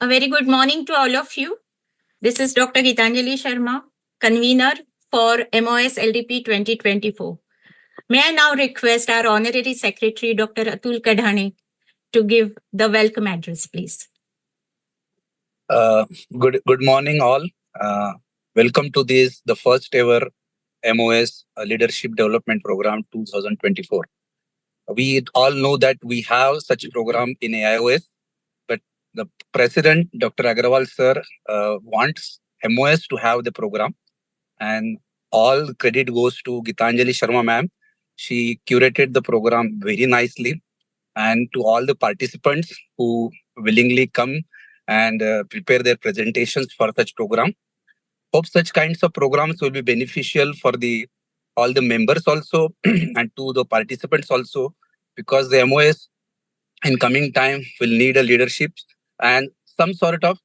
A very good morning to all of you. This is Dr. Gitanjali Sharma, convener for MOS LDP 2024. May I now request our Honorary Secretary, Dr. Atul Kadhane, to give the welcome address, please. Good morning, all. Welcome to the first ever MOS Leadership Development Program 2024. We all know that we have such a program in AIOS, but the President, Dr. Agarwal sir, wants MOS to have the program, and all credit goes to Gitanjali Sharma ma'am. She curated the program very nicely, and to all the participants who willingly come and prepare their presentations for such program. Hope such kinds of programs will be beneficial for all the members also and to the participants also, because the MOS in coming time will need a leadership and some sort of,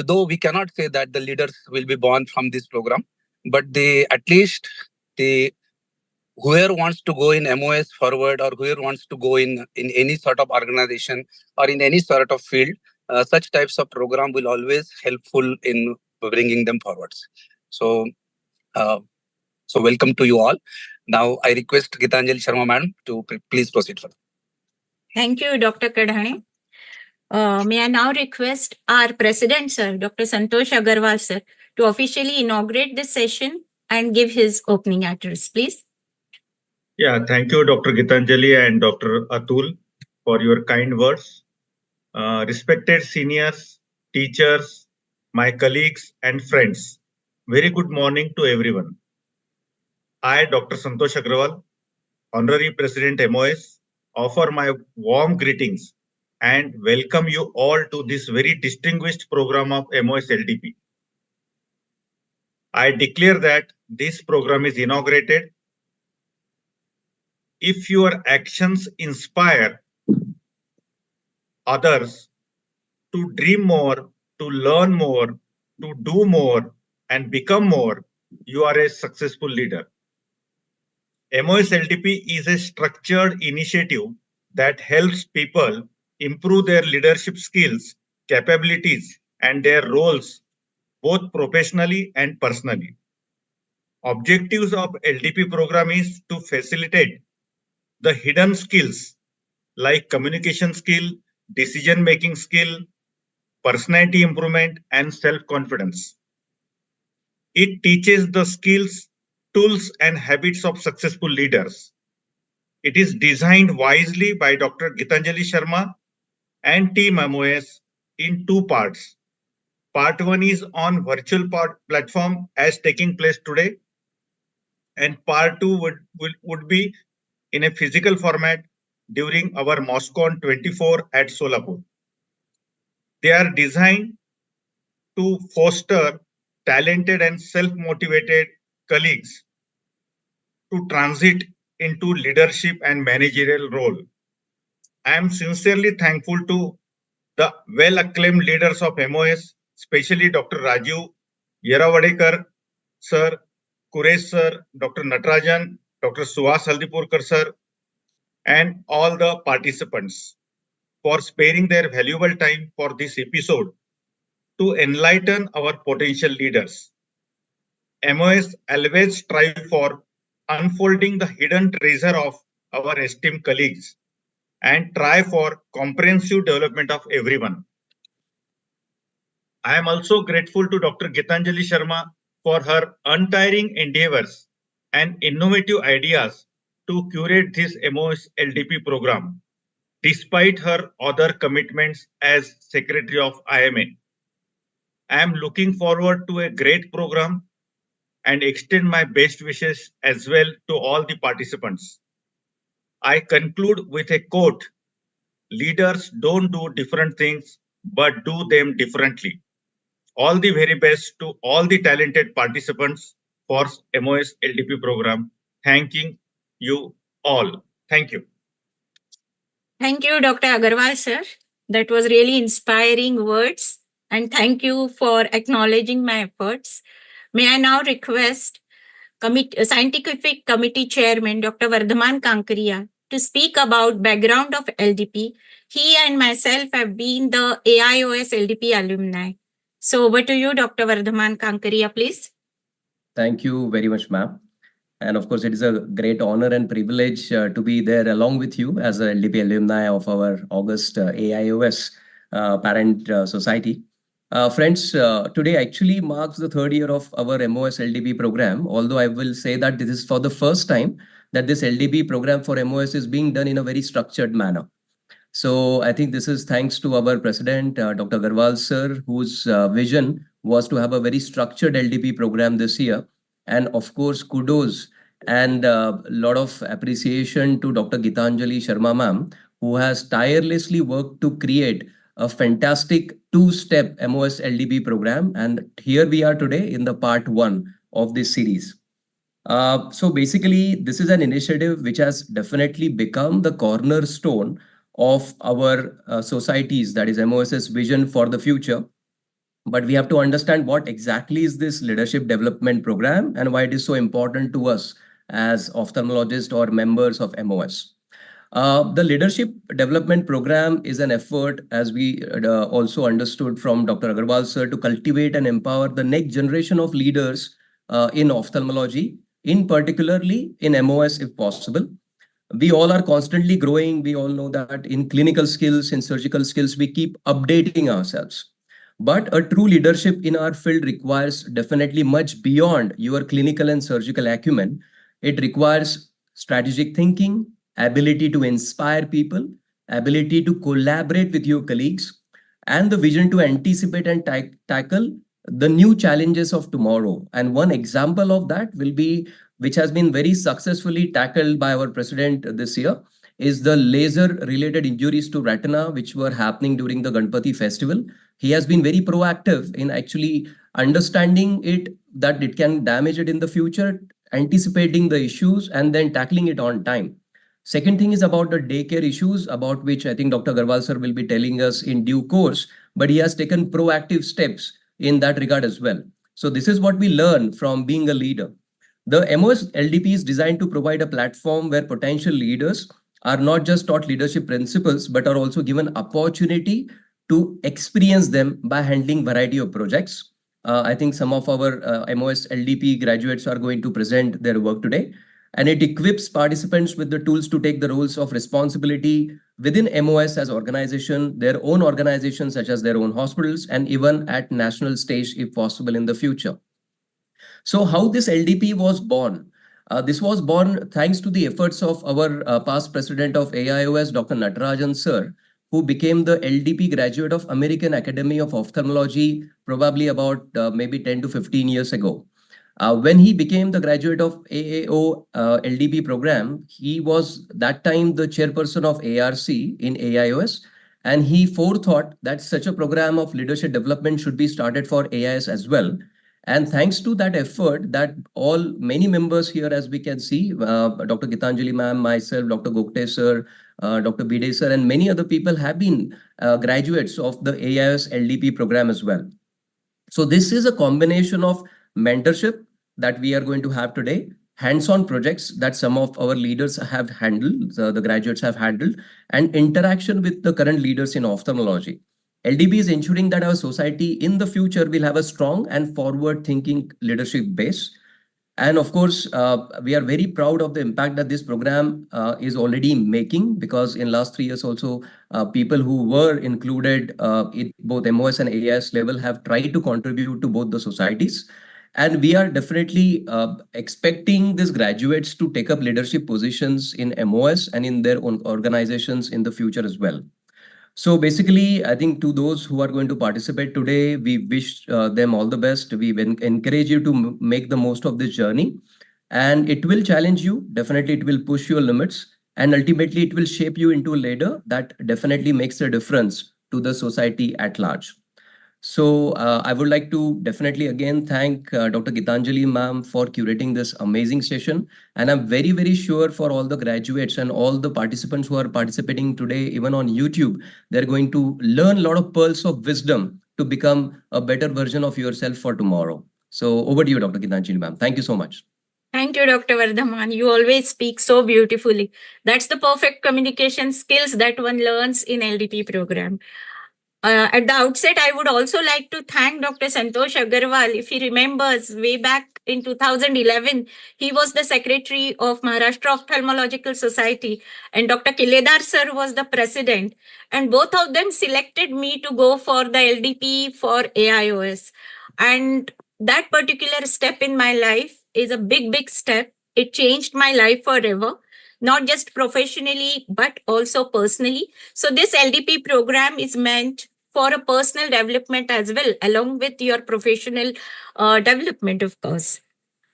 though we cannot say that the leaders will be born from this program, but at least whoever wants to go in MOS forward, or whoever wants to go in any sort of organization or in any sort of field, such types of program will always helpful in bringing them forwards. So welcome to you all. Now I request Gitanjali Sharma madam to please proceed further. Thank you, Dr. Kadhane. May I now request our President, sir, Dr. Santosh Agarwal, sir, to officially inaugurate this session and give his opening address, please. Yeah, thank you, Dr. Gitanjali and Dr. Atul, for your kind words. Respected seniors, teachers, my colleagues and friends, very good morning to everyone. I, Dr. Santosh Agarwal, Honorary President MOS, offer my warm greetings and welcome you all to this very distinguished program of MOS LDP. I declare that this program is inaugurated. If your actions inspire others to dream more, to learn more, to do more, and become more, you are a successful leader. MOS LDP is a structured initiative that helps people improve their leadership skills, capabilities, and their roles, both professionally and personally. Objectives of LDP program is to facilitate the hidden skills like communication skill, decision-making skill, personality improvement, and self-confidence. It teaches the skills, tools, and habits of successful leaders. It is designed wisely by Dr. Gitanjali Sharma and Team MOS in two parts. Part 1 is on virtual platform as taking place today, and part 2 would be in a physical format during our MOSCON 24 at Solapur. They are designed to foster talented and self-motivated colleagues to transit into leadership and managerial role. I am sincerely thankful to the well-acclaimed leaders of MOS, especially Dr. Rajiv Yeravadekar sir, Kuresh sir, Dr. Natarajan, Dr. Suhas Haldipurkar sir, and all the participants for sparing their valuable time for this episode to enlighten our potential leaders. MOS always strive for unfolding the hidden treasure of our esteemed colleagues and try for comprehensive development of everyone. I am also grateful to Dr. Gitanjali Sharma for her untiring endeavors and innovative ideas to curate this MOS LDP program, despite her other commitments as Secretary of IMA. I am looking forward to a great program and extend my best wishes as well to all the participants. I conclude with a quote: leaders don't do different things, but do them differently. All the very best to all the talented participants for MOS LDP program. Thanking you all. Thank you. Thank you, Dr. Agarwal, sir. That was really inspiring words. And thank you for acknowledging my efforts. May I now request Scientific Committee Chairman, Dr. Vardhaman Kankariya, to speak about background of LDP. He and myself have been the AIOS LDP alumni. So over to you, Dr. Vardhaman Kankaria, please. Thank you very much, ma'am. And of course, it is a great honor and privilege to be there along with you as a LDP alumni of our August AIOS parent society. Friends, today actually marks the third year of our MOS LDP program, although I will say that this is for the first time that this LDP program for MOS is being done in a very structured manner. So I think this is thanks to our president, Dr. Garwal sir, whose vision was to have a very structured LDP program this year. And of course, kudos and a lot of appreciation to Dr. Gitanjali Sharma ma'am, who has tirelessly worked to create a fantastic two-step MOS LDP program. And here we are today in the part one of this series. So basically, this is an initiative which has definitely become the cornerstone of our societies, that is MOS's vision for the future. But we have to understand what exactly is this leadership development program and why it is so important to us as ophthalmologists or members of MOS. The leadership development program is an effort, as we also understood from Dr. Agarwal sir, to cultivate and empower the next generation of leaders in ophthalmology, in particularly in MOS if possible. We all are constantly growing. We all know that in clinical skills, in surgical skills, we keep updating ourselves. But a true leadership in our field requires definitely much beyond your clinical and surgical acumen. It requires strategic thinking, ability to inspire people, ability to collaborate with your colleagues, and the vision to anticipate and tackle the new challenges of tomorrow. And one example of that will be, which has been very successfully tackled by our president this year, is the laser-related injuries to retina, which were happening during the Ganpati festival. He has been very proactive in actually understanding it, that it can damage it in the future, anticipating the issues, and then tackling it on time. Second thing is about the daycare issues, about which I think Dr. Garwal sir will be telling us in due course, but he has taken proactive steps in that regard as well. So this is what we learn from being a leader. The MOS LDP is designed to provide a platform where potential leaders are not just taught leadership principles, but are also given opportunity to experience them by handling variety of projects. I think some of our MOS LDP graduates are going to present their work today. And it equips participants with the tools to take the roles of responsibility within MOS as organization, their own organizations such as their own hospitals, and even at national stage if possible in the future. So how this LDP was born? This was born thanks to the efforts of our past president of AIOS, Dr. Natarajan sir, who became the LDP graduate of American Academy of Ophthalmology probably about maybe 10 to 15 years ago. When he became the graduate of AAO LDP program, he was that time the chairperson of ARC in AIOS, and he forethought that such a program of leadership development should be started for AIS as well. And thanks to that effort, that many members here, as we can see, Dr. Gitanjali ma'am, myself, Dr. Gokte sir, Dr. Bide sir, and many other people have been graduates of the AIS LDP program as well. So this is a combination of mentorship that we are going to have today, hands-on projects that some of our leaders have handled, the graduates have handled, and interaction with the current leaders in ophthalmology. LDP is ensuring that our society in the future will have a strong and forward-thinking leadership base. And of course, we are very proud of the impact that this program is already making, because in last 3 years also, people who were included in both MOS and AIS level have tried to contribute to both the societies. And we are definitely expecting these graduates to take up leadership positions in MOS and in their own organizations in the future as well. So basically, I think to those who are going to participate today, we wish them all the best. We encourage you to make the most of this journey. And it will challenge you. Definitely, it will push your limits. And ultimately, it will shape you into a leader that definitely makes a difference to the society at large. So I would like to definitely again thank Dr. Gitanjali ma'am for curating this amazing session. And I'm very, very sure for all the graduates and all the participants who are participating today, even on YouTube, they're going to learn a lot of pearls of wisdom to become a better version of yourself for tomorrow. So over to you, Dr. Gitanjali ma'am. Thank you so much. Thank you, Dr. Vardhaman. You always speak so beautifully. That's the perfect communication skills that one learns in LDP program. At the outset, I would also like to thank Dr. Santosh Agarwal. If he remembers, way back in 2011, he was the secretary of Maharashtra Ophthalmological Society, and Dr. Kiledar sir was the president. And both of them selected me to go for the LDP for AIOS. And that particular step in my life is a big, big step. It changed my life forever, not just professionally, but also personally. So this LDP program is meant for a personal development as well, along with your professional development, of course.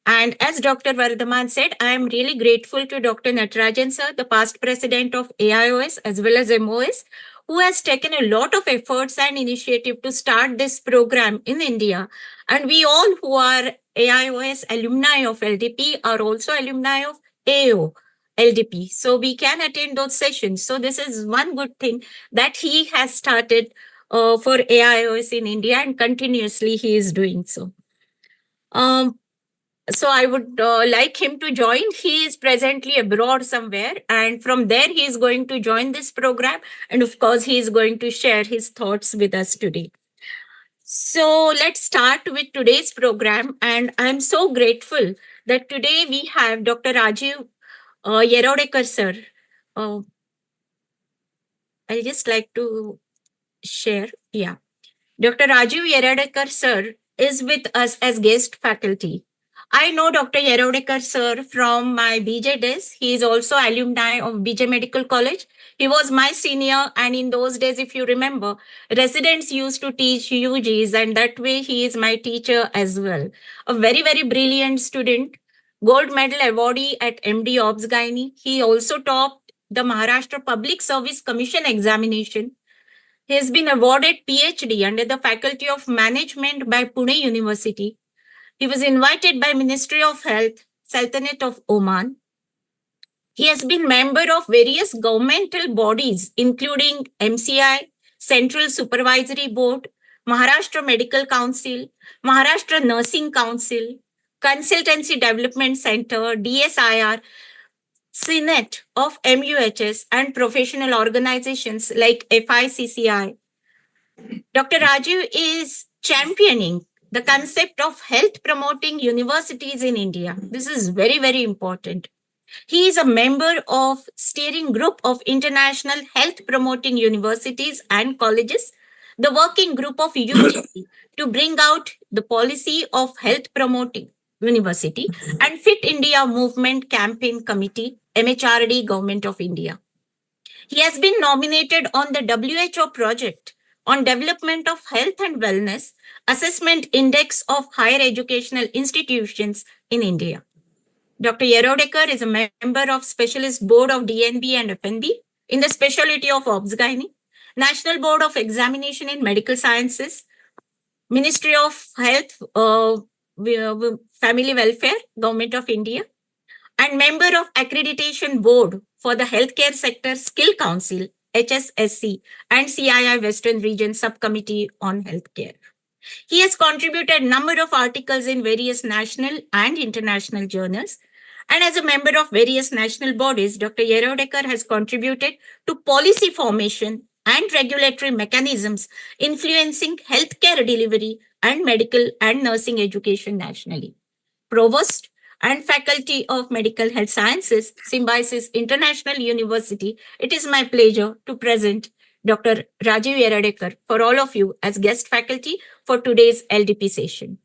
And as Dr. Vardhaman said, I am really grateful to Dr. Natarajan sir, the past president of AIOS as well as MOS, who has taken a lot of efforts and initiative to start this program in India. And we all who are AIOS alumni of LDP are also alumni of AO LDP. So we can attend those sessions. So this is one good thing that he has started for AIOS in India, and continuously he is doing so. So I would like him to join. He is presently abroad somewhere, and from there he is going to join this program. And of course, he is going to share his thoughts with us today. So let's start with today's program. And I'm so grateful that today we have Dr. Rajiv Yerodekar sir. I'll just like to share. Yeah. Dr. Rajiv Yerodekar sir is with us as guest faculty. I know Dr. Yerodekar sir from my BJ days. He is also alumni of BJ Medical College. He was my senior, and in those days, if you remember, residents used to teach UGs, and that way he is my teacher as well. A very, very brilliant student, gold medal awardee at MD Obs Gynae. He also topped the Maharashtra Public Service Commission examination. He has been awarded PhD under the Faculty of Management by Pune University. He was invited by Ministry of Health, Sultanate of Oman. He has been member of various governmental bodies, including MCI, Central Supervisory Board, Maharashtra Medical Council, Maharashtra Nursing Council, Consultancy Development Center, DSIR, Senate of MUHS, and professional organizations like FICCI. Dr. Rajiv is championing the concept of health promoting universities in India. This is very, very important. He is a member of steering group of international health promoting universities and colleges, the working group of UGC to bring out the policy of health promoting university, and Fit India Movement Campaign Committee, MHRD, Government of India. He has been nominated on the WHO project on development of health and wellness assessment index of higher educational institutions in India. Dr. Yerodekar is a member of Specialist Board of DNB and FNB in the specialty of Obs Gynae, National Board of Examination in Medical Sciences, Ministry of Health, Family Welfare, Government of India, and member of Accreditation Board for the Healthcare Sector Skill Council, HSSC, and CII Western Region Subcommittee on Healthcare. He has contributed a number of articles in various national and international journals. And as a member of various national bodies, Dr. Yerodekar has contributed to policy formation and regulatory mechanisms influencing healthcare delivery and medical and nursing education nationally. Provost and Faculty of Medical Health Sciences, Symbiosis International University, it is my pleasure to present Dr. Rajiv Yerodekar for all of you as guest faculty for today's LDP session.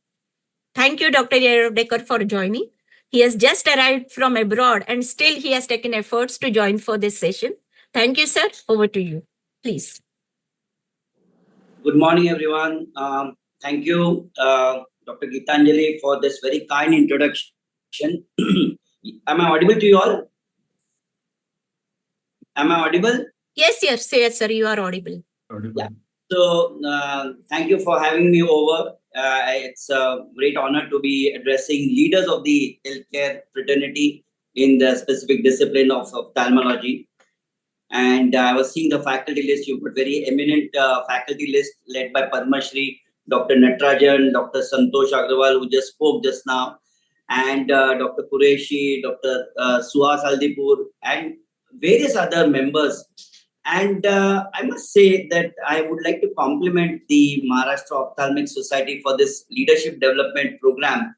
Thank you, Dr. Yerodekar, for joining. He has just arrived from abroad and still he has taken efforts to join for this session. Thank you, sir. Over to you, please. Good morning, everyone. Thank you, Dr. Gitanjali, for this very kind introduction. Am I audible to you all? Am I audible? Yes, sir. You are audible. Yeah. So, thank you for having me over. It's a great honor to be addressing leaders of the healthcare fraternity in the specific discipline of ophthalmology. And I was seeing the faculty list. You've got very eminent faculty list led by Padma Shri, Dr. Natarajan, Dr. Santosh Agarwal, who just spoke just now. and Dr. Qureshi, Dr. Suhas Haldipur, and various other members. And I must say that I would like to compliment the Maharashtra Ophthalmic Society for this leadership development program,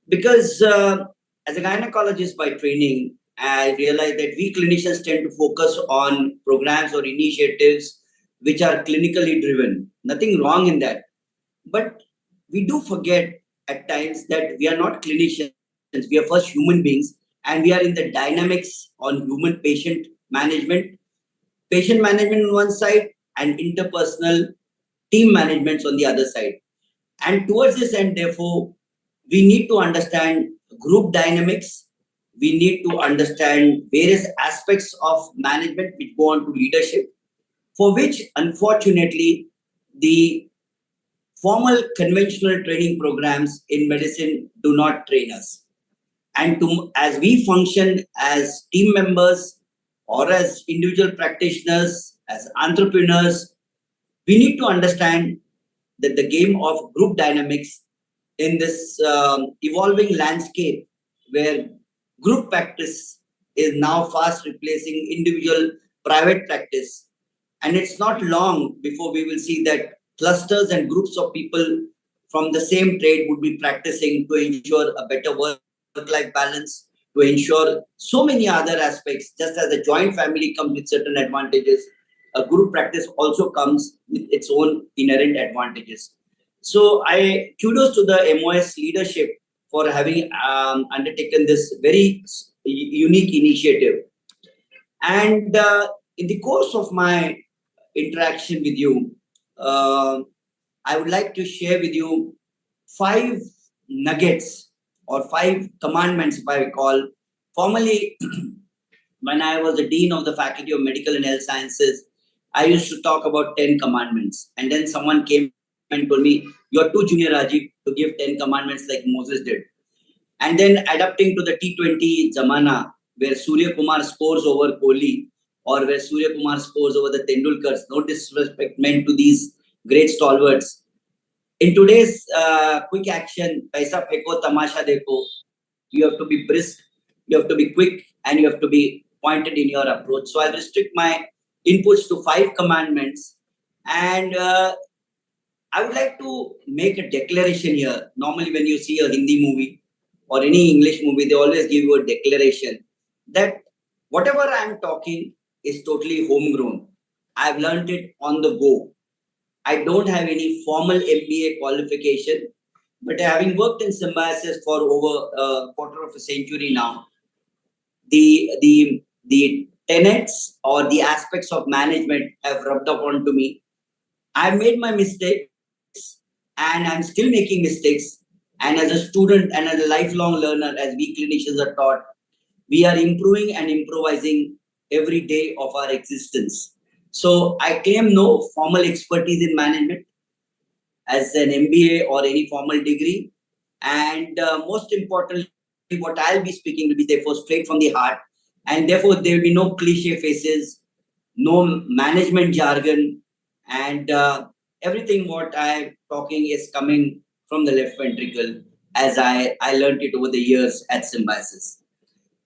because as a gynecologist by training, I realize that we clinicians tend to focus on programs or initiatives which are clinically driven. Nothing wrong in that. But we do forget at times that we are not clinicians, we are first human beings, and we are in the dynamics on human patient management on one side, and interpersonal team management on the other side. And towards this end, therefore, we need to understand group dynamics. We need to understand various aspects of management which go on to leadership, for which, unfortunately, the formal conventional training programs in medicine do not train us. And as we function as team members or as individual practitioners, as entrepreneurs, we need to understand that the game of group dynamics in this evolving landscape where group practice is now fast replacing individual private practice. And it's not long before we will see that clusters and groups of people from the same trade would be practicing to ensure a better work-life balance, to ensure so many other aspects. Just as a joint family comes with certain advantages, a group practice also comes with its own inherent advantages. So I kudos to the MOS leadership for having undertaken this very unique initiative. And in the course of my interaction with you, I would like to share with you 5 nuggets or 5 commandments, if I recall. Formerly, when I was the Dean of the Faculty of Medical and Health Sciences, I used to talk about 10 commandments. And then someone came and told me, "You're too junior, Rajiv, to give 10 commandments like Moses did." And then adapting to the T20 Zamana, where Surya Kumar scores over Kohli, or where Surya Kumar scores over the Tendulkars, no disrespect meant to these great stalwarts. In today's quick action, paisa pheko, tamasha dekho, you have to be brisk, you have to be quick, and you have to be pointed in your approach. So I'll restrict my inputs to 5 commandments. And I would like to make a declaration here. Normally, when you see a Hindi movie or any English movie, they always give you a declaration that whatever I'm talking is totally homegrown. I've learned it on the go. I don't have any formal MBA qualification, but having worked in Symbiosis for over a quarter of a century now, the tenets or the aspects of management have rubbed up onto me. I've made my mistakes and I'm still making mistakes. And as a student and as a lifelong learner, as we clinicians are taught, we are improving and improvising every day of our existence. So I claim no formal expertise in management as an MBA or any formal degree. And most importantly, what I'll be speaking will be therefore straight from the heart. And therefore, there will be no cliche faces, no management jargon, and everything what I'm talking is coming from the left ventricle as I learned it over the years at Symbiosis.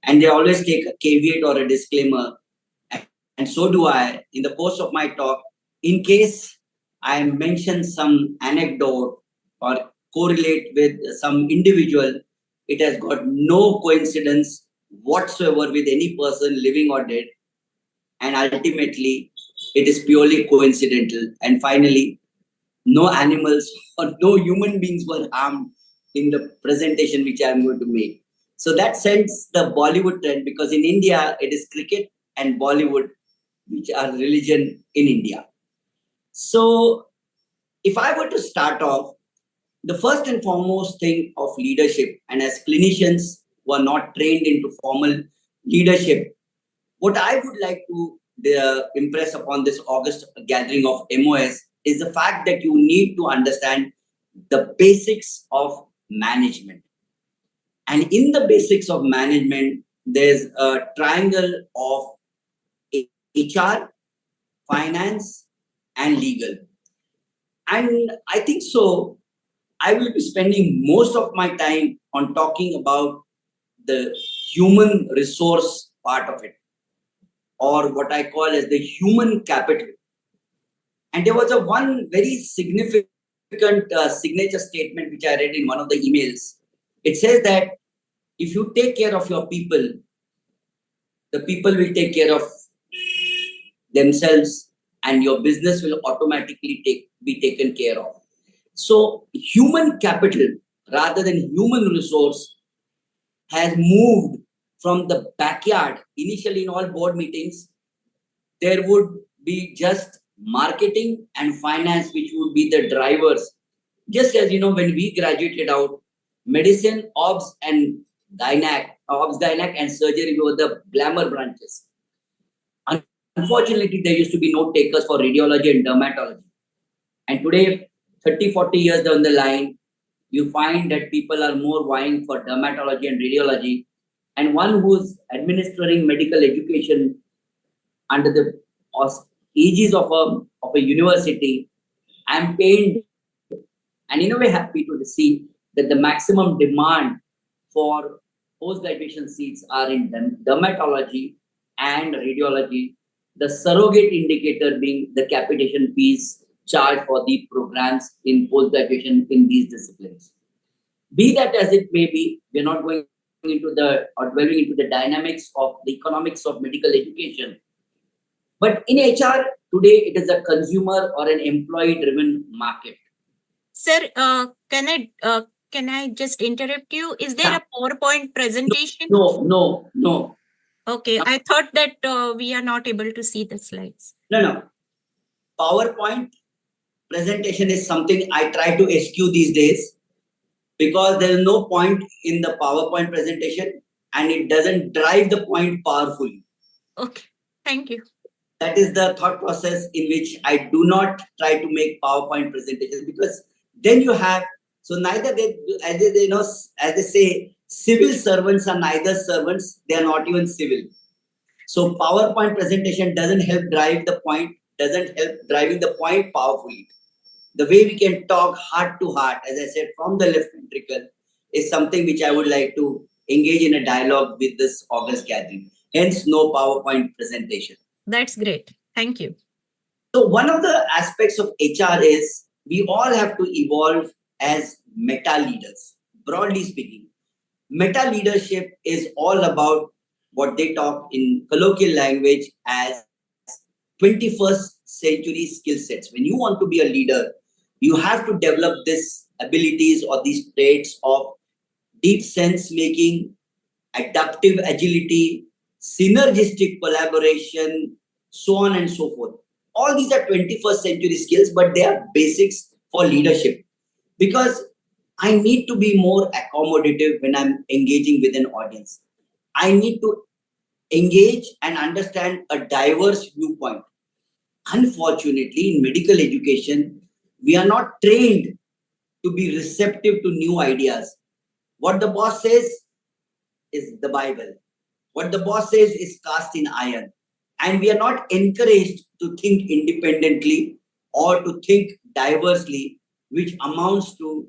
And they always take a caveat or a disclaimer, and so do I in the course of my talk. In case I mention some anecdote or correlate with some individual, it has got no coincidence whatsoever with any person living or dead. And ultimately, it is purely coincidental. And finally, no animals or no human beings were harmed in the presentation which I am going to make. So that sends the Bollywood trend, because in India, it is cricket and Bollywood which are religion in India. So if I were to start off, the first and foremost thing of leadership, and as clinicians who are not trained into formal leadership, what I would like to impress upon this August gathering of MOS is the fact that you need to understand the basics of management. And in the basics of management, there's a triangle of HR, finance, and legal. And I think so, I will be spending most of my time on talking about the human resource part of it, or what I call as the human capital. And there was a one very significant signature statement which I read in one of the emails. It says that if you take care of your people, the people will take care of themselves, and your business will automatically be taken care of. So human capital rather than human resource has moved from the backyard. Initially in all board meetings, there would be just marketing and finance, which would be the drivers. Just as you know, when we graduated out, medicine, obs and gynac and surgery were the glamour branches. Unfortunately, there used to be no takers for radiology and dermatology. And today, 30, 40 years down the line, you find that people are more vying for dermatology and radiology. And one who's administering medical education under the aegis of a university, I'm pained and in a way happy to see that the maximum demand for post-graduation seats are in dermatology and radiology, the surrogate indicator being the capitation fees charged for the programs in post-graduation in these disciplines. Be that as it may be, we're not going into dwelling into the dynamics of the economics of medical education. But in HR, today it is a consumer or an employee-driven market. Sir, can I just interrupt you? Is there a PowerPoint presentation? No. Okay, I thought that we are not able to see the slides. No. PowerPoint presentation is something I try to eschew these days because there is no point in the PowerPoint presentation and it doesn't drive the point powerfully. Okay, thank you. That is the thought process in which I do not try to make PowerPoint presentations, because then you have, so neither as they say, civil servants are neither servants, they are not even civil. So PowerPoint presentation doesn't help drive the point, doesn't help driving the point powerfully. The way we can talk heart to heart, as I said, from the left ventricle, is something which I would like to engage in a dialogue with this August gathering. Hence, no PowerPoint presentation. That's great. Thank you. So one of the aspects of HR is we all have to evolve as meta leaders. Broadly speaking, meta leadership is all about what they talk in colloquial language as 21st century skill sets. When you want to be a leader, you have to develop these abilities or these traits of deep sense making, adaptive agility, synergistic collaboration, so on and so forth. All these are 21st century skills, but they are basics for leadership, because I need to be more accommodative when I'm engaging with an audience. I need to engage and understand a diverse viewpoint. Unfortunately, in medical education, we are not trained to be receptive to new ideas. What the boss says is the Bible. What the boss says is cast in iron. And we are not encouraged to think independently or to think diversely, which amounts to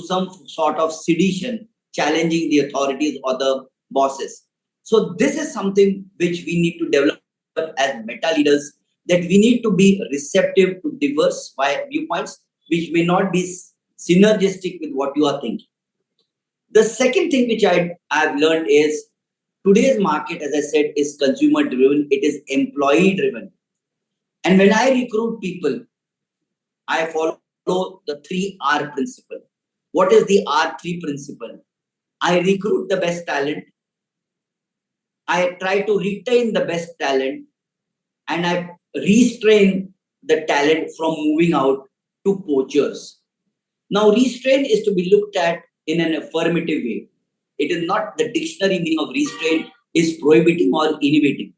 some sort of sedition, challenging the authorities or the bosses. So this is something which we need to develop as meta leaders, that we need to be receptive to diverse viewpoints, which may not be synergistic with what you are thinking. The second thing which I've learned is today's market, as I said, is consumer driven. It is employee driven. And when I recruit people, I follow the 3R principle. What is the R3 principle? I recruit the best talent. I try to retain the best talent, and I restrain the talent from moving out to poachers. Now, restraint is to be looked at in an affirmative way. It is not the dictionary meaning of restraint is prohibiting or inhibiting.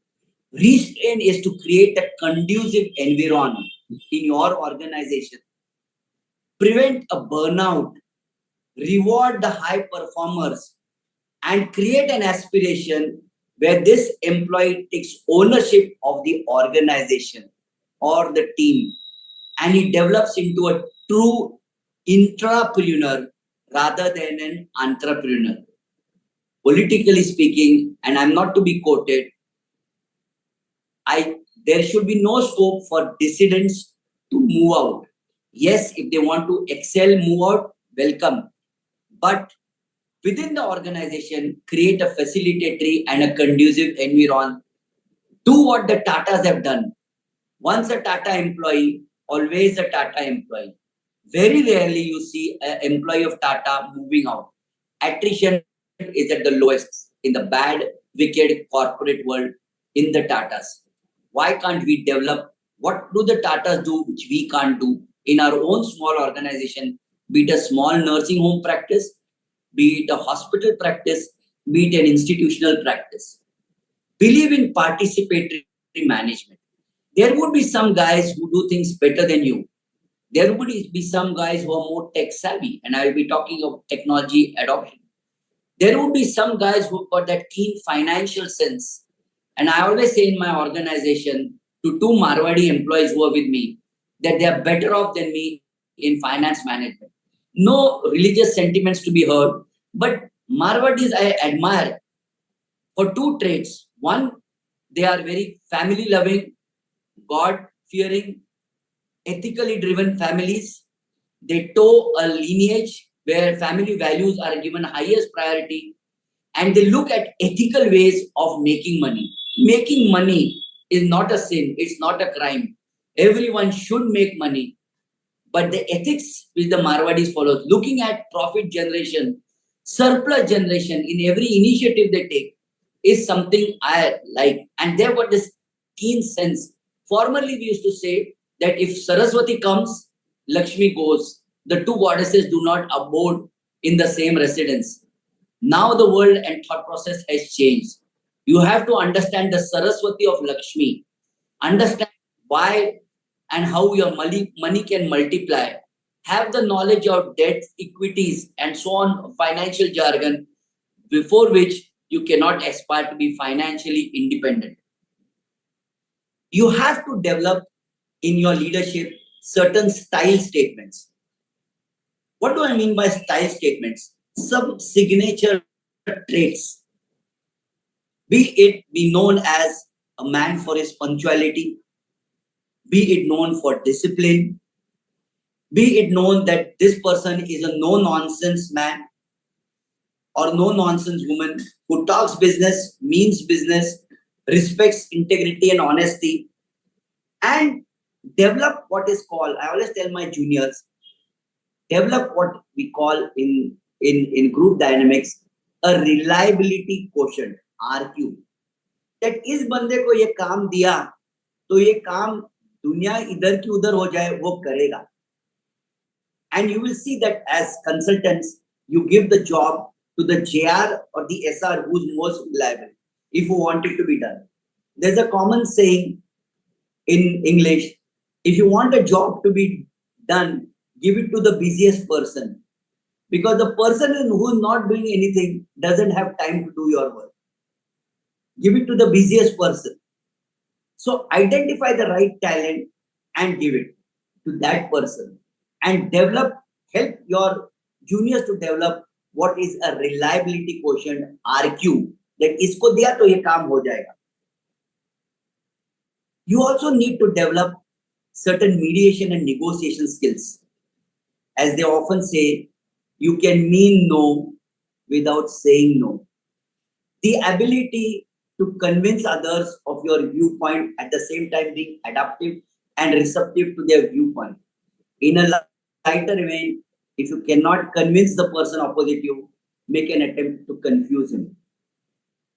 Restraint is to create a conducive environment in your organization, prevent a burnout, reward the high performers, and create an aspiration where this employee takes ownership of the organization or the team, and he develops into a true intrapreneur rather than an entrepreneur. Politically speaking, and I'm not to be quoted, there should be no scope for dissidents to move out. Yes, if they want to excel, move out, welcome. But within the organization, create a facilitatory and a conducive environment. Do what the Tatas have done. Once a Tata employee, always a Tata employee. Very rarely you see an employee of Tata moving out. Attrition is at the lowest in the bad, wicked corporate world in the Tatas. Why can't we develop? What do the Tatas do which we can't do in our own small organization? Be it a small nursing home practice, be it a hospital practice, be it an institutional practice. Believe in participatory management. There would be some guys who do things better than you. There would be some guys who are more tech savvy, and I will be talking of technology adoption. There would be some guys who've got that keen financial sense. And I always say in my organization to 2 Marwadi employees who are with me that they are better off than me in finance management. No religious sentiments to be heard, but Marwadis I admire for 2 traits. One, they are very family loving, God fearing, ethically driven families. They toe a lineage where family values are given highest priority, and they look at ethical ways of making money. Making money is not a sin, it's not a crime. Everyone should make money. But the ethics which the Marwadis follow, looking at profit generation, surplus generation in every initiative they take, is something I like. And they've got this keen sense. Formerly, we used to say that if Saraswati comes, Lakshmi goes. The 2 goddesses do not abode in the same residence. Now the world and thought process has changed. You have to understand the Saraswati of Lakshmi. Understand why and how your money can multiply. Have the knowledge of debt, equities, and so on, financial jargon, before which you cannot aspire to be financially independent. You have to develop in your leadership certain style statements. What do I mean by style statements? Some signature traits. Be it be known as a man for his punctuality, be it known for discipline, be it known that this person is a no-nonsense man or no-nonsense woman who talks business, means business, respects integrity and honesty, and develop what is called, I always tell my juniors, develop what we call in group dynamics, a reliability quotient, RQ. That इस बंदे को ये काम दिया तो ये काम दुनिया इधर की उधर हो जाए वो करेगा. And you will see that as consultants, you give the job to the JR or the SR who's most reliable if you want it to be done. There's a common saying in English, if you want a job to be done, give it to the busiest person. Because the person who is not doing anything doesn't have time to do your work. Give it to the busiest person. So identify the right talent and give it to that person. And develop, help your juniors to develop what is a reliability quotient, RQ. That isko diya to ye kaam ho jayega. You also need to develop certain mediation and negotiation skills. As they often say, you can mean no without saying no. The ability to convince others of your viewpoint at the same time being adaptive and receptive to their viewpoint. In a lighter vein, if you cannot convince the person opposite you, make an attempt to confuse him.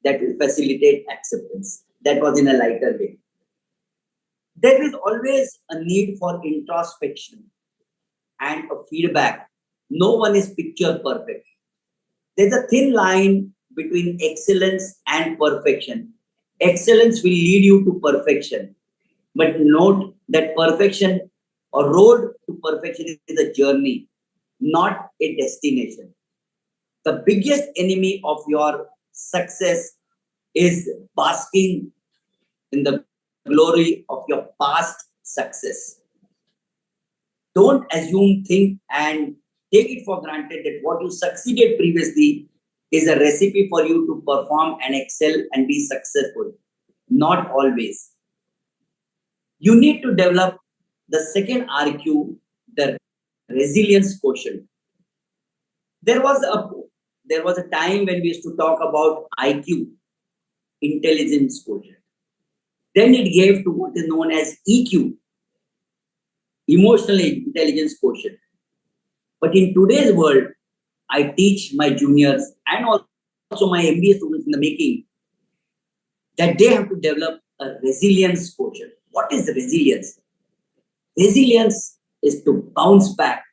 That will facilitate acceptance. That was in a lighter way. There is always a need for introspection and a feedback. No one is picture perfect. There's a thin line between excellence and perfection. Excellence will lead you to perfection. But note that perfection or road to perfection is a journey, not a destination. The biggest enemy of your success is basking in the glory of your past success. don't assume, think, and take it for granted that what you succeeded previously is a recipe for you to perform and excel and be successful. Not always. You need to develop the second RQ, the resilience quotient. There was a time when we used to talk about IQ, intelligence quotient. Then it gave to what is known as EQ, emotional intelligence quotient. But in today's world, I teach my juniors and also my MBA students in the making that they have to develop a resilience quotient. What is resilience? Resilience is to bounce back,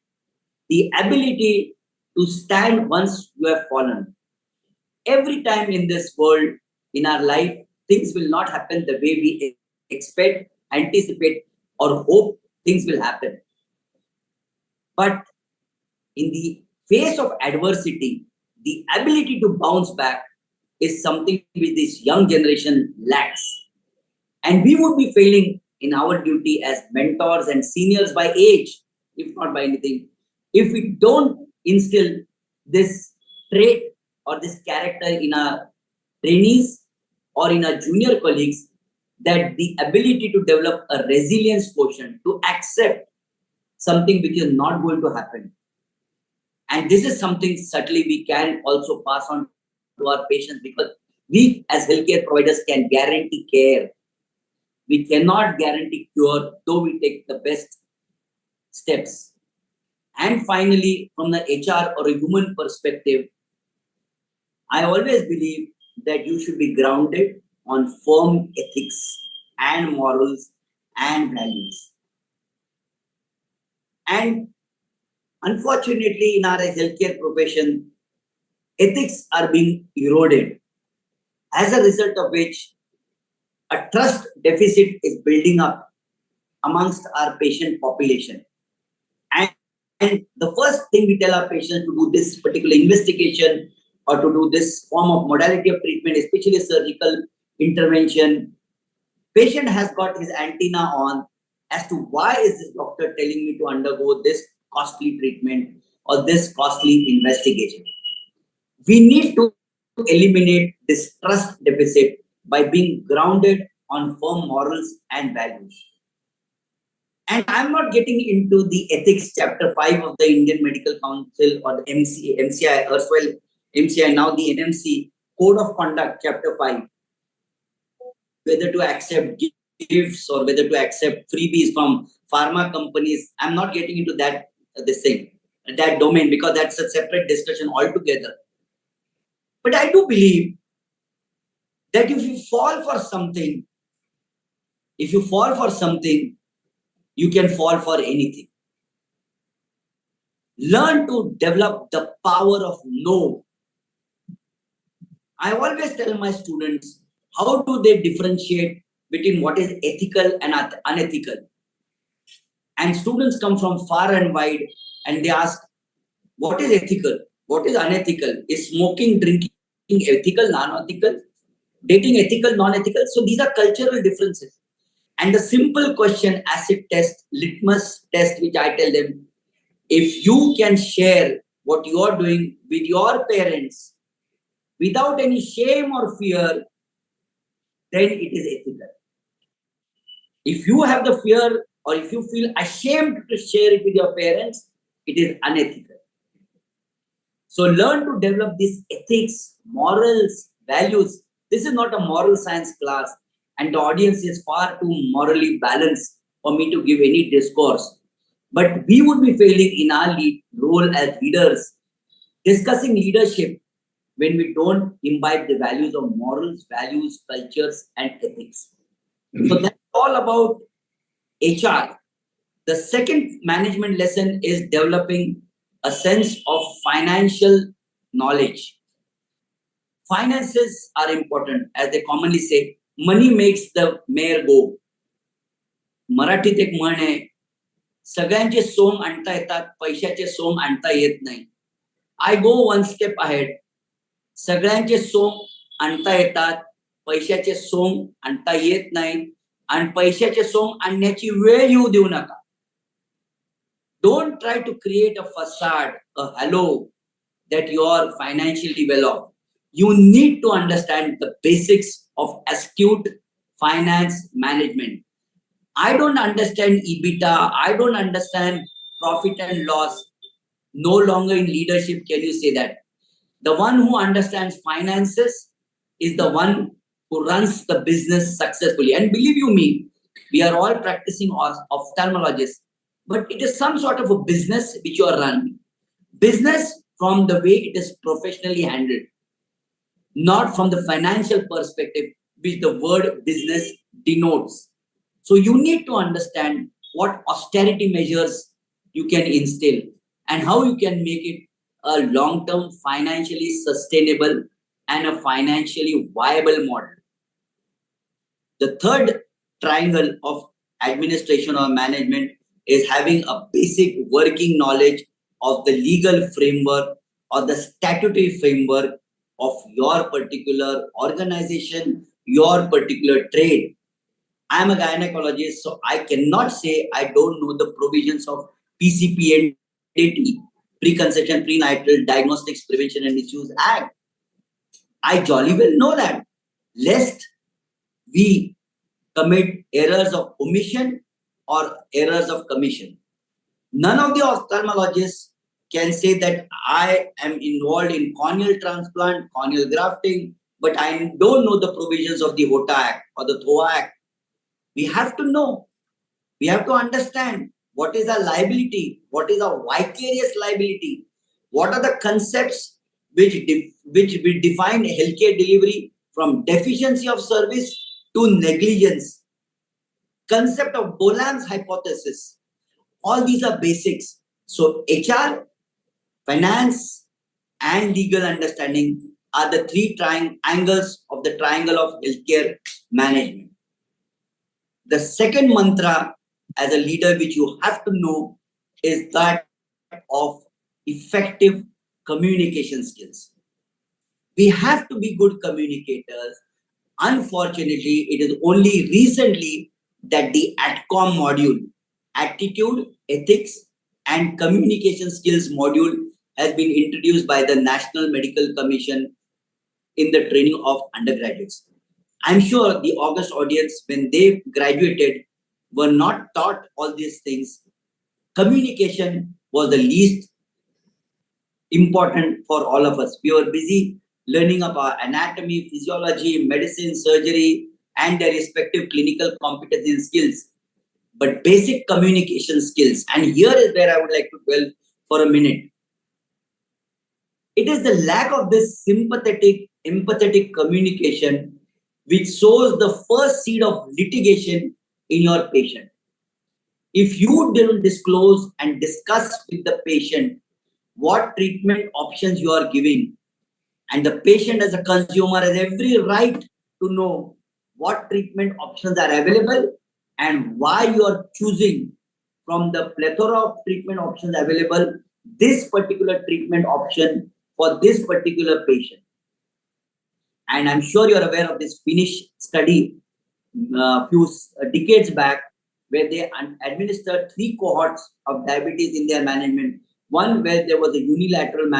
the ability to stand once you have fallen. Every time in this world, in our life, things will not happen the way we expect, anticipate, or hope things will happen. But in the face of adversity, the ability to bounce back is something which this young generation lacks. And we would be failing in our duty as mentors and seniors by age, if not by anything, if we don't instill this trait or this character in our trainees or in our junior colleagues, that the ability to develop a resilience quotient to accept something which is not going to happen. And this is something certainly we can also pass on to our patients, because we as healthcare providers can guarantee care. We cannot guarantee cure, though we take the best steps. And finally, from the HR or a human perspective, I always believe that you should be grounded on firm ethics and morals and values. And unfortunately, in our healthcare profession, ethics are being eroded, as a result of which a trust deficit is building up amongst our patient population. And the first thing we tell our patients to do this particular investigation or to do this form of modality of treatment, especially surgical intervention, patient has got his antenna on as to why is this doctor telling me to undergo this costly treatment or this costly investigation. We need to eliminate this trust deficit by being grounded on firm morals and values. And I'm not getting into the ethics chapter 5 of the Indian Medical Council or the MCI, erstwhile MCI, now the NMC Code of Conduct chapter 5, whether to accept gifts or whether to accept freebies from pharma companies. I'm not getting into that that domain, because that's a separate discussion altogether. But I do believe that if you fall for something, you can fall for anything. Learn to develop the power of no. I always tell my students, how do they differentiate between what is ethical and unethical? And students come from far and wide and they ask, what is ethical? What is unethical? Is smoking, drinking ethical, non-ethical? Dating ethical, non-ethical? So these are cultural differences. And the simple question, acid test, litmus test, which I tell them, if you can share what you are doing with your parents without any shame or fear, then it is ethical. If you have the fear or if you feel ashamed to share it with your parents, it is unethical. So learn to develop these ethics, morals, values. This is not a moral science class, and the audience is far too morally balanced for me to give any discourse. But we would be failing in our role as leaders, discussing leadership, when we don't imbibe the values of morals, values, cultures, and ethics. So that's all about HR. The second management lesson is developing a sense of financial knowledge. Finances are important, as they commonly say, money makes the mayor go. मराठीत एक म्हण आहे, सगळ्यांचे song आणता येतात, पैशाचे song आणता येत नाही. I go one step ahead. सगळ्यांचे सोंग आणता येतात, पैशाचे सोंग आणता येत नाही, आणि पैशाचे सोंग आणण्याची वेळ येऊ देऊ नका. Don't try to create a facade, a halo that you are financially well off. You need to understand the basics of astute finance management. I don't understand EBITDA. I don't understand profit and loss. No longer in leadership can you say that. The one who understands finances is the one who runs the business successfully. And believe you me, we are all practicing ophthalmologists, but it is some sort of a business which you are running. Business from the way it is professionally handled, not from the financial perspective, which the word business denotes. So you need to understand what austerity measures you can instill and how you can make it a long-term financially sustainable and a financially viable model. The third triangle of administration or management is having a basic working knowledge of the legal framework or the statutory framework of your particular organization, your particular trade. I'm a gynecologist, so I cannot say I don't know the provisions of PCP and Preconception, Prenatal Diagnostics, Prevention and Misuse Act. I jolly well know that, lest we commit errors of omission or errors of commission. None of the ophthalmologists can say that I am involved in corneal transplant, corneal grafting, but I don't know the provisions of the HOTA Act or the THOA Act. We have to know. We have to understand what is a liability, what is a vicarious liability, what are the concepts which will define healthcare delivery from deficiency of service to negligence. Concept of Bolam's hypothesis. All these are basics. So HR, finance, and legal understanding are the three angles of the triangle of healthcare management. The second mantra as a leader which you have to know is that of effective communication skills. We have to be good communicators. Unfortunately, it is only recently that the ATCOM module, Attitude, Ethics, and Communication Skills module has been introduced by the National Medical Commission in the training of undergraduates. I'm sure the August audience, when they graduated, were not taught all these things. Communication was the least important for all of us. We were busy learning about anatomy, physiology, medicine, surgery, and their respective clinical competency and skills. But basic communication skills, and here is where I would like to dwell for a minute. It is the lack of this sympathetic, empathetic communication which sows the first seed of litigation in your patient. If you don't disclose and discuss with the patient what treatment options you are giving, and the patient as a consumer has every right to know what treatment options are available and why you are choosing from the plethora of treatment options available this particular treatment option for this particular patient. And I'm sure you're aware of this Finnish study a few decades back, where they administered 3 cohorts of diabetes in their management. One where there was a unilateral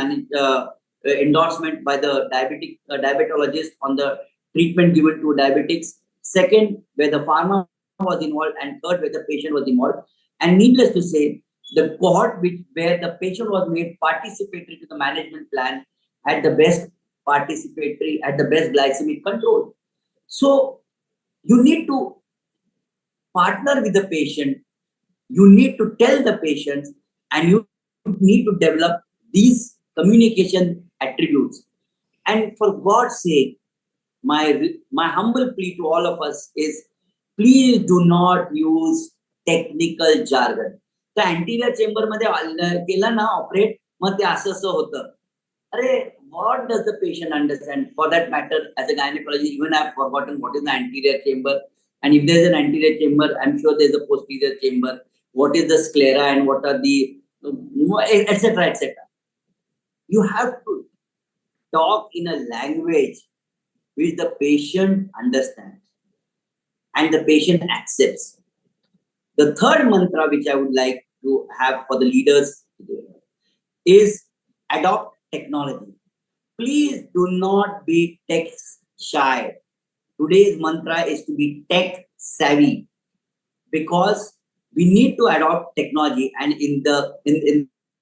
endorsement by the diabetologist on the treatment given to diabetics. Second, where the pharma was involved, and third, where the patient was involved. And needless to say, the cohort where the patient was made participatory to the management plan had the best participatory, at the best glycemic control. So you need to partner with the patient, you need to tell the patient, and you need to develop these communication attributes. And for God's sake, my humble plea to all of us is, please do not use technical jargon. The anterior chamber मध्ये केला ना operate, मग ते असं होतं. अरे, what does the patient understand? For that matter, as a gynecologist, even I have forgotten what is the anterior chamber. And if there's an anterior chamber, I'm sure there's a posterior chamber. What is the sclera and what are the, etc., etc. You have to talk in a language which the patient understands and the patient accepts. The third mantra which I would like to have for the leaders is adopt technology. Please do not be tech shy. Today's mantra is to be tech savvy, because we need to adopt technology. And in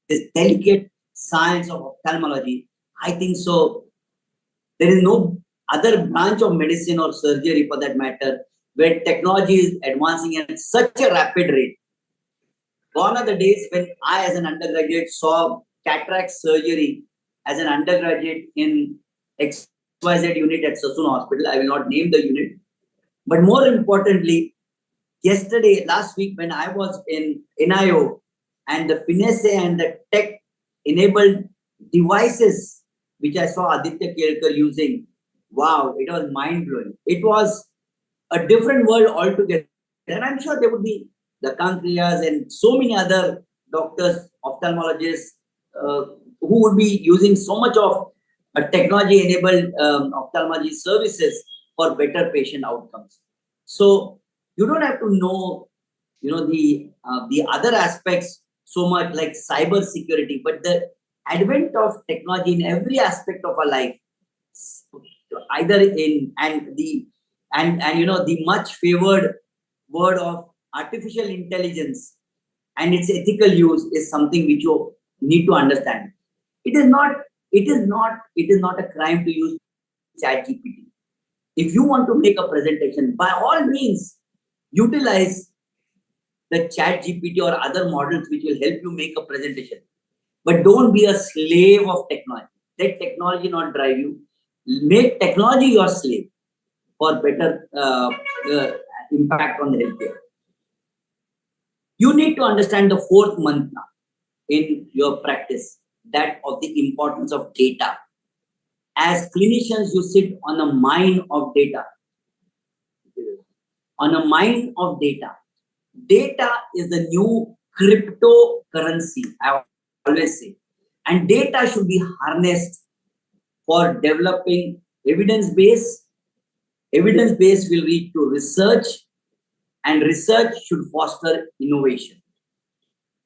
this delicate science of ophthalmology, I think so there is no other branch of medicine or surgery for that matter where technology is advancing at such a rapid rate. Gone are the days when I, as an undergraduate, saw cataract surgery as an undergraduate in XYZ unit at Sassoon Hospital. I will not name the unit. But more importantly, last week, when I was in NIO, and the finesse and the tech-enabled devices which I saw Aditya Kelkar using, wow, it was mind-blowing. It was a different world altogether. And I'm sure there would be the Kankriyas and so many other doctors, ophthalmologists, who would be using so much of technology-enabled ophthalmology services for better patient outcomes. So you don't have to know, the other aspects so much, like cyber security, but the advent of technology in every aspect of our life, either in the much favored word of artificial intelligence and its ethical use is something which you need to understand. It is not a crime to use ChatGPT. If you want to make a presentation, by all means, utilize the ChatGPT or other models which will help you make a presentation. But don't be a slave of technology. Let technology not drive you. Make technology your slave for better impact on the healthcare. You need to understand the fourth mantra in your practice, that of the importance of data. As clinicians, you sit on a mine of data. On a mine of data. Data is the new cryptocurrency, I always say. And data should be harnessed for developing evidence base. Evidence base will lead to research, and research should foster innovation.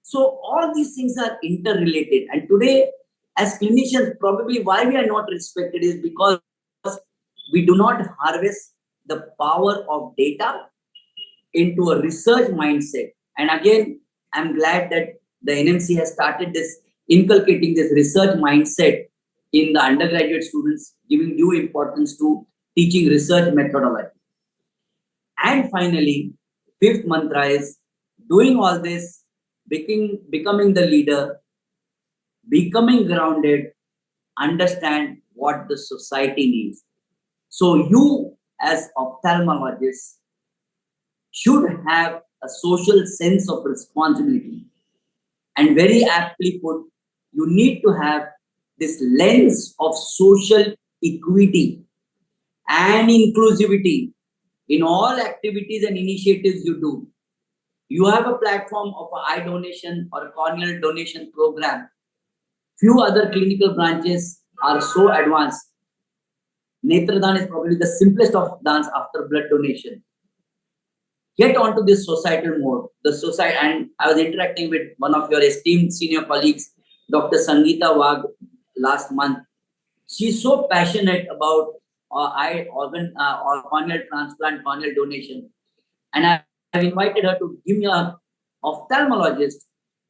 So all these things are interrelated. And today, as clinicians, probably why we are not respected is because we do not harvest the power of data into a research mindset. And again, I'm glad that the NMC has started inculcating this research mindset in the undergraduate students, giving due importance to teaching research methodology. And finally, fifth mantra is doing all this, becoming the leader, becoming grounded, understand what the society needs. So you, as ophthalmologists, should have a social sense of responsibility. And very aptly put, you need to have this lens of social equity and inclusivity in all activities and initiatives you do. You have a platform of an eye donation or a corneal donation program. Few other clinical branches are so advanced. Netradan is probably the simplest of dance after blood donation. Get onto this societal mode. And I was interacting with one of your esteemed senior colleagues, Dr. Sangeeta Wagh, last month. She's so passionate about eye organ or corneal transplant, corneal donation. And I've invited her to give me an ophthalmologist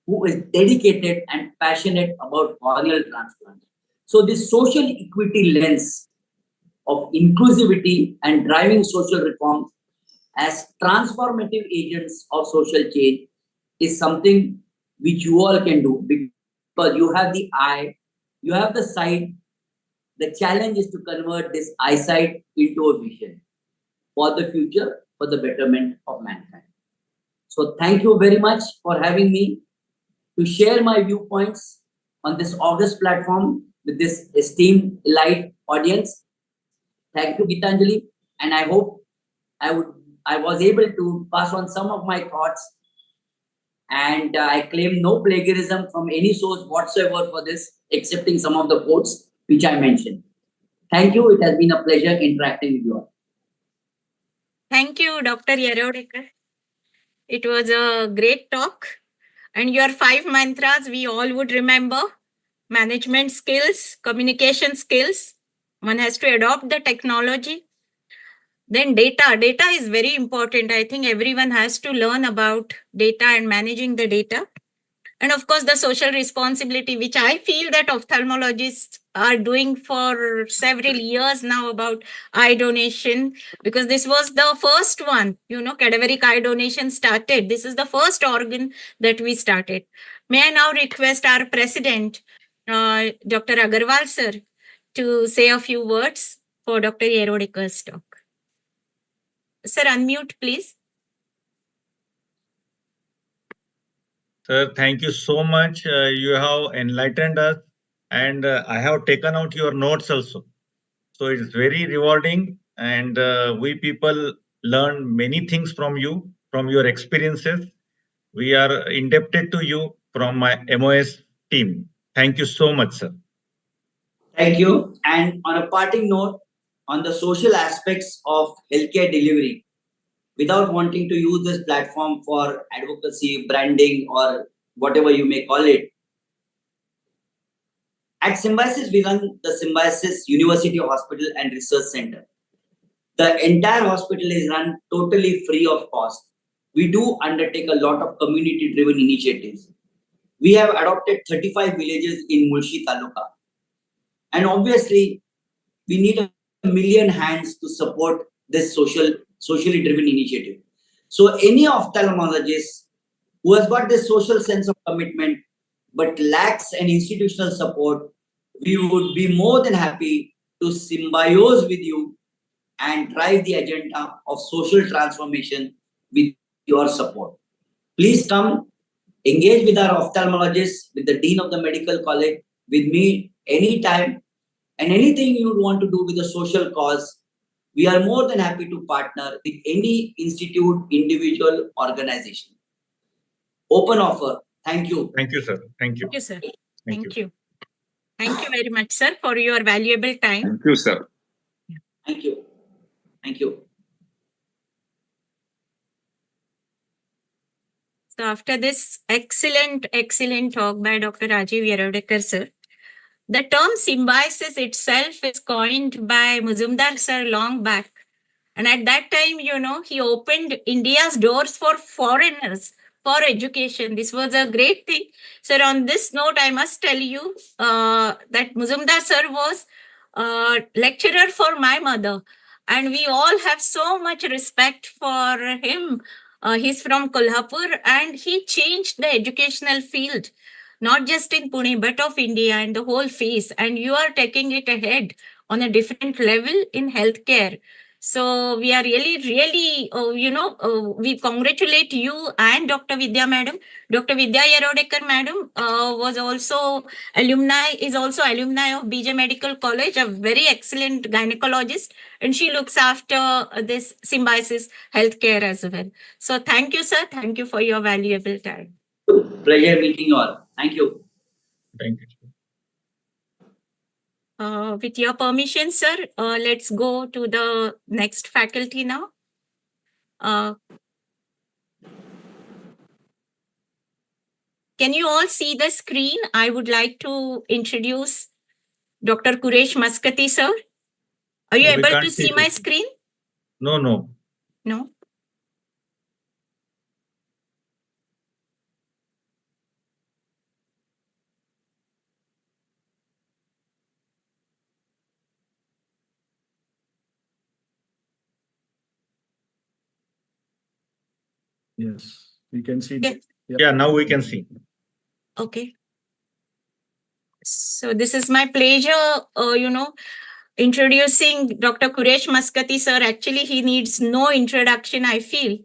who is dedicated and passionate about corneal transplant. So this social equity lens of inclusivity and driving social reforms as transformative agents of social change is something which you all can do, because you have the eye, you have the sight. The challenge is to convert this eyesight into a vision for the future, for the betterment of mankind. So thank you very much for having me to share my viewpoints on this August platform with this esteemed elite audience. Thank you, Gitanjali, and I hope I was able to pass on some of my thoughts, and I claim no plagiarism from any source whatsoever for this, excepting some of the quotes which I mentioned. Thank you. It has been a pleasure interacting with you all. Thank you, Dr. Yerodekar. It was a great talk. And your 5 mantras, we all would remember: management skills, communication skills. One has to adopt the technology. Then data. Data is very important. I think everyone has to learn about data and managing the data. And of course, the social responsibility, which I feel that ophthalmologists are doing for several years now, about eye donation, because this was the first one, cadaveric eye donation started. This is the first organ that we started. May I now request our president, Dr. Agarwal sir, to say a few words for Dr. Yerodekar's talk. Sir, unmute, please. Sir, thank you so much. You have enlightened us, and I have taken out your notes also. So it's very rewarding, and we people learn many things from you, from your experiences. We are indebted to you from my MOS team. Thank you so much, sir. Thank you. And on a parting note, on the social aspects of healthcare delivery, without wanting to use this platform for advocacy, branding, or whatever you may call it, at Symbiosis, we run the Symbiosis University Hospital and Research Center. The entire hospital is run totally free of cost. We do undertake a lot of community-driven initiatives. We have adopted 35 villages in Mulshi Taluka. And obviously, we need a million hands to support this socially driven initiative. So any ophthalmologist who has got this social sense of commitment but lacks an institutional support, we would be more than happy to symbioze with you and drive the agenda of social transformation with your support. Please come, engage with our ophthalmologists, with the Dean of the Medical College, with me anytime, and anything you would want to do with a social cause. We are more than happy to partner with any institute, individual, organization. Open offer. Thank you. Thank you, sir. Thank you. Thank you, sir. Thank you. Thank you very much, sir, for your valuable time. Thank you, sir. Thank you. Thank you. So after this excellent talk by Dr. Rajiv Yerodekar, sir, the term symbiosis itself is coined by Muzumdar sir long back. And at that time, he opened India's doors for foreigners for education. This was a great thing. Sir, on this note, I must tell you that Muzumdar sir was a lecturer for my mother. And we all have so much respect for him. He's from Kolhapur, and he changed the educational field, not just in Pune, but of India and the whole face. And you are taking it ahead on a different level in healthcare. So we are really, we congratulate you and Dr. Vidya madam. Dr. Vidya Yerodekar madam is also alumni of BJ Medical College, a very excellent gynecologist, and she looks after this Symbiosis healthcare as well. So thank you, sir. Thank you for your valuable time. Pleasure meeting you all. Thank you. Thank you. With your permission, sir, let's go to the next faculty now. Can you all see the screen? I would like to introduce Dr. Kuresh Maskati, sir. Are you able to see my screen? No. No? Yes, we can see. Okay. Yeah, now we can see. Okay. So this is my pleasure, introducing Dr. Kuresh Maskati, sir. Actually, he needs no introduction, I feel.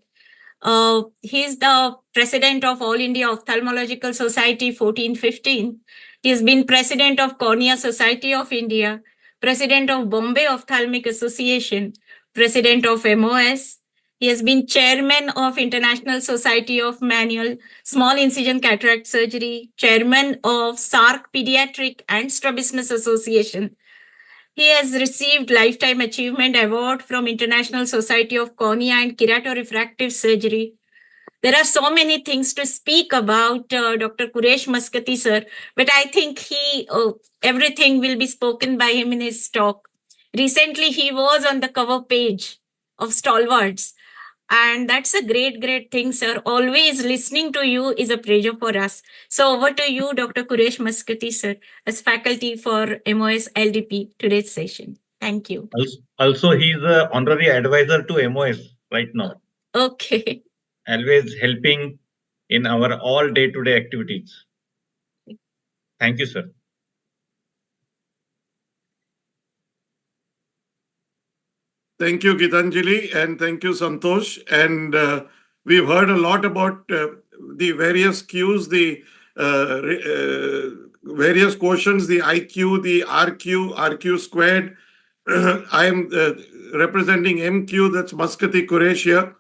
He's the president of All India Ophthalmological Society 1415. He has been president of Cornea Society of India, president of Bombay Ophthalmic Association, president of MOS. He has been chairman of International Society of Manual Small Incision Cataract Surgery, chairman of SARC Pediatric and Strabismus Association. He has received Lifetime Achievement Award from International Society of Cornea and Keratorefractive Surgery. There are so many things to speak about, Dr. Kuresh Maskati, sir, but I think everything will be spoken by him in his talk. Recently, he was on the cover page of Stalwarts, and that's a great thing, sir. Always listening to you is a pleasure for us. So over to you, Dr. Kuresh Maskati, sir, as faculty for MOS LDP today's session. Thank you. Also, he's an honorary advisor to MOS right now, Okay. always helping in our all day-to-day activities. Thank you, sir. Thank you, Gitanjali, and thank you, Santosh. And we've heard a lot about the various Qs, the various quotients, the IQ, the RQ, RQ squared. I am representing MQ, that's Muscati Croatia.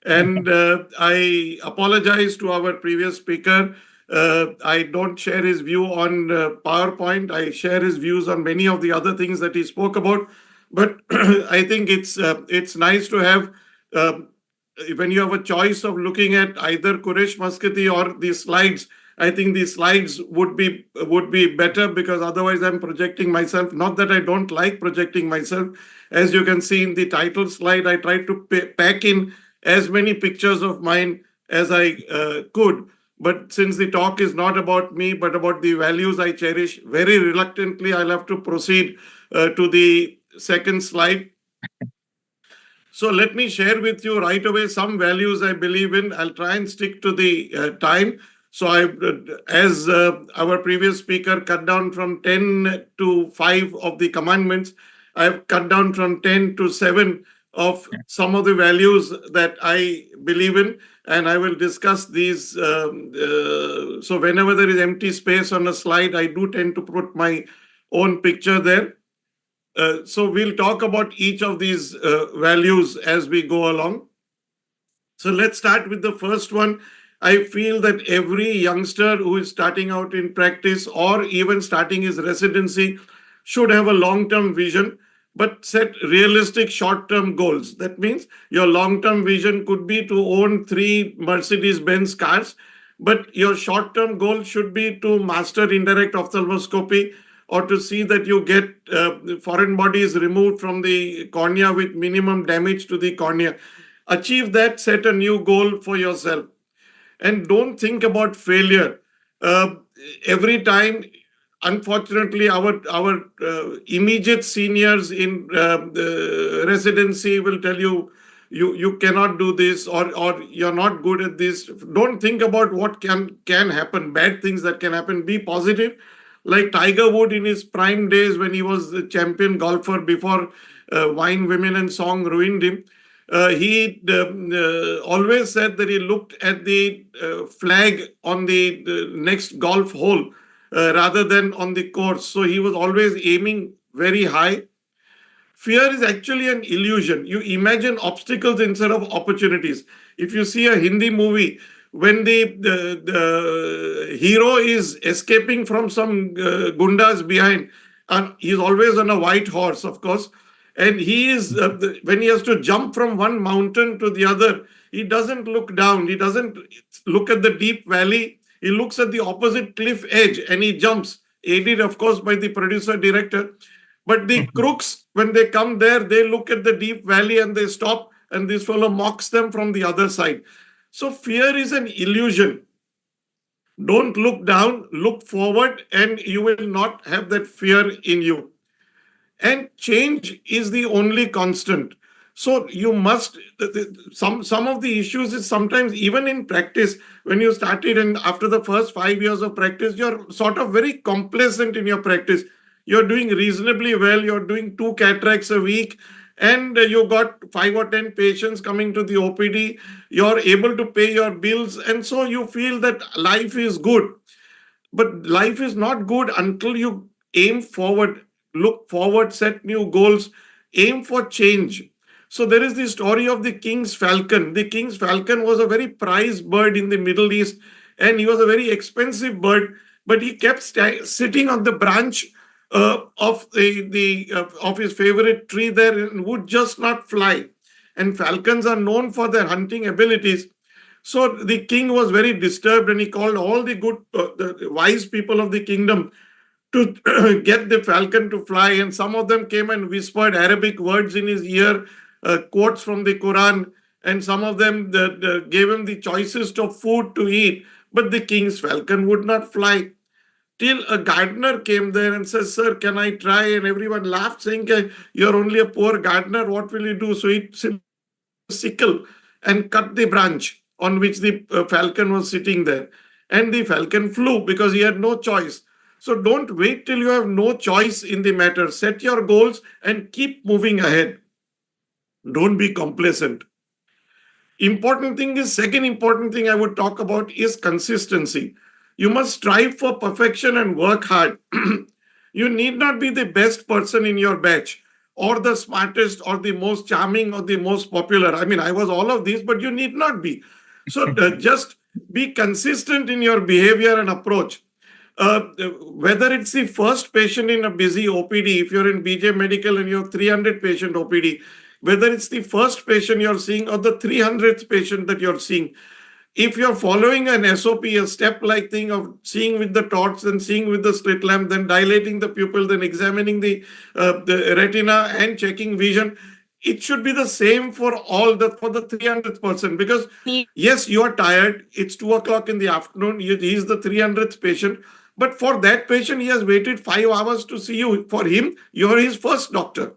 And I apologize to our previous speaker. I don't share his view on PowerPoint. I share his views on many of the other things that he spoke about. But I think it's nice to have when you have a choice of looking at either Quresh Muscati or the slides. I think the slides would be better, because otherwise I'm projecting myself. Not that I don't like projecting myself. As you can see in the title slide, I tried to pack in as many pictures of mine as I could. But since the talk is not about me, but about the values I cherish, very reluctantly, I'll have to proceed to the second slide. So let me share with you right away some values I believe in. I'll try and stick to the time. So as our previous speaker cut down from 10 to 5 of the commandments, I've cut down from 10 to 7 of some of the values that I believe in, and I will discuss these. So whenever there is empty space on a slide, I do tend to put my own picture there. So we'll talk about each of these values as we go along. So let's start with the first one. I feel that every youngster who is starting out in practice or even starting his residency should have a long-term vision, but set realistic short-term goals. That means your long-term vision could be to own 3 Mercedes-Benz cars, but your short-term goal should be to master indirect ophthalmoscopy, or to see that you get foreign bodies removed from the cornea with minimum damage to the cornea. Achieve that, set a new goal for yourself. And don't think about failure. Every time, unfortunately, our immediate seniors in residency will tell you, you cannot do this, or you're not good at this. Don't think about what can happen, bad things that can happen. Be positive. Like Tiger Woods in his prime days, when he was the champion golfer before wine, women, and song ruined him. He always said that he looked at the flag on the next golf hole rather than on the course. So he was always aiming very high. Fear is actually an illusion. You imagine obstacles instead of opportunities. If you see a Hindi movie, when the hero is escaping from some gundas behind, and he's always on a white horse, of course, and he is when he has to jump from one mountain to the other, he doesn't look down, he doesn't look at the deep valley, he looks at the opposite cliff edge and he jumps, aided of course by the producer director. But the crooks, when they come there, they look at the deep valley and they stop, and this fellow mocks them from the other side. So fear is an illusion. Don't look down, look forward, and you will not have that fear in you. And change is the only constant. So you must, some of the issues is sometimes even in practice, when you started and after the first 5 years of practice, you're sort of very complacent in your practice. You're doing reasonably well. You're doing 2 cataracts a week, and you got 5 or 10 patients coming to the OPD. You're able to pay your bills. And so you feel that life is good. But life is not good until you aim forward, look forward, set new goals, aim for change. So there is the story of the king's falcon. The king's falcon was a very prized bird in the Middle East, and he was a very expensive bird, but he kept sitting on the branch of his favorite tree there and would just not fly. And falcons are known for their hunting abilities. So the king was very disturbed, and he called all the good, the wise people of the kingdom to get the falcon to fly. And some of them came and whispered Arabic words in his ear, quotes from the Quran, and some of them gave him the choicest of food to eat. But the king's falcon would not fly. Till a gardener came there and says, "Sir, can I try?" And everyone laughed, saying, "You're only a poor gardener. What will you do?" So he simply sickle and cut the branch on which the falcon was sitting there. And the falcon flew because he had no choice. So don't wait till you have no choice in the matter. Set your goals and keep moving ahead. Don't be complacent. Second important thing I would talk about is consistency. You must strive for perfection and work hard. You need not be the best person in your batch, or the smartest, or the most charming, or the most popular. I mean, I was all of these, but you need not be. So just be consistent in your behavior and approach. Whether it's the first patient in a busy OPD, if you're in BJ Medical and you have 300 patient OPD, whether it's the first patient you're seeing or the 300th patient that you're seeing, if you're following an SOP, a step-like thing of seeing with the torch, then seeing with the slit lamp, then dilating the pupil, then examining the retina and checking vision, it should be the same for the 300th person. Because yes, you are tired. It's 2 o'clock in the afternoon. He's the 300th patient. But for that patient, he has waited 5 hours to see you. For him, you're his first doctor.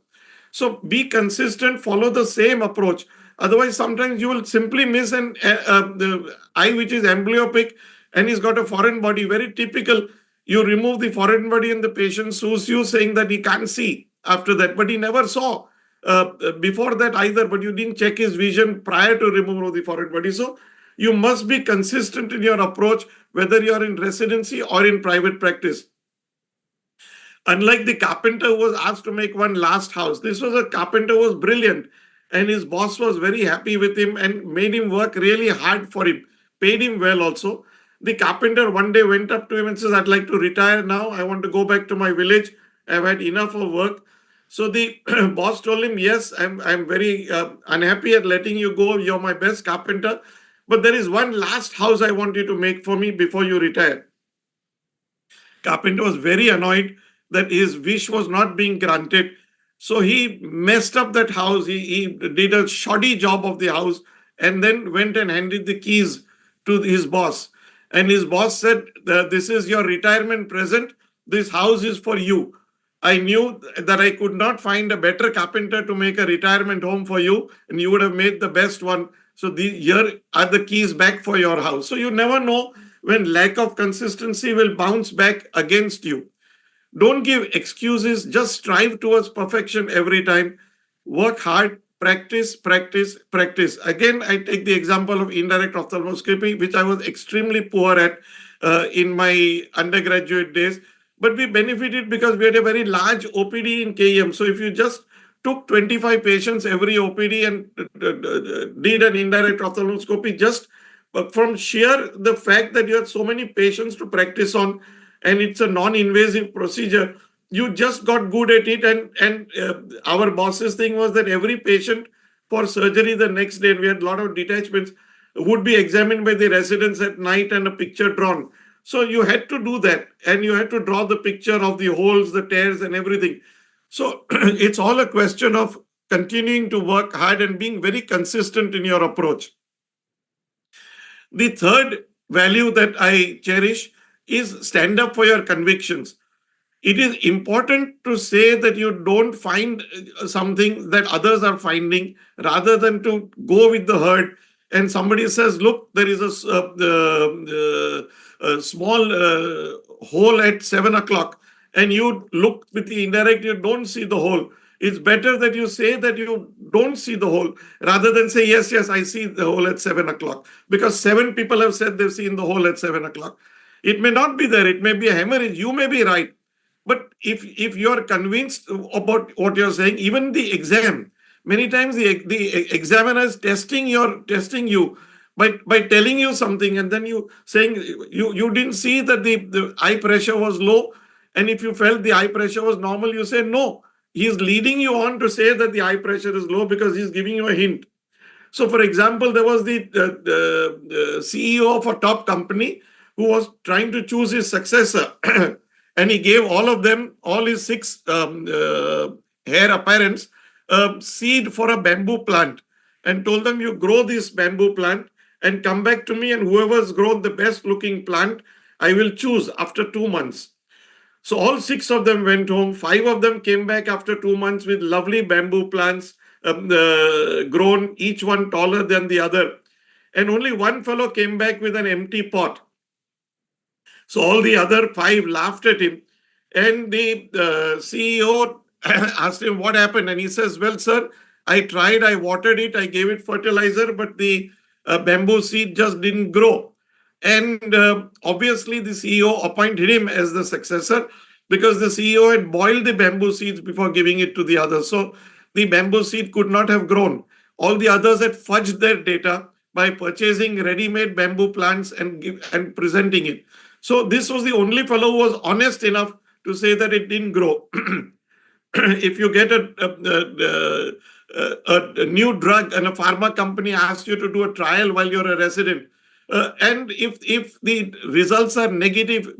So be consistent, follow the same approach. Otherwise, sometimes you will simply miss the eye which is amblyopic and he's got a foreign body, very typical. You remove the foreign body and the patient sues you, saying that he can't see after that, but he never saw before that either, but you didn't check his vision prior to removal of the foreign body. So you must be consistent in your approach, whether you're in residency or in private practice. Unlike the carpenter who was asked to make one last house, this was a carpenter who was brilliant, and his boss was very happy with him and made him work really hard for him, paid him well also. The carpenter one day went up to him and says, "I'd like to retire now. I want to go back to my village. I've had enough of work." So the boss told him, "Yes, I'm very unhappy at letting you go. You're my best carpenter. But there is one last house I want you to make for me before you retire." Carpenter was very annoyed that his wish was not being granted. So he messed up that house. He did a shoddy job of the house and then went and handed the keys to his boss. And his boss said, "This is your retirement present. This house is for you. I knew that I could not find a better carpenter to make a retirement home for you, and you would have made the best one. So here are the keys back for your house." So you never know when lack of consistency will bounce back against you. Don't give excuses. Just strive towards perfection every time. Work hard. Practice, practice, practice. Again, I take the example of indirect ophthalmoscopy, which I was extremely poor at in my undergraduate days. But we benefited because we had a very large OPD in KEM. So if you just took 25 patients every OPD and did an indirect ophthalmoscopy, just from sheer the fact that you had so many patients to practice on, and it's a non-invasive procedure, you just got good at it. And our boss's thing was that every patient for surgery the next day, and we had a lot of detachments, would be examined by the residents at night and a picture drawn. So you had to do that, and you had to draw the picture of the holes, the tears, and everything. So it's all a question of continuing to work hard and being very consistent in your approach. The third value that I cherish is stand up for your convictions. It is important to say that you don't find something that others are finding, rather than to go with the herd. And somebody says, "Look, there is a small hole at 7 o'clock," and you look with the indirect, you don't see the hole. It's better that you say that you don't see the hole, rather than say, "Yes, yes, I see the hole at 7 o'clock," because 7 people have said they've seen the hole at 7 o'clock. It may not be there. It may be a hemorrhage. You may be right. But if you're convinced about what you're saying, even the exam, many times the examiner is testing you by telling you something, and then you saying you didn't see that the eye pressure was low, and if you felt the eye pressure was normal, you say no. He's leading you on to say that the eye pressure is low because he's giving you a hint. So, for example, there was the CEO of a top company who was trying to choose his successor, and he gave all of them, all his 6 heir apparents, seed for a bamboo plant, and told them, you grow this bamboo plant and come back to me, and whoever's grown the best looking plant, I will choose after 2 months. So all 6 of them went home. 5 of them came back after 2 months with lovely bamboo plants, grown, each one taller than the other. And only one fellow came back with an empty pot. So all the other 5 laughed at him. And the CEO asked him what happened. And he says, well, sir, I tried, I watered it, I gave it fertilizer, but the bamboo seed just didn't grow. And obviously, the CEO appointed him as the successor because the CEO had boiled the bamboo seeds before giving it to the others. So the bamboo seed could not have grown. All the others had fudged their data by purchasing ready-made bamboo plants and presenting it. So this was the only fellow who was honest enough to say that it didn't grow. If you get a new drug and a pharma company asks you to do a trial while you're a resident, and if the results are negative,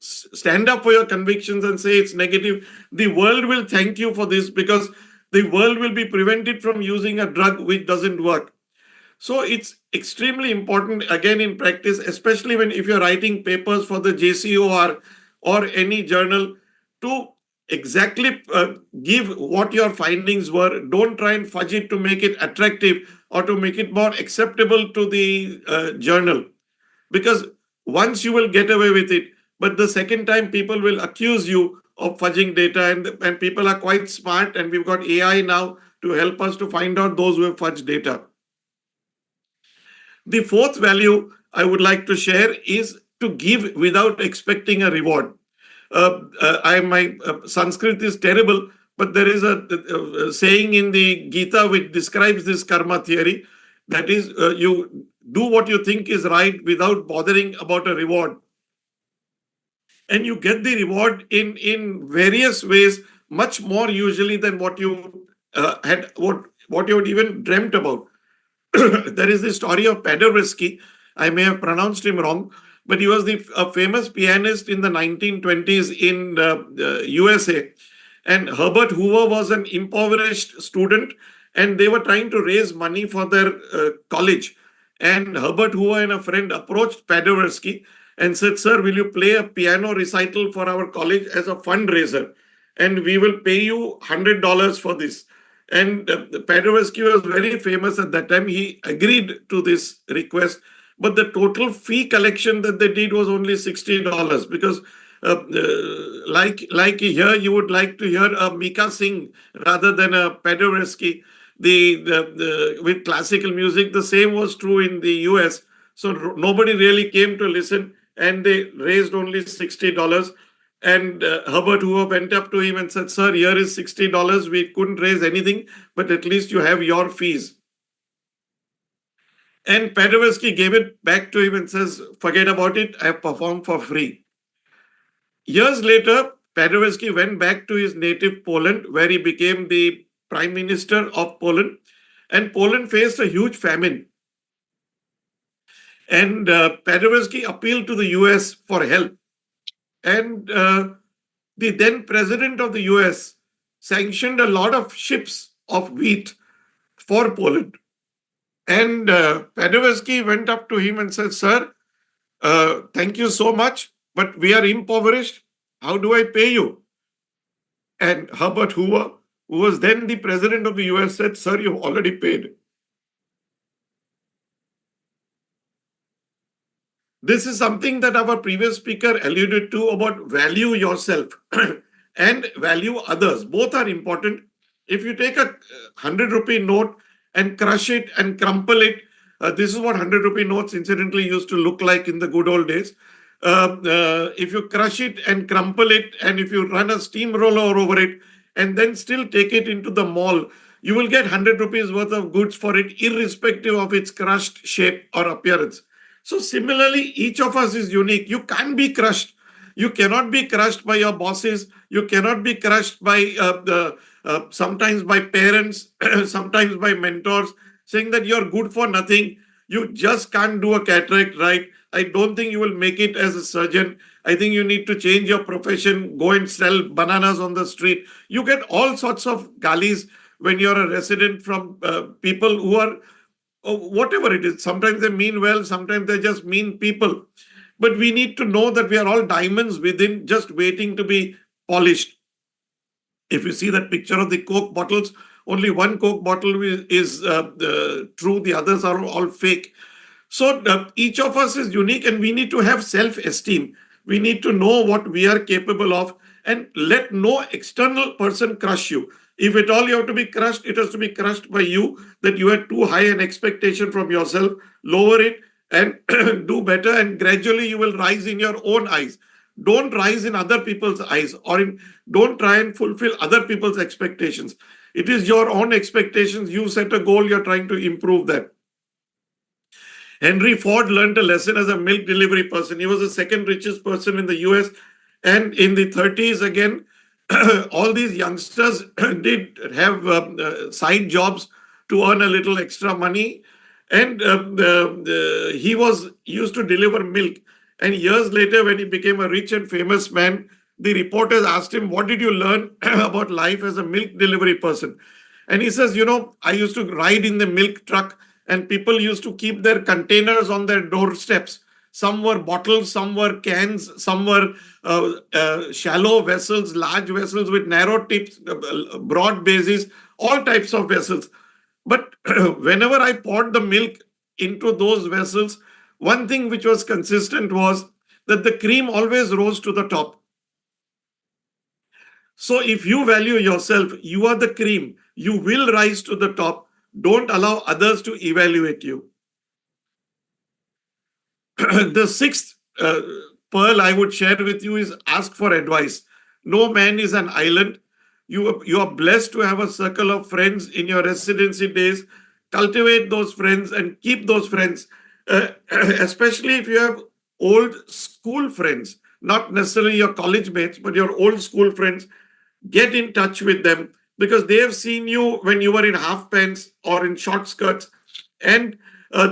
stand up for your convictions and say it's negative. The world will thank you for this because the world will be prevented from using a drug which doesn't work. So it's extremely important, again, in practice, especially if you're writing papers for the JCOR or any journal, to exactly give what your findings were. Don't try and fudge it to make it attractive or to make it more acceptable to the journal. Because once you will get away with it, but the second time people will accuse you of fudging data, and people are quite smart, and we've got AI now to help us to find out those who have fudged data. The 4th value I would like to share is to give without expecting a reward. My Sanskrit is terrible, but there is a saying in the Gita which describes this karma theory. That is, you do what you think is right without bothering about a reward. And you get the reward in various ways, much more usually than what you what you had even dreamt about. There is the story of Paderewski. I may have pronounced him wrong, but he was a famous pianist in the 1920s in USA. And Herbert Hoover was an impoverished student, and they were trying to raise money for their college. And Herbert Hoover and a friend approached Paderewski and said, sir, will you play a piano recital for our college as a fundraiser? And we will pay you $100 for this. And Paderewski was very famous at that time. He agreed to this request, but the total fee collection that they did was only $60 because like here, you would like to hear a Mika sing rather than a Paderewski. With classical music, the same was true in the US. So nobody really came to listen, and they raised only $60. And Herbert Hoover went up to him and said, sir, here is $60. We couldn't raise anything, but at least you have your fees. And Paderewski gave it back to him and says, forget about it. I have performed for free. Years later, Paderewski went back to his native Poland, where he became the prime minister of Poland. And Poland faced a huge famine. And Paderewski appealed to the US for help. And the then president of the US sanctioned a lot of ships of wheat for Poland. And Paderewski went up to him and said, sir, thank you so much, but we are impoverished. How do I pay you? And Herbert Hoover, who was then the president of the US, said, sir, you've already paid. This is something that our previous speaker alluded to about value yourself and value others. Both are important. If you take a 100 rupee note and crush it and crumple it, this is what 100 rupee notes incidentally used to look like in the good old days. If you crush it and crumple it, and if you run a steamroller over it and then still take it into the mall, you will get 100 rupees worth of goods for it, irrespective of its crushed shape or appearance. So similarly, each of us is unique. You can't be crushed. You cannot be crushed by your bosses. You cannot be crushed by sometimes by parents, sometimes by mentors, saying that you're good for nothing. You just can't do a cataract right. I don't think you will make it as a surgeon. I think you need to change your profession, go and sell bananas on the street. You get all sorts of galis when you're a resident from people who are, whatever it is. Sometimes they mean well, sometimes they just mean people. But we need to know that we are all diamonds within, just waiting to be polished. If you see that picture of the Coke bottles, only one Coke bottle is true, the others are all fake. So each of us is unique, and we need to have self-esteem. We need to know what we are capable of, and let no external person crush you. If at all you have to be crushed, it has to be crushed by you, that you had too high an expectation from yourself. Lower it and do better, and gradually you will rise in your own eyes. Don't rise in other people's eyes, don't try and fulfill other people's expectations. It is your own expectations. You set a goal, you're trying to improve that. Henry Ford learned a lesson as a milk delivery person. He was the second richest person in the US. And in the 30s, again, all these youngsters did have side jobs to earn a little extra money. And he was used to deliver milk. And years later, when he became a rich and famous man, the reporters asked him, "What did you learn about life as a milk delivery person?" And he says, I used to ride in the milk truck, and people used to keep their containers on their doorsteps. Some were bottles, some were cans, some were shallow vessels, large vessels with narrow tips, broad bases, all types of vessels. But whenever I poured the milk into those vessels, one thing which was consistent was that the cream always rose to the top. So if you value yourself, you are the cream. You will rise to the top. Don't allow others to evaluate you. The sixth pearl I would share with you is ask for advice. No man is an island. You are blessed to have a circle of friends in your residency days. Cultivate those friends and keep those friends, especially if you have old school friends, not necessarily your college mates, but your old school friends. Get in touch with them, because they have seen you when you were in half pants or in short skirts, and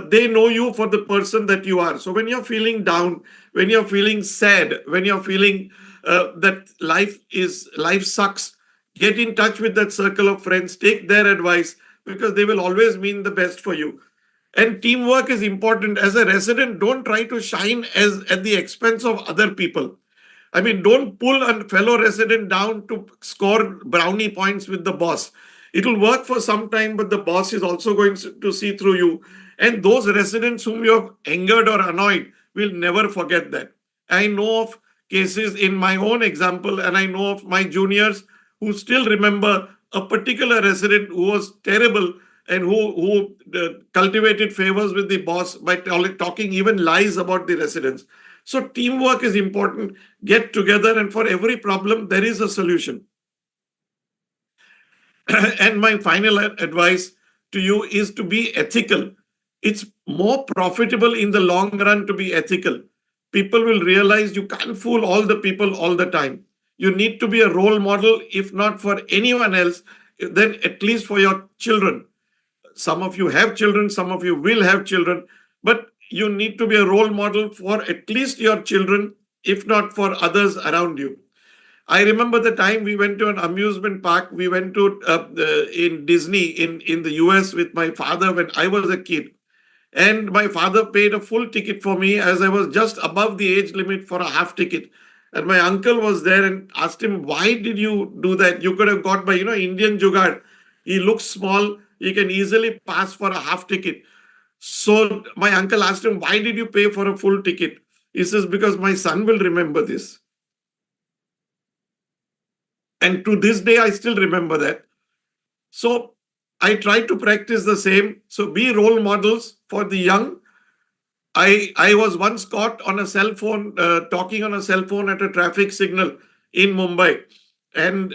they know you for the person that you are. So when you're feeling down, when you're feeling sad, when you're feeling that life sucks, get in touch with that circle of friends, take their advice, because they will always mean the best for you. And teamwork is important. As a resident, don't try to shine at the expense of other people. I mean, don't pull a fellow resident down to score brownie points with the boss. It will work for some time, but the boss is also going to see through you. And those residents whom you have angered or annoyed will never forget that. I know of cases in my own example, and I know of my juniors who still remember a particular resident who was terrible and who cultivated favors with the boss by talking even lies about the residents. So teamwork is important. Get together, and for every problem, there is a solution. And my final advice to you is to be ethical. It's more profitable in the long run to be ethical. People will realize you can't fool all the people all the time. You need to be a role model, if not for anyone else, then at least for your children. Some of you have children, some of you will have children, but you need to be a role model for at least your children, if not for others around you. I remember the time we went to an amusement park. We went to in Disney in the US with my father when I was a kid. And my father paid a full ticket for me, as I was just above the age limit for a half ticket. And my uncle was there and asked him, "Why did you do that? You could have got by, Indian Jugaad. He looks small. He can easily pass for a half ticket." So my uncle asked him, "Why did you pay for a full ticket?" He says, "Because my son will remember this." And to this day, I still remember that. So I try to practice the same. So be role models for the young. I was once caught on a cell phone, talking on a cell phone at a traffic signal in Mumbai. And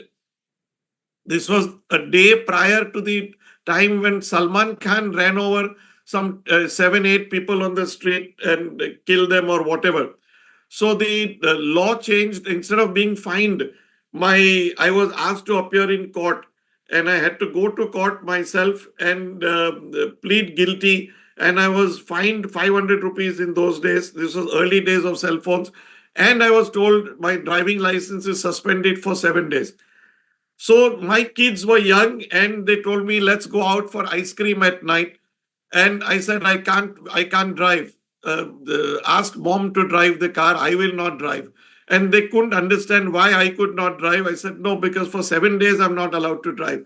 this was a day prior to the time when Salman Khan ran over some 7-8 people on the street and killed them or whatever. So the law changed. Instead of being fined, I was asked to appear in court. and I had to go to court myself and plead guilty. And I was fined 500 rupees in those days. This was early days of cell phones. And I was told my driving license is suspended for 7 days. So my kids were young and they told me, let's go out for ice cream at night. And I said, I can't drive. Ask mom to drive the car. I will not drive. And they couldn't understand why I could not drive. I said, no, because for 7 days I'm not allowed to drive.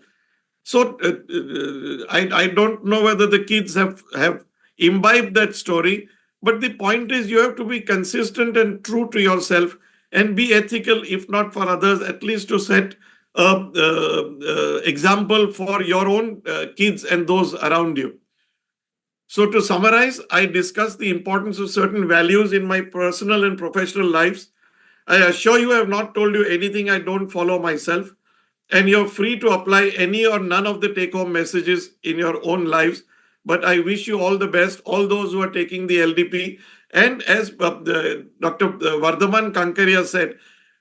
So I don't know whether the kids have imbibed that story. But the point is, you have to be consistent and true to yourself and be ethical, if not for others, at least to set example for your own kids and those around you. So to summarize, I discussed the importance of certain values in my personal and professional lives. I assure you I have not told you anything I don't follow myself, and you're free to apply any or none of the take-home messages in your own lives. But I wish you all the best, all those who are taking the LDP. And as Dr. Vardhaman Kankaria said,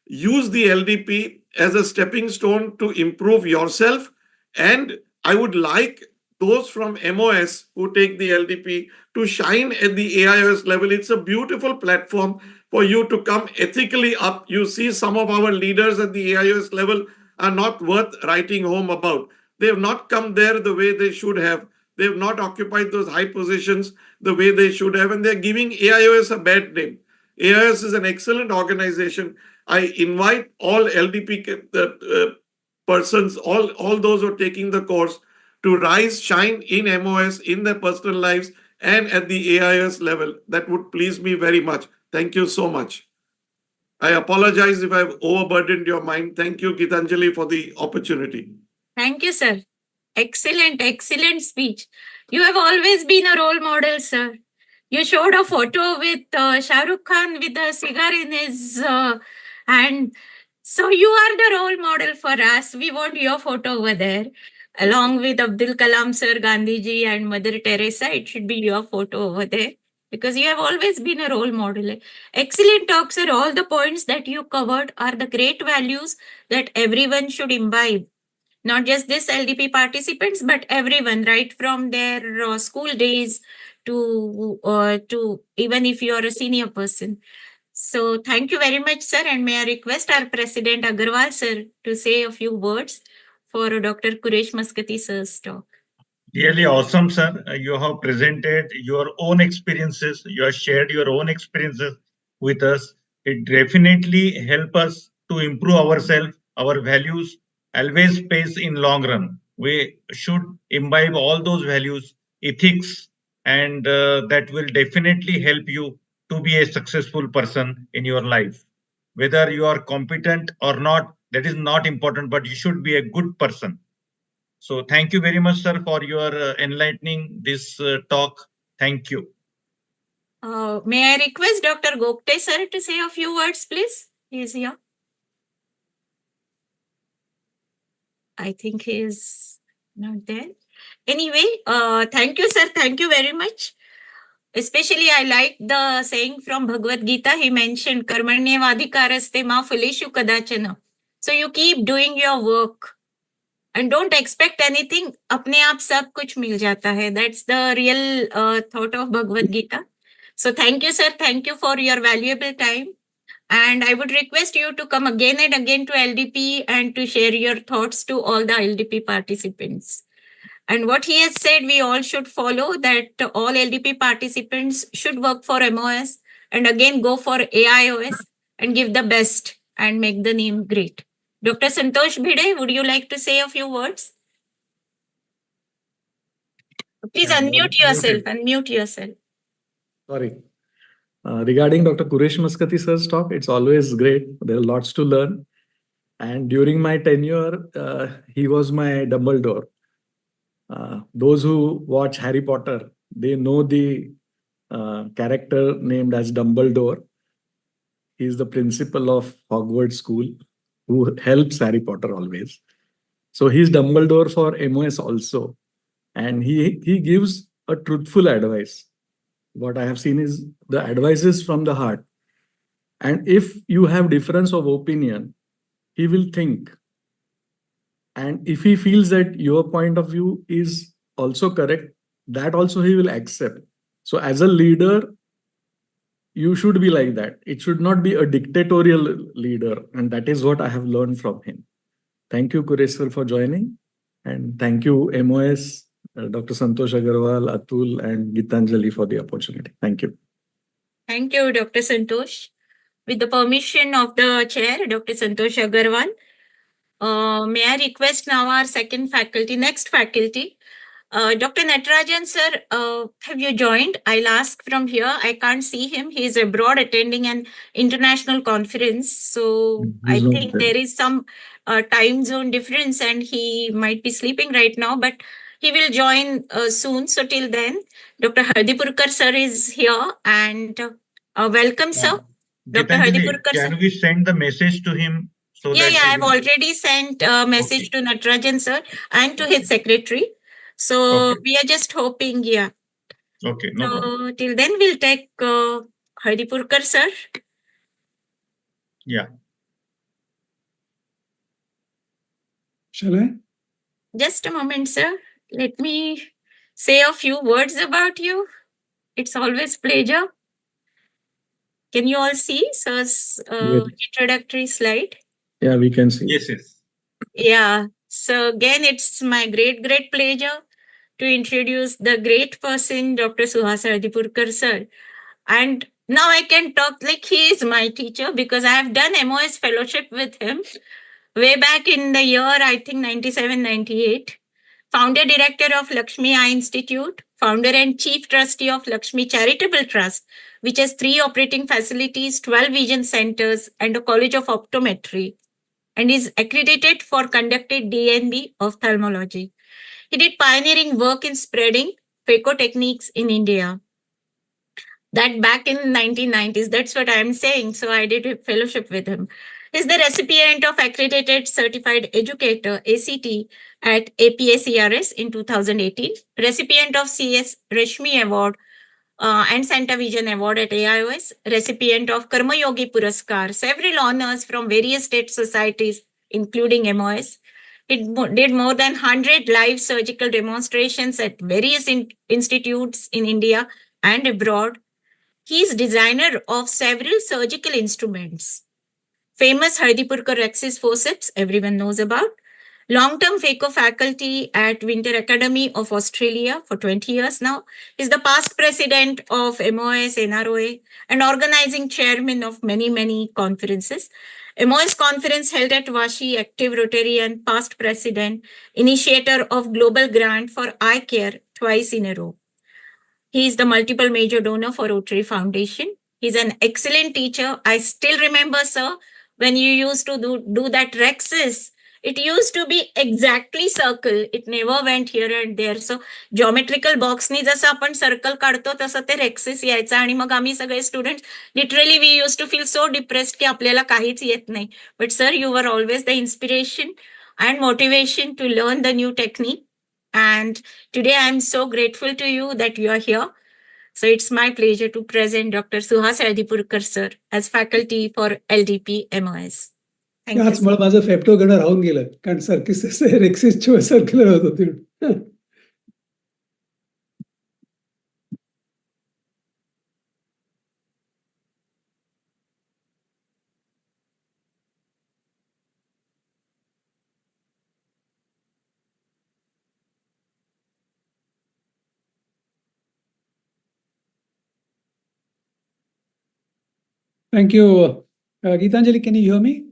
use the LDP as a stepping stone to improve yourself. And I would like those from MOS who take the LDP to shine at the AIOS level. It's a beautiful platform for you to come ethically up. You see, some of our leaders at the AIOS level are not worth writing home about. They have not come there the way they should have. They have not occupied those high positions the way they should have, and they're giving AIOS a bad name. AIOS is an excellent organization. I invite all LDP persons, all those who are taking the course, to rise, shine in MOS, in their personal lives, and at the AIOS level. That would please me very much. Thank you so much. I apologize if I've overburdened your mind. Thank you, Gitanjali, for the opportunity. Thank you, sir. Excellent speech. You have always been a role model, sir. You showed a photo with Shah Rukh Khan with a cigar in his hand. So you are the role model for us. We want your photo over there. Along with Abdul Kalam sir, Gandhiji and Mother Teresa, it should be your photo over there. Because you have always been a role model. Excellent talk, sir. All the points that you covered are the great values that everyone should imbibe. Not just this LDP participants, but everyone, right from their school days to even if you are a senior person. So thank you very much, sir. And may I request our President Agarwal, sir, to say a few words for Dr. Quresh Maskati sir's talk. Really awesome, sir. You have presented your own experiences. You have shared your own experiences with us. It definitely helps us to improve ourselves, our values, always pays in long run. We should imbibe all those values, ethics, and that will definitely help you to be a successful person in your life. Whether you are competent or not, that is not important, but you should be a good person. So thank you very much, sir, for your enlightening this talk. Thank you. May I request Dr. Gopte, sir, to say a few words, please? He is here. I think he is not there. Anyway, thank you, sir. Thank you very much. Especially, I like the saying from Bhagavad Gita. He mentioned, Karmanyevadhikaraste ma phaleshu kadachana. So you keep doing your work and don't expect anything. Apne aap sab kuch mil jata hai. That's the real thought of Bhagavad Gita. So thank you, sir. Thank you for your valuable time. And I would request you to come again and again to LDP and to share your thoughts to all the LDP participants. And what he has said, we all should follow, that all LDP participants should work for MOS and again go for AIOS and give the best and make the name great. Dr. Santosh Bhide, would you like to say a few words? Please unmute yourself. Sorry. Regarding Dr. Quresh Maskati sir's talk, it's always great. There are lots to learn. And during my tenure, he was my Dumbledore. Those who watch Harry Potter, they know the character named as Dumbledore. He is the principal of Hogwarts School who helps Harry Potter always. So he's Dumbledore for MOS also. And he gives a truthful advice. What I have seen is the advice is from the heart. And if you have difference of opinion, he will think. And if he feels that your point of view is also correct, that also he will accept. So as a leader, you should be like that. It should not be a dictatorial leader. And that is what I have learned from him. Thank you, Kuresh sir, for joining. And thank you, MOS, Dr. Santosh Agarwal, Atul, and Gitanjali for the opportunity. Thank you. Thank you, Dr. Santosh. With the permission of the chair, Dr. Santosh Agarwal, may I request now our next faculty, Dr. Natarajan sir, have you joined? I'll ask from here. I can't see him. He's abroad attending an international conference. So I He's not think there. there is some time zone difference and he might be sleeping right now, but he will join soon. So till then, Dr. Hardipurkar sir is here and welcome, sir. Dr. Gitanjali, Hardipurkar sir. can we send the message to him so Yeah, that yeah, he I've will- already sent a message to Natarajan sir and to his secretary. So we are just hoping, yeah. Okay, no problem. So till then, we'll take Haripurkar sir. Yeah. Shall I? Just a moment, sir. Let me say a few words about you. It's always pleasure. Can you all see sir's Yes. introductory slide? Yeah, we can see. Yes, yes. Yeah. So again, it's my great pleasure to introduce the great person, Dr. Suhas Haripurkar sir. And now I can talk like he is my teacher because I have done MOS fellowship with him way back in the year, I think 97, 98. Founder director of Lakshmi Eye Institute, founder and chief trustee of Lakshmi Charitable Trust, which has 3 operating facilities, 12 vision centers, and a college of optometry, and is accredited for conducted DNB ophthalmology. He did pioneering work in spreading phaco techniques in India. That back in 1990s, that's what I'm saying. So I did a fellowship with him. He's the recipient of Accredited Certified Educator, ACT, at APACRS in 2018, recipient of CS Rashmi Award and Santa Vision Award at AIOS, recipient of Karma Yogi Puraskar, several honors from various state societies, including MOS. He did more than 100 live surgical demonstrations at various institutes in India and abroad. He is designer of several surgical instruments. Famous Hardipurkar Rexis forceps, everyone knows about. Long-term phaco faculty at Winter Academy of Australia for 20 years now. Is the past president of MOS, NROA, and organizing chairman of many conferences. MOS conference held at Vashi, active Rotarian, past president, initiator of Global Grant for Eye Care twice in a row. He is the multiple major donor for Rotary Foundation. He's an excellent teacher. I still remember, sir, when you used to do that Rexis, it used to be exactly circle. It never went here and there. So geometrical box ni जसं आपण circle काढतो तसं ते Rexis यायचं आणि मग आम्ही सगळे students literally we used to feel so depressed की आपल्याला काहीच येत नाही. But sir, you were always the inspiration and motivation to learn the new technique. And today I'm so grateful to you that you are here. So it's my pleasure to present Dr. Suhas Hardipurkar sir as faculty for LDP MOS. Thank you. याच Sir. मला माझं फेप्टो घेणं राहून गेलं कारण circus रेक्सिस circular होत होती. Thank you. Gitanjali, can you hear me?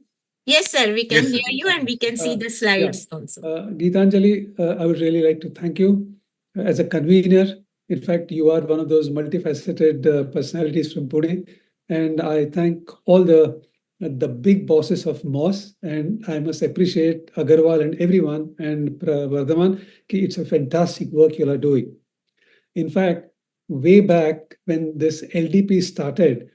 Yes, sir, we can Yes, hear sir. you and we can see the slides also. Gitanjali, I would really like to thank you as a convener. In fact, you are one of those multifaceted personalities from Pune. And I thank all the big bosses of MOS. And I must appreciate Agarwal and everyone and Vardhaman. It's a fantastic work you are doing. In fact, way back when this LDP started,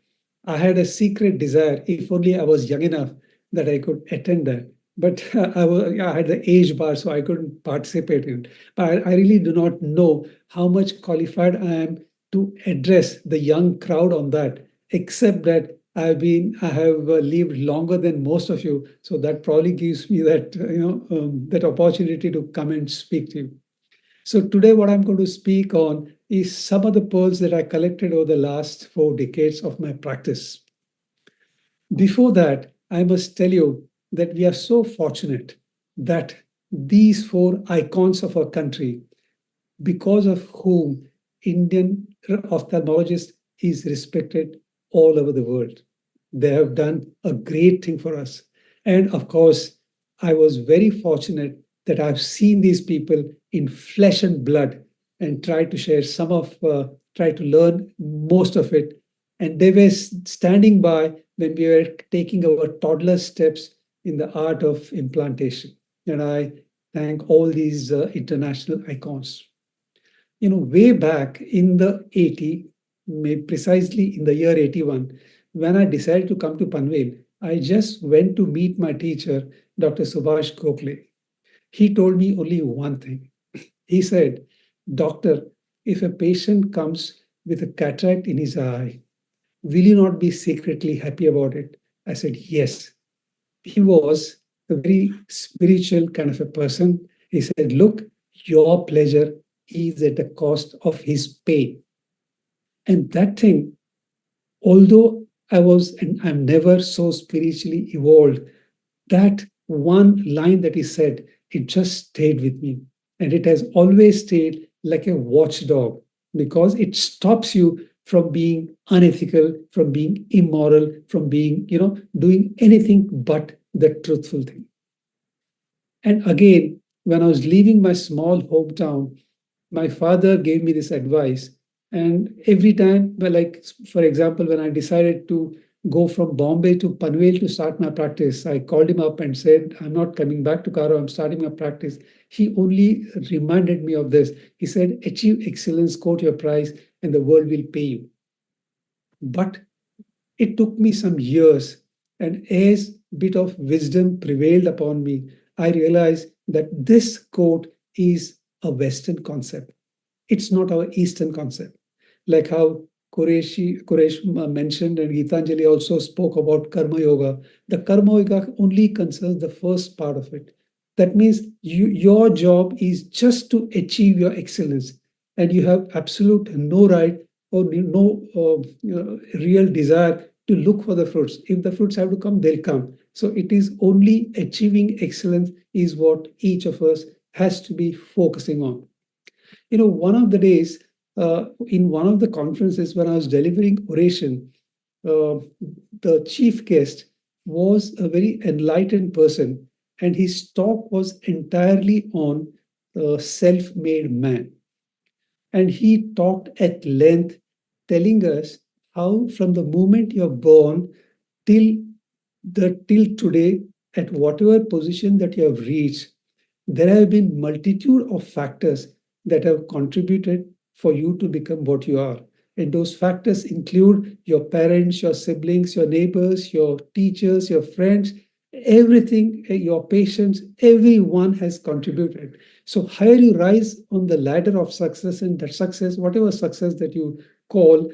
I had a secret desire, if only I was young enough, that I could attend that. But I had the age bar, so I couldn't participate in it. But I really do not know how much qualified I am to address the young crowd on that, except that I have lived longer than most of you, so that probably gives me that that opportunity to come and speak to you. So today, what I'm going to speak on is some of the pearls that I collected over the last 4 decades of my practice. Before that, I must tell you that we are so fortunate that these four icons of our country, because of whom Indian ophthalmologist is respected all over the world. They have done a great thing for us. And of course, I was very fortunate that I've seen these people in flesh and blood and tried to share try to learn most of it. And they were standing by when we were taking our toddler steps in the art of implantation. And I thank all these international icons. Way back in the 80, precisely in the year 81, when I decided to come to Panvel, I just went to meet my teacher, Dr. Subhash Gokhale. He told me only one thing. He said, Doctor, if a patient comes with a cataract in his eye, will you not be secretly happy about it? I said, yes. He was a very spiritual kind of a person. He said, look, your pleasure is at the cost of his pain. And that thing, although and I'm never so spiritually evolved, that one line that he said, it just stayed with me. And it has always stayed like a watchdog because it stops you from being unethical, from being immoral, from being, doing anything but the truthful thing. And again, when I was leaving my small hometown, my father gave me this advice. And every time, like, for example, when I decided to go from Bombay to Panvel to start my practice, I called him up and said, I'm not coming back to Karo, I'm starting my practice. He only reminded me of this. He said, achieve excellence, quote your price, and the world will pay you. But it took me some years, and as bit of wisdom prevailed upon me, I realized that this quote is a Western concept. It's not our Eastern concept. Like how Quresh mentioned, and Gitanjali also spoke about Karma Yoga. The Karma Yoga only concerns the first part of it. That means your job is just to achieve your excellence, and you have absolute no right or no real desire to look for the fruits. If the fruits have to come, they'll come. So it is only achieving excellence is what each of us has to be focusing on. One of the days in one of the conferences when I was delivering oration, the chief guest was a very enlightened person, and his talk was entirely on self-made man. And he talked at length, telling us how from the moment you're born till till today, at whatever position that you have reached, there have been multitude of factors that have contributed for you to become what you are. And those factors include your parents, your siblings, your neighbors, your teachers, your friends, everything, your patients, everyone has contributed. So higher you rise on the ladder of success, and that success, whatever success that you call,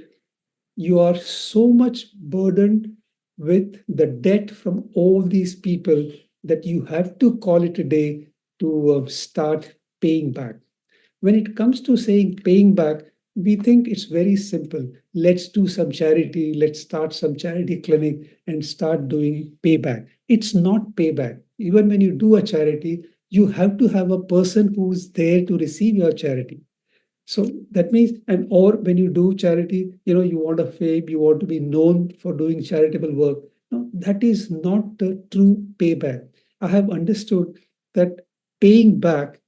you are so much burdened with the debt from all these people that you have to call it a day to start paying back. When it comes to saying paying back, we think it's very simple. Let's do some charity, let's start some charity clinic and start doing payback. It's not payback. Even when you do a charity, you have to have a person who's there to receive your charity. So that means, or when you do charity, you want a fame, you want to be known for doing charitable work. No, that is not the true payback. I have understood that paying back,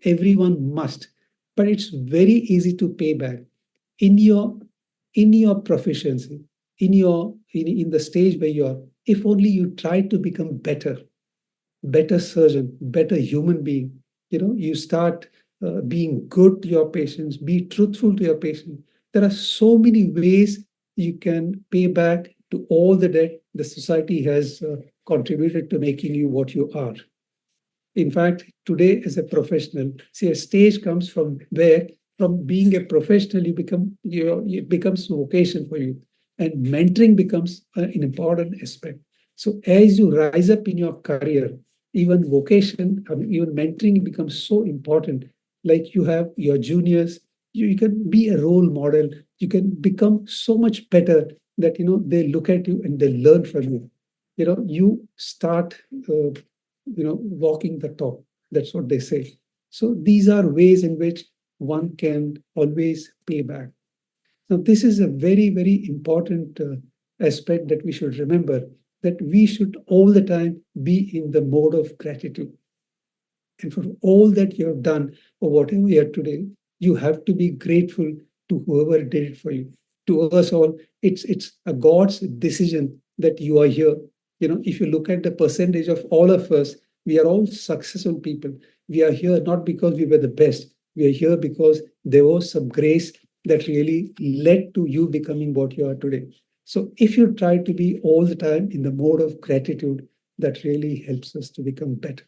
everyone must, but it's very easy to pay back in your proficiency, in the stage where you are. If only you try to become better surgeon, better human being. You start being good to your patients, be truthful to your patient. There are so many ways you can pay back to all the debt the society has contributed to making you what you are. In fact, today as a professional, see, a stage comes from where from being a professional, it becomes vocation for you. and mentoring becomes an important aspect. So as you rise up in your career, even vocation, I mean, even mentoring becomes so important. Like you have your juniors, you can be a role model. You can become so much better that they look at you and they learn from you. You start, walking the talk. That's what they say. So these are ways in which one can always pay back. Now, this is a very, very important aspect that we should remember, that we should all the time be in the mode of gratitude. And for all that you have done or whatever you are today, you have to be grateful to whoever did it for you. To us all, it's a God's decision that you are here. If you look at the percentage of all of us, we are all successful people. We are here not because we were the best. We are here because there was some grace that really led to you becoming what you are today. So if you try to be all the time in the mode of gratitude, that really helps us to become better.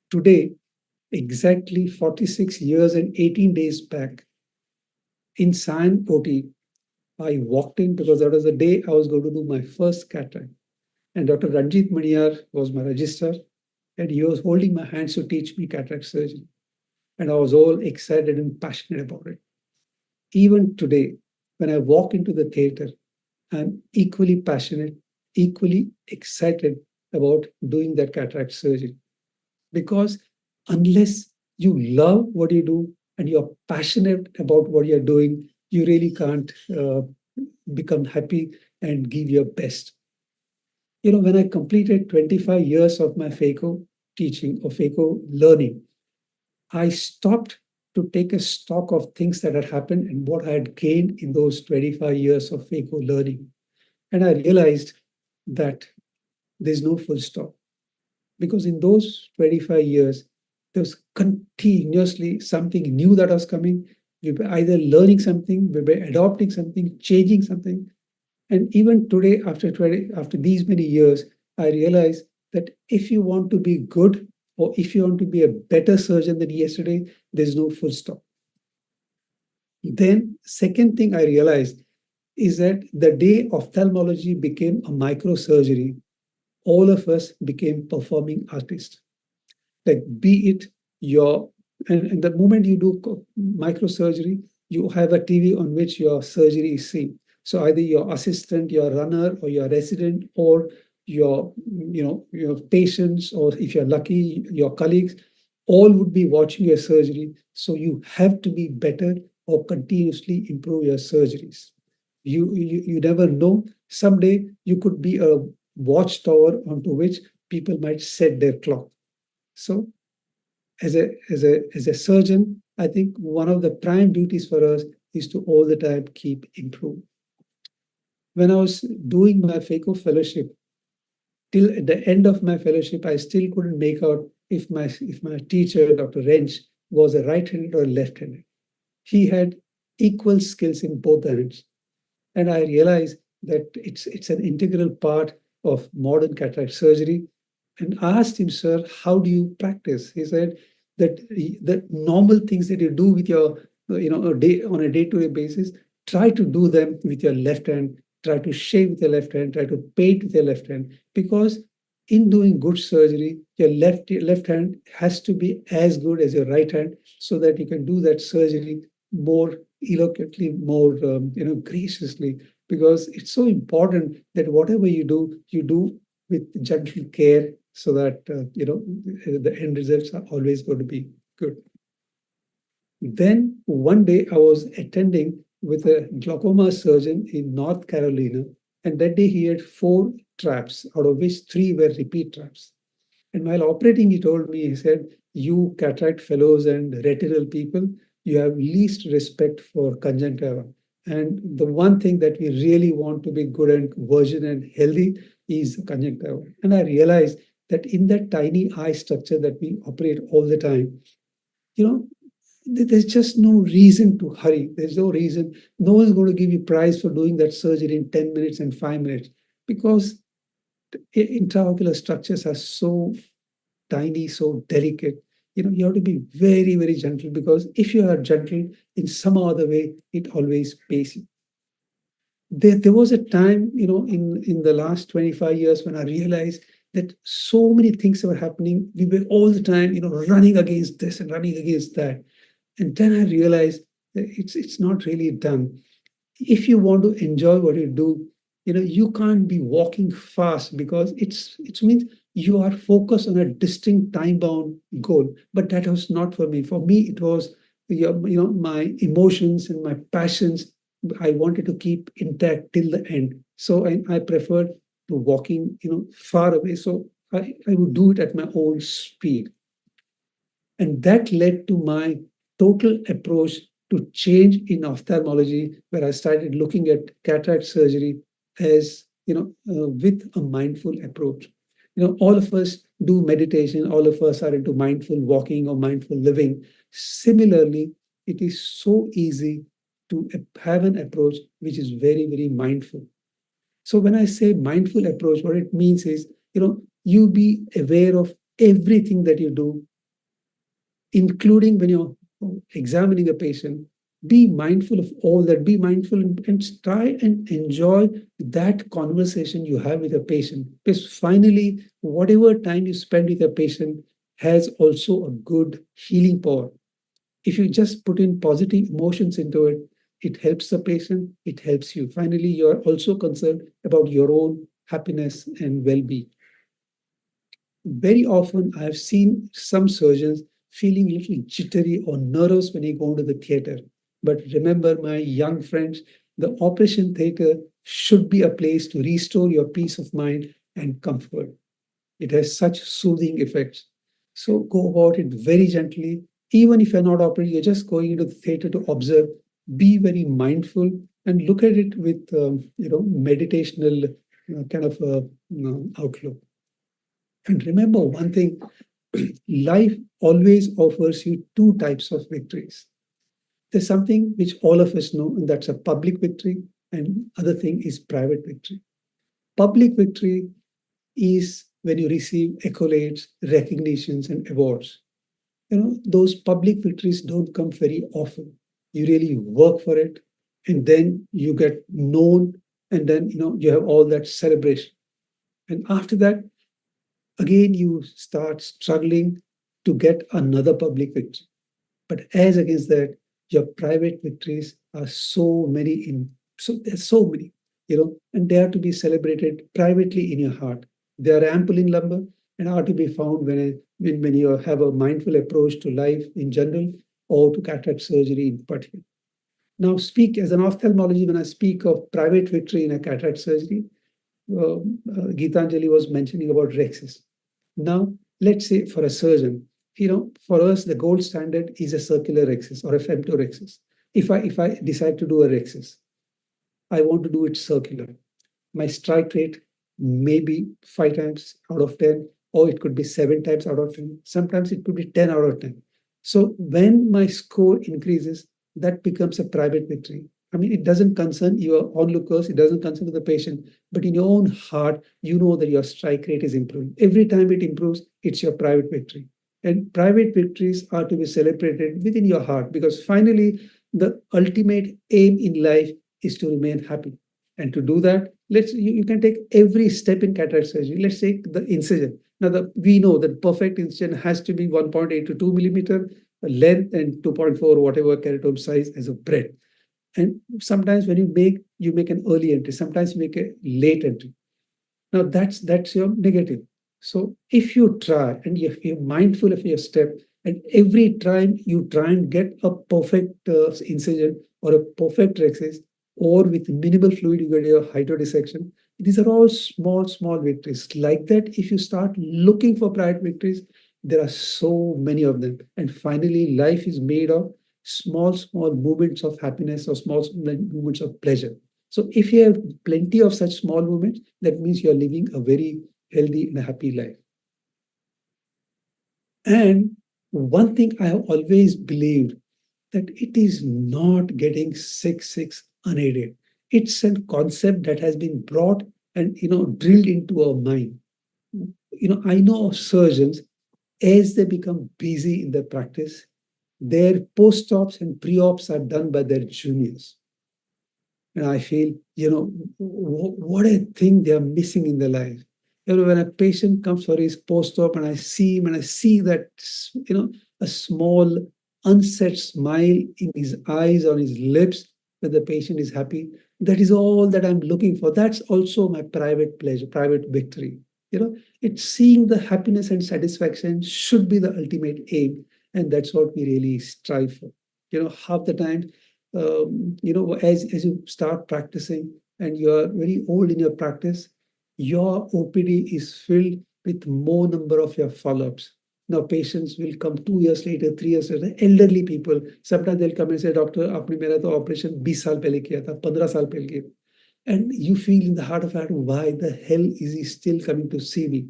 Today, exactly 46 years and 18 days back, in San OT, I walked in because that was the day I was going to do my first cataract. And Dr. Ranjit Maniyar was my registrar, and he was holding my hands to teach me cataract surgery. And I was all excited and passionate about it. Even today, when I walk into the theater, I'm equally passionate, equally excited about doing that cataract surgery. Because unless you love what you do and you're passionate about what you're doing, you really can't become happy and give your best. When I completed 25 years of my FACO teaching or FACO learning, I stopped to take a stock of things that had happened and what I had gained in those 25 years of FACO learning. And I realized that there's no full stop. Because in those 25 years, there was continuously something new that was coming. We were either learning something, we were adopting something, changing something. And even today, after these many years, I realize that if you want to be good or if you want to be a better surgeon than yesterday, there's no full stop. Then, second thing I realized is that the day ophthalmology became a microsurgery, all of us became performing artists. Like be it your, and the moment you do microsurgery, you have a TV on which your surgery is seen. So either your assistant, your runner, or your resident, or your patients, or if you're lucky, your colleagues, all would be watching your surgery. So you have to be better or continuously improve your surgeries. You never know. Someday you could be a watchtower onto which people might set their clock. So as a surgeon, I think one of the prime duties for us is to all the time keep improving. When I was doing my FACO fellowship, till at the end of my fellowship, I still couldn't make out if my teacher, Dr. Wrench, was a right-handed or left-handed. He had equal skills in both hands. And I realized that it's an integral part of modern cataract surgery. And I asked him, sir, how do you practice? He said that the normal things that you do with your, on a day-to-day basis, try to do them with your left hand, try to shave with your left hand, try to paint with your left hand, because in doing good surgery, your left hand has to be as good as your right hand so that you can do that surgery more eloquently, more graciously, because it's so important that whatever you do with gentle care, so that the end results are always going to be good. Then one day I was attending with a glaucoma surgeon in North Carolina, and that day he had 4 traps, out of which 3 were repeat traps. And while operating, he told me, he said, you cataract fellows and retinal people, you have least respect for conjunctiva. And the one thing that we really want to be good and virgin and healthy is conjunctiva. And I realized that in that tiny eye structure that we operate all the time, there's just no reason to hurry. There's no reason. No one's going to give you prize for doing that surgery in 10 minutes and 5 minutes, because intraocular structures are so tiny, so delicate. You have to be very, very gentle, because if you are gentle in some other way, it always pays you. there was a time, in the last 25 years when I realized that so many things were happening. We were all the time, running against this and running against that. And then I realized that it's not really done. If you want to enjoy what you do, you can't be walking fast because it means you are focused on a distinct time-bound goal. But that was not for me. For me, it was my emotions and my passions. I wanted to keep intact till the end. So I preferred to walking, far away. So I would do it at my own speed. And that led to my total approach to change in ophthalmology, where I started looking at cataract surgery as, with a mindful approach. All of us do meditation, all of us are into mindful walking or mindful living. Similarly, it is so easy to have an approach which is very, very mindful. So when I say mindful approach, what it means is, you be aware of everything that you do, including when you're examining a patient. Be mindful of all that. Be mindful and try and enjoy that conversation you have with a patient. Because finally, whatever time you spend with a patient has also a good healing power. If you just put in positive emotions into it, it helps the patient, it helps you. Finally, you are also concerned about your own happiness and well being. Very often, I've seen some surgeons feeling a little jittery or nervous when they go into the theater. But remember, my young friends, the operation theater should be a place to restore your peace of mind and comfort. It has such soothing effects. So go about it very gently. Even if you're not operating, you're just going into the theater to observe. Be very mindful and look at it with, meditational kind of outlook. And remember one thing, life always offers you two types of victories. There's something which all of us know, and that's a public victory, and other thing is private victory. Public victory is when you receive accolades, recognitions, and awards. Those public victories don't come very often. You really work for it, and then you get known, and then you have all that celebration. And after that, again you start struggling to get another public victory. But as against that, your private victories are so many so there's so many, and they are to be celebrated privately in your heart. They are ample in number and are to be found when you have a mindful approach to life in general or to cataract surgery in particular. Now, speak as an ophthalmology, when I speak of private victory in a cataract surgery, Gitanjali was mentioning about rexes. Now, let's say for a surgeon, for us, the gold standard is a circular rexis or a femtorexis. If I decide to do a rexis, I want to do it circular. My strike rate may be 5 times out of 10, or it could be 7 times out of 10. Sometimes it could be 10 out of 10. So when my score increases, that becomes a private victory. I mean, it doesn't concern your onlookers, it doesn't concern the patient, but in your own heart, you know that your strike rate is improving. Every time it improves, it's your private victory. And private victories are to be celebrated within your heart, because finally, the ultimate aim in life is to remain happy. And to do that, you can take every step in cataract surgery. Let's take the incision. Now, we know that perfect incision has to be 1.8 to 2 millimeter length and 2.4 whatever keratome size as a breadth. And sometimes when you make an early entry, sometimes you make a late entry. Now that's your negative. So if you try and you're mindful of your step, and every time you try and get a perfect incision or a perfect rexis, or with minimal fluid you get your hydrodissection, these are all small victories. Like that, if you start looking for private victories, there are so many of them. And finally, life is made of small moments of happiness or small moments of pleasure. So if you have plenty of such small moments, that means you are living a very healthy and happy life. And one thing I have always believed, that it is not getting sick unaided. It's a concept that has been brought and drilled into our mind. I know of surgeons, as they become busy in their practice, their post-ops and pre-ops are done by their juniors. And I feel, what a thing they are missing in their life. When a patient comes for his post-op and I see him and I see that, a small unsaid smile in his eyes, on his lips, that the patient is happy, that is all that I'm looking for. That's also my private pleasure, private victory. It's seeing the happiness and satisfaction should be the ultimate aim. And that's what we really strive for. Half the time, as you start practicing and you are very old in your practice, your OPD is filled with more number of your follow-ups. Now patients will come 2 years later, 3 years later, elderly people. Sometimes they'll come and say, "Doctor, आपने मेरा तो operation 20 साल पहले किया था, 15 साल पहले किया." And you feel in the heart of heart, why the hell is he still coming to see me?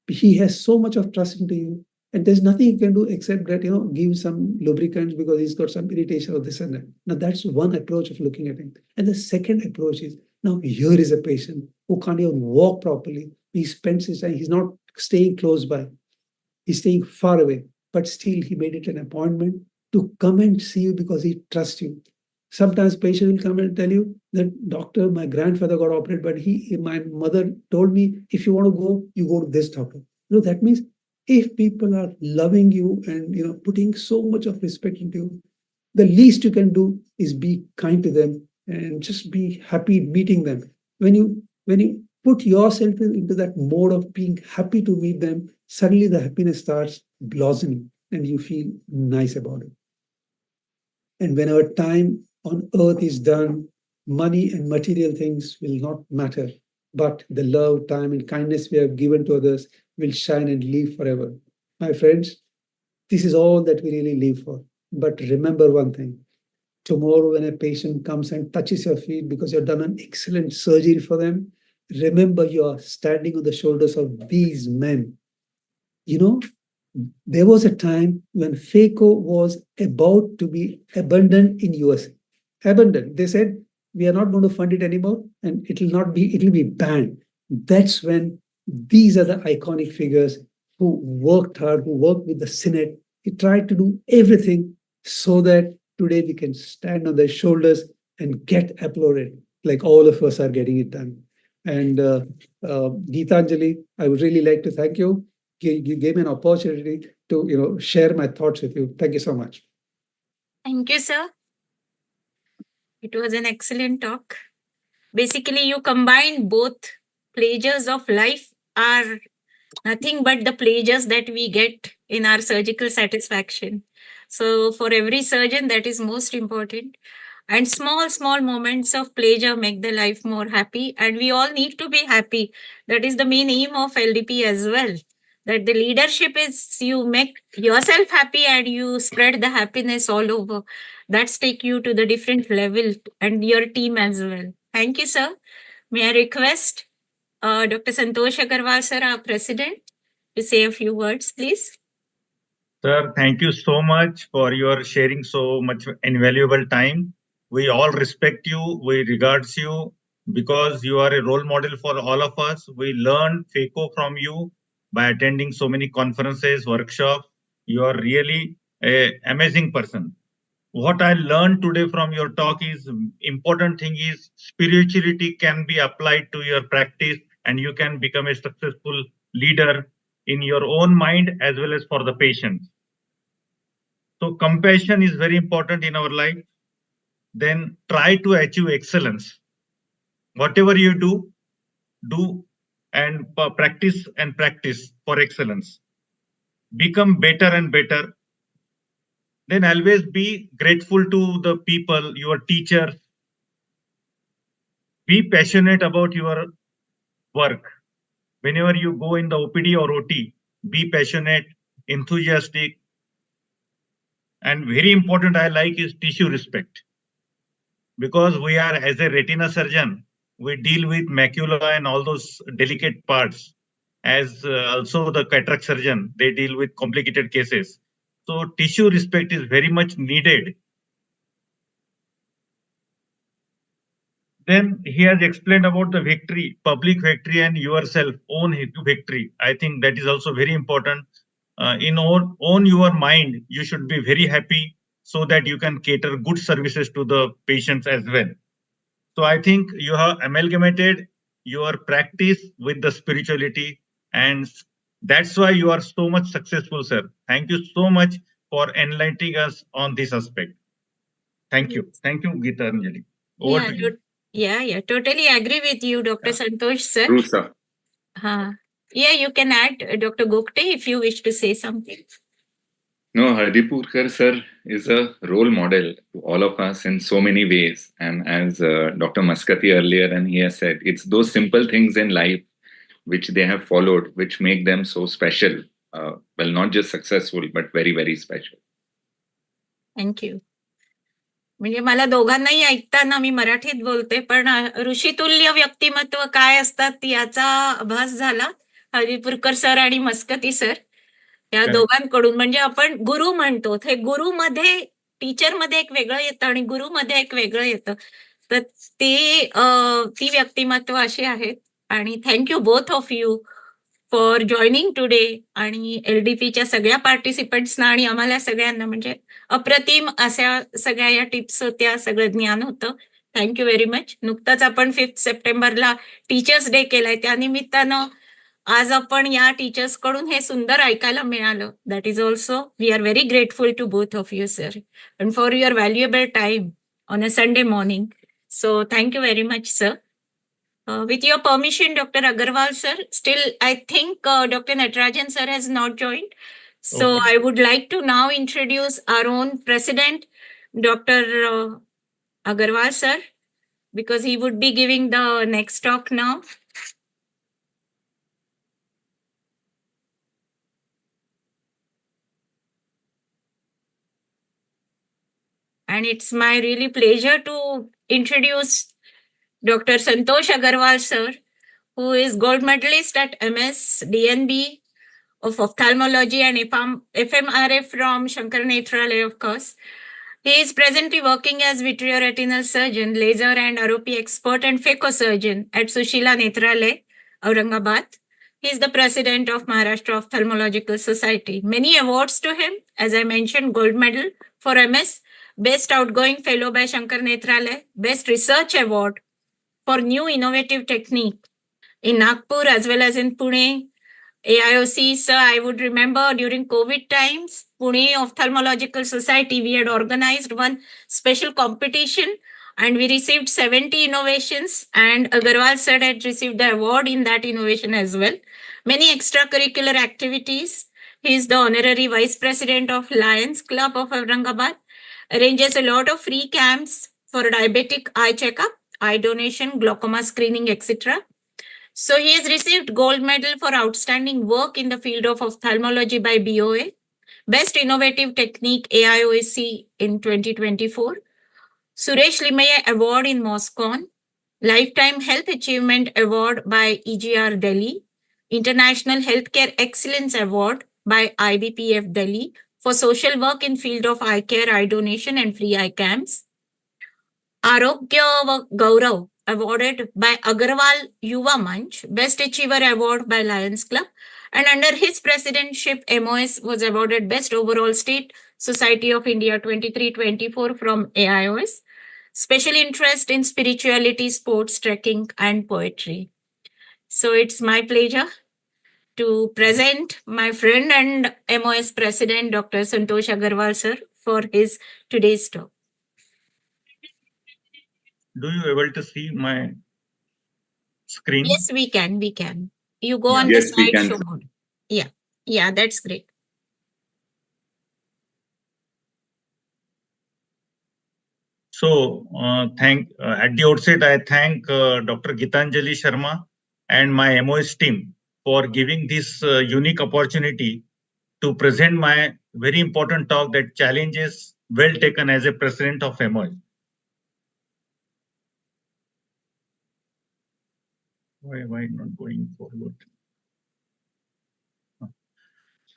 He has so much of trust into you, and there's nothing you can do except that, give some lubricants because he's got some irritation or this and that. Now that's one approach of looking at it. And the second approach is, now here is a patient who can't even walk properly. He spends his time, he's not staying close by, he's staying far away, but still he made it an appointment to come and see you because he trusts you. Sometimes patient will come and tell you that, "Doctor, my grandfather got operated, but my mother told me, if you want to go, you go to this doctor." That means if people are loving you and putting so much of respect into you, the least you can do is be kind to them and just be happy meeting them. When you put yourself into that mode of being happy to meet them, suddenly the happiness starts blossoming and you feel nice about it. And whenever time on earth is done, money and material things will not matter, but the love, time, and kindness we have given to others will shine and live forever. My friends, this is all that we really live for. But remember one thing: tomorrow, when a patient comes and touches your feet because you've done an excellent surgery for them, remember you are standing on the shoulders of these men. There was a time when FACO was about to be abandoned in USA. Abandoned. They said, "We are not going to fund it anymore and it will be banned." That's when these are the iconic figures who worked hard, who worked with the Senate. He tried to do everything so that today we can stand on their shoulders and get applauded like all of us are getting it done. And Geetanjali, I would really like to thank you. You gave me an opportunity to share my thoughts with you. Thank you so much. Thank you, sir. It was an excellent talk. Basically, you combine both. Pleasures of life are nothing but the pleasures that we get in our surgical satisfaction. So for every surgeon, that is most important. And small moments of pleasure make the life more happy. And we all need to be happy. That is the main aim of LDP as well. That the leadership is you make yourself happy and you spread the happiness all over. That's take you to the different level and your team as well. Thank you, sir. May I request Dr. Santosh Agarwal, sir, our president, to say a few words, please. Sir, thank you so much for your sharing so much invaluable time. We all respect you, we regards you because you are a role model for all of us. We learn FACO from you by attending so many conferences, workshops. You are really an amazing person. What I learned today from your talk is important thing is spirituality can be applied to your practice and you can become a successful leader in your own mind as well as for the patients. So compassion is very important in our life. Then try to achieve excellence. Whatever you do and practice for excellence. Become better and better. Then always be grateful to the people, your teachers. Be passionate about your work. Whenever you go in the OPD or OT, be passionate, enthusiastic. And very important I like is tissue respect. Because we are, as a retina surgeon, we deal with macula and all those delicate parts. As also the cataract surgeon, they deal with complicated cases. So tissue respect is very much needed. Then he has explained about the victory, public victory and yourself, own victory. I think that is also very important. In own your mind, you should be very happy so that you can cater good services to the patients as well. So I think you have amalgamated your practice with the spirituality, and that's why you are so much successful, sir. Thank you so much for enlightening us on this aspect. Thank you. Thank you, Gitanjali. Over Yeah, to you. yeah, totally agree with you, Dr. Yeah. Santosh, sir. True, sir. Yeah, you can add, Dr. Gokte, if you wish to say something. No, Hardipurkar sir is a role model to all of us in so many ways. And as Dr. Maskati earlier, and he has said, it's those simple things in life which they have followed, which make them so special. Well, not just successful, but very, very special. Thank you. म्हणजे मला दोघांनाही ऐकताना मी मराठीत बोलते, पण ऋषितुल्य व्यक्तिमत्व काय असतात याचा आभास झाला हरिपुरकर सर आणि मस्कती सर या दोघांकडून. म्हणजे आपण गुरु म्हणतो, ते गुरुमध्ये टीचरमध्ये एक वेगळं येतं आणि गुरुमध्ये एक वेगळं येतं. तर ती व्यक्तिमत्व अशी आहेत. आणि thank you both of you for joining today, आणि LDPच्या सगळ्या पार्टिसिपंट्सना आणि आम्हाला सगळ्यांना म्हणजे अप्रतिम अशा सगळ्या या टिप्स होत्या, सगळं ज्ञान होतं. Thank you very much. नुकताच आपण 5 सप्टेंबरला टीचर्स डे केलाय, त्यानिमित्तानं आज आपण या टीचर्स कडून हे सुंदर ऐकायला मिळालं. That is also we are very grateful to both of you sir and for your valuable time on a Sunday morning. So thank you very much sir. With your permission, Dr. Agarwal sir, still I think Dr. Natarajan sir has not joined. So Okay. I would like to now introduce our own president, Dr. Agarwal sir, because he would be giving the next talk now. And it's my really pleasure to introduce Dr. Santosh Agarwal sir, who is gold medalist at MS DNB of ophthalmology and FMRA from Shankar Nethralaya, of course. He is presently working as vitreoretinal surgeon, laser and ROP expert and phacosurgeon at Sushila Nethralaya, Aurangabad. He is the president of Maharashtra Ophthalmological Society. Many awards to him, as I mentioned, gold medal for MS, best outgoing fellow by Shankar Nethralaya, best research award for new innovative technique in Nagpur as well as in Pune. AIOC, sir, I would remember during COVID times, Pune Ophthalmological Society, we had organized one special competition and we received 70 innovations, and Agarwal sir had received the award in that innovation as well. Many extracurricular activities. He is the honorary vice president of Lions Club of Aurangabad, arranges a lot of free camps for diabetic eye checkup, eye donation, glaucoma screening, etc. So he has received gold medal for outstanding work in the field of ophthalmology by BOA, best innovative technique AIOC in 2024, Suresh Limaye Award in MOSCON, Lifetime Health Achievement Award by EGR Delhi, International Healthcare Excellence Award by IBPF Delhi for social work in field of eye care, eye donation and free eye camps. Arogya Gaurav awarded by Agarwal Yuva Manch, Best Achiever Award by Lions Club, and under his presidentship, MOS was awarded Best Overall State Society of India 23-24 from AIOS. Special interest in spirituality, sports, trekking, and poetry. So it's my pleasure to present my friend and MOS President, Dr. Santosh Agarwal sir, for his today's talk. Do you able to see my screen? Yes, we can. You go on Yes, the we can. slideshow mode. Yeah, that's great. So, at the outset, I thank Dr. Gitanjali Sharma and my MOS team for giving this unique opportunity to present my very important talk that challenges well taken as a president of MOS. Why not going forward?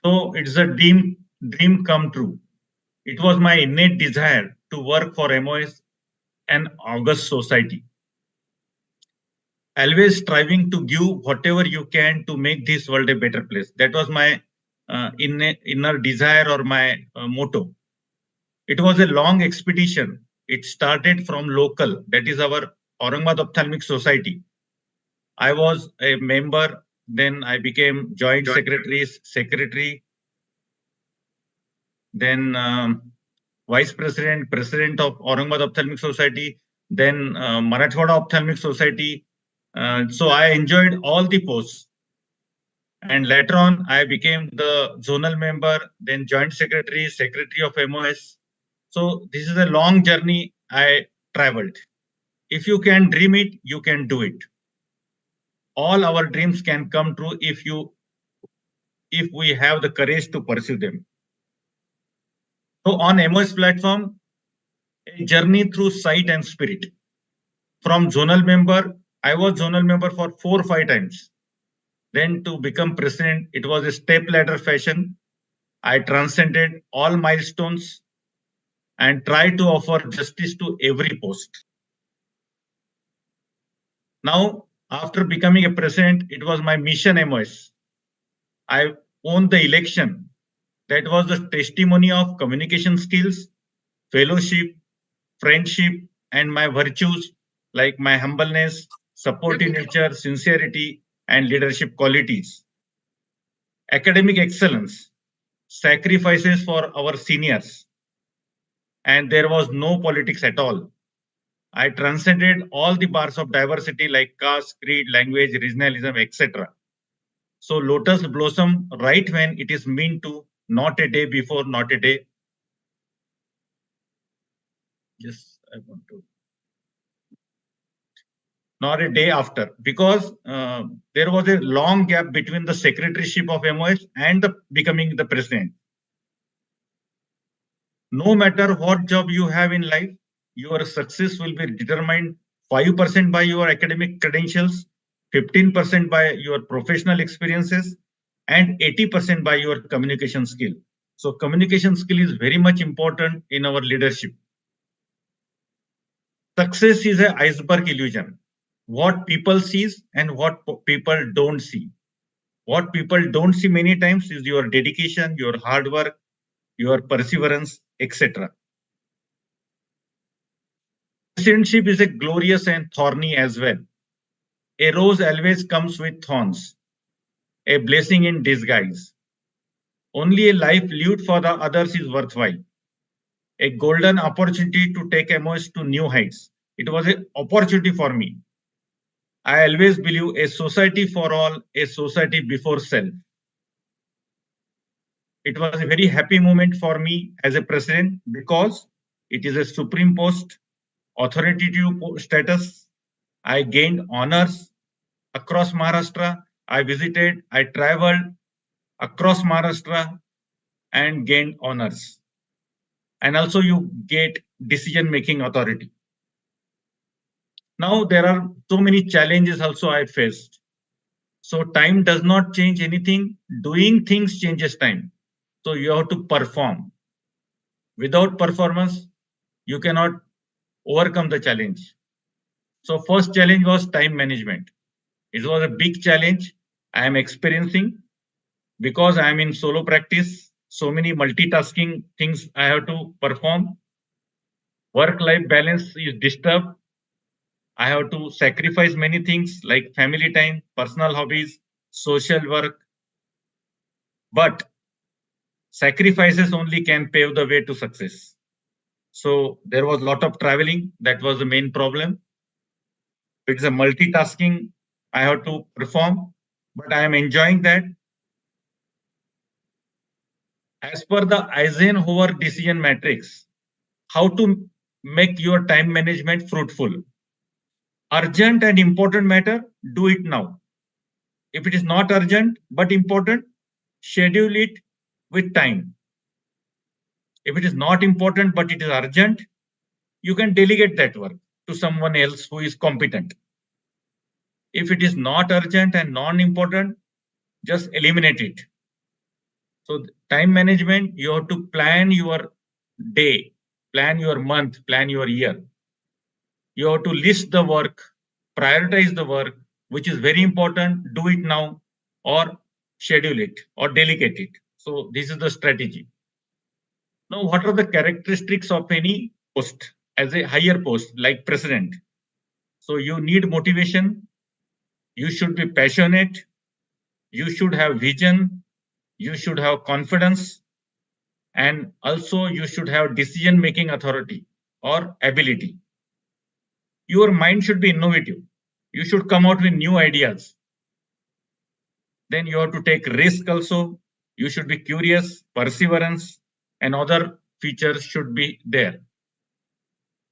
So it's a dream come true. It was my innate desire to work for MOS and August Society. Always striving to give whatever you can to make this world a better place. That was my inner desire or my motto. It was a long expedition. It started from local, that is our Aurangabad Ophthalmic Society. I was a member, then I became joint secretary, then vice president, president of Aurangabad Ophthalmic Society, then Marathwada Ophthalmic Society. So I enjoyed all the posts. And later on, I became the zonal member, then joint secretary of MOS. So this is a long journey I traveled. If you can dream it, you can do it. All our dreams can come true if we have the courage to pursue them. So on MOS platform, a journey through sight and spirit. From zonal member, I was zonal member for 4 or 5 times. Then to become president, it was a step ladder fashion. I transcended all milestones and tried to offer justice to every post. Now, after becoming a president, it was my mission MOS. I won the election. That was the testimony of communication skills, fellowship, friendship, and my virtues like my humbleness, supportive nature, sincerity, and leadership qualities. Academic excellence, sacrifices for our seniors, and there was no politics at all. I transcended all the bars of diversity like caste, creed, language, regionalism, etc. So lotus blossom right when it is meant to, not a day before, not a day. Yes, I want to. Not a day after, because there was a long gap between the secretaryship of MOS and becoming the president. No matter what job you have in life, your success will be determined 5% by your academic credentials, 15% by your professional experiences, and 80% by your communication skill. So communication skill is very much important in our leadership. Success is an iceberg illusion. What people sees and what people don't see. What people don't see many times is your dedication, your hard work, your perseverance, etc. Presidentship is a glorious and thorny as well. A rose always comes with thorns, a blessing in disguise. Only a life lived for the others is worthwhile. A golden opportunity to take MOS to new heights. It was an opportunity for me. I always believe a society for all, a society before self. It was a very happy moment for me as a president because it is a supreme post, authoritative status. I gained honors across Maharashtra. I visited, I traveled across Maharashtra and gained honors. And also you get decision-making authority. Now there are so many challenges also I faced. So time does not change anything. Doing things changes time. So you have to perform. Without performance, you cannot overcome the challenge. So first challenge was time management. It was a big challenge I am experiencing because I am in solo practice. So many multitasking things I have to perform. Work-life balance is disturbed. I have to sacrifice many things like family time, personal hobbies, social work. But sacrifices only can pave the way to success. So there was a lot of traveling. That was the main problem. It's a multitasking I have to perform, but I am enjoying that. As per the Eisenhower decision matrix, how to make your time management fruitful. Urgent and important matter, do it now. If it is not urgent but important, schedule it with time. If it is not important but it is urgent, you can delegate that work to someone else who is competent. If it is not urgent and non-important, just eliminate it. So time management, you have to plan your day, plan your month, plan your year. You have to list the work, prioritize the work, which is very important, do it now, or schedule it, or delegate it. So this is the strategy. Now, what are the characteristics of any post as a higher post like president? So you need motivation. You should be passionate. You should have vision. You should have confidence. And also you should have decision-making authority or ability. Your mind should be innovative. You should come out with new ideas. Then you have to take risk also. You should be curious, perseverance, and other features should be there.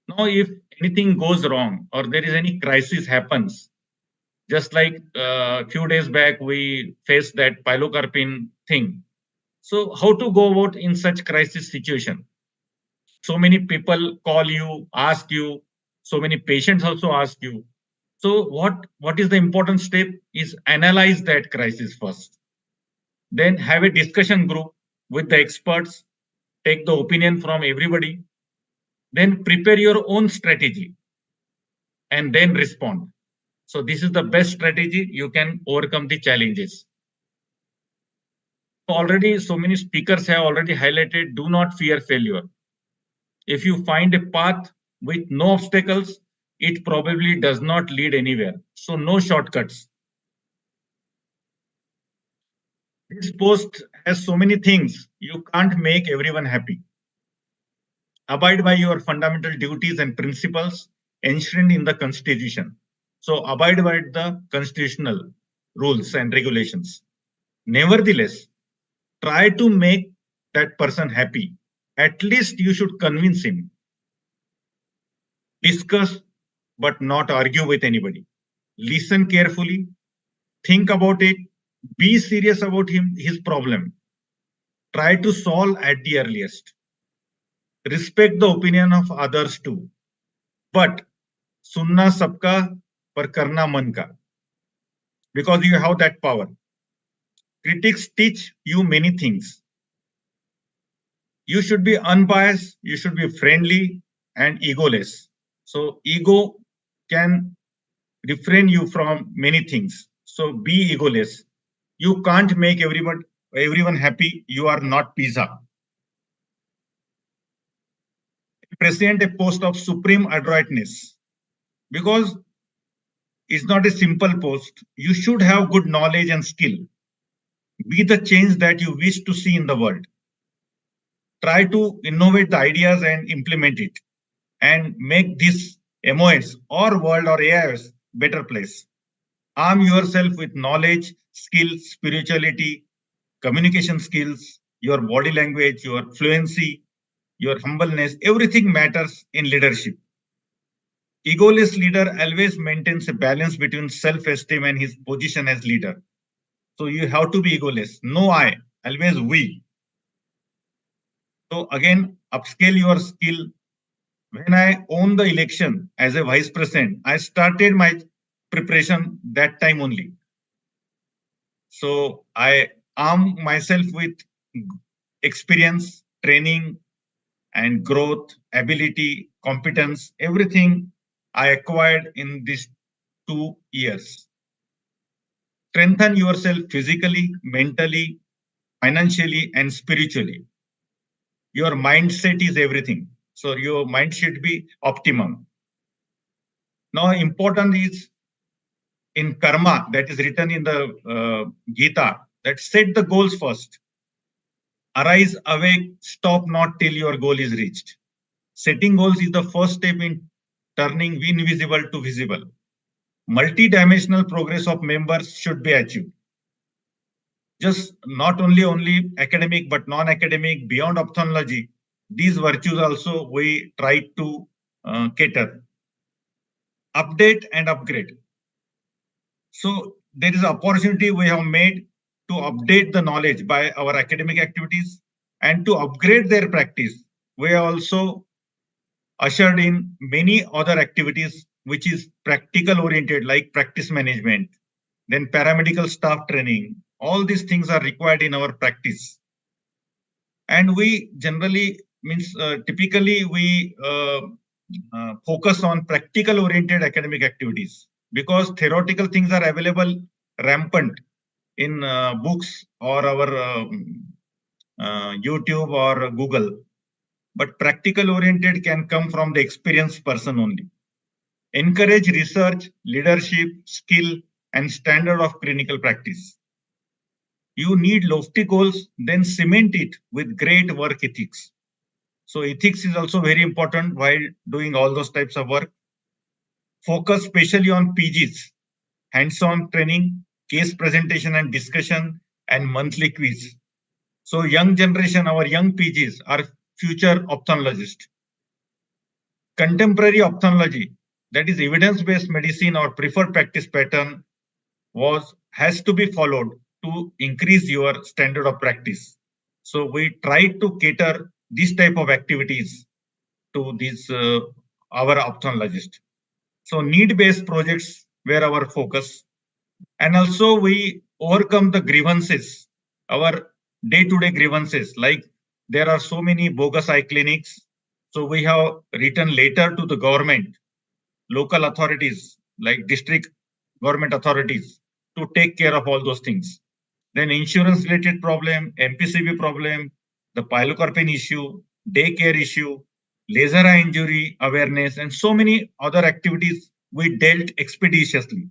Now, if anything goes wrong or there is any crisis happens, just like a few days back, we faced that pilocarpine thing. So how to go about in such crisis situation? So many people call you, ask you, so many patients also ask you. So what is the important step is analyze that crisis first. Then have a discussion group with the experts, take the opinion from everybody, then prepare your own strategy and then respond. So this is the best strategy you can overcome the challenges. Already so many speakers have already highlighted, do not fear failure. If you find a path with no obstacles, it probably does not lead anywhere. So no shortcuts. This post has so many things. You can't make everyone happy. Abide by your fundamental duties and principles enshrined in the Constitution. So abide by the constitutional rules and regulations. Nevertheless, try to make that person happy. At least you should convince him. Discuss, but not argue with anybody. Listen carefully. Think about it. Be serious about his problem. Try to solve at the earliest. Respect the opinion of others too. But सुनना सबका पर करना मन का, because you have that power. Critics teach you many things. You should be unbiased, you should be friendly and egoless. So ego can refrain you from many things. So be egoless. You can't make everyone happy. You are not pizza. Present a post of supreme adroitness, because it's not a simple post. You should have good knowledge and skill. Be the change that you wish to see in the world. Try to innovate the ideas and implement it and make this MOS or world or AIS better place. Arm yourself with knowledge, skill, spirituality, communication skills, your body language, your fluency, your humbleness. Everything matters in leadership. Egoless leader always maintains a balance between self-esteem and his position as leader. So you have to be egoless. No I, always we. So again, upscale your skill. When I won the election as a vice president, I started my preparation that time only. So I arm myself with experience, training, and growth, ability, competence, everything I acquired in these 2 years. Strengthen yourself physically, mentally, financially, and spiritually. Your mindset is everything. So your mind should be optimum. Now, important is in karma that is written in the Gita, that set the goals first. Arise, awake, stop not till your goal is reached. Setting goals is the first step in turning invisible to visible. Multi-dimensional progress of members should be achieved. Just not only academic, but non-academic, beyond ophthalmology, these virtues also we try to cater. Update and upgrade. So there is an opportunity we have made to update the knowledge by our academic activities and to upgrade their practice. We are also ushered in many other activities which is practical oriented, like practice management, then paramedical staff training. All these things are required in our practice. And we generally typically we focus on practical oriented academic activities, because theoretical things are available rampant in books or our YouTube or Google. But practical oriented can come from the experienced person only. Encourage research, leadership, skill, and standard of clinical practice. You need lofty goals, then cement it with great work ethics. So ethics is also very important while doing all those types of work. Focus specially on PGs, hands-on training, case presentation and discussion, and monthly quiz. So young generation, our young PGs are future ophthalmologists. Contemporary ophthalmology, that is evidence-based medicine or preferred practice pattern, has to be followed to increase your standard of practice. So we try to cater this type of activities to these our ophthalmologists. So need-based projects were our focus, and also we overcome the grievances, our day-to-day grievances. Like there are so many bogus eye clinics, so we have written letter to the government, local authorities like district government authorities to take care of all those things. Then insurance related problem, MPCB problem, the pilocarpine issue, daycare issue, laser eye injury awareness, and so many other activities we dealt expeditiously.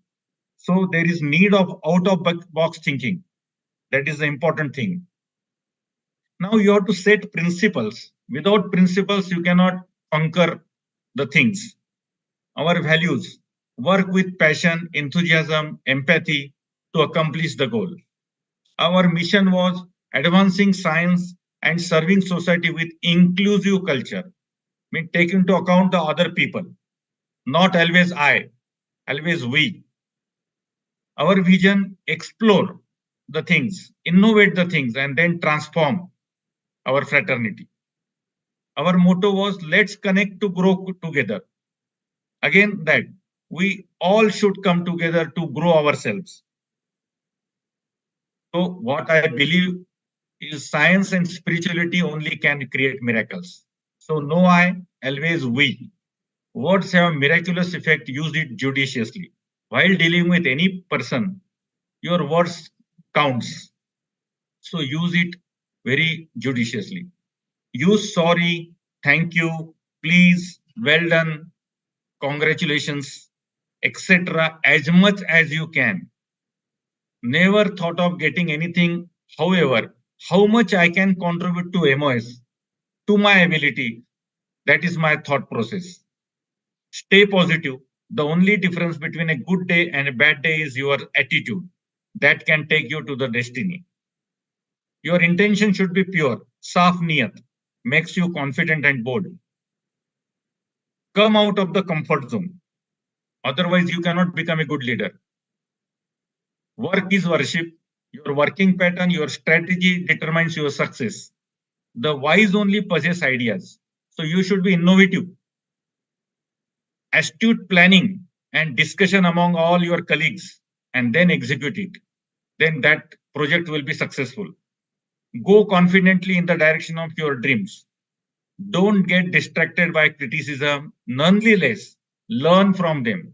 So there is need of out of box thinking. That is the important thing. Now you have to set principles. Without principles, you cannot conquer the things. Our values: work with passion, enthusiasm, empathy to accomplish the goal. Our mission was advancing science and serving society with inclusive culture. I mean, take into account the other people, not always I, always we. Our vision: explore the things, innovate the things, and then transform our fraternity. Our motto was let's connect to grow together. Again, that we all should come together to grow ourselves. So what I believe is science and spirituality only can create miracles. So no I, always we. Words have miraculous effect, use it judiciously. While dealing with any person, your words counts. So use it very judiciously. Use sorry, thank you, please, well done, congratulations, etc. as much as you can. Never thought of getting anything. However, how much I can contribute to MOS, to my ability, that is my thought process. Stay positive. The only difference between a good day and a bad day is your attitude. That can take you to the destiny. Your intention should be pure. Saaf niyat makes you confident and bold. Come out of the comfort zone. Otherwise, you cannot become a good leader. Work is worship. Your working pattern, your strategy determines your success. The wise only possess ideas. So you should be innovative. Astute planning and discussion among all your colleagues, and then execute it. Then that project will be successful. Go confidently in the direction of your dreams. Don't get distracted by criticism. Nonetheless, learn from them,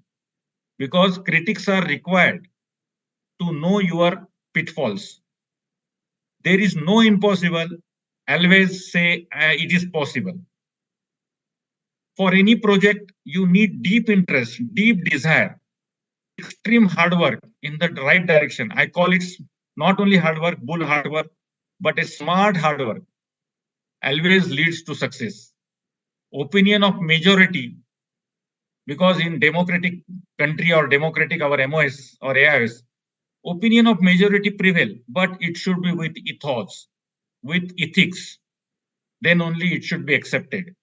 because critics are required to know your pitfalls. There is no impossible. Always say it is possible. For any project, you need deep interest, deep desire, extreme hard work in the right direction. I call it not only hard work, bull hard work, but a smart hard work always leads to success. Opinion of majority, because in democratic country or democratic our MOS or AIS, opinion of majority prevail, but it should be with ethos, with ethics. Then only it should be accepted.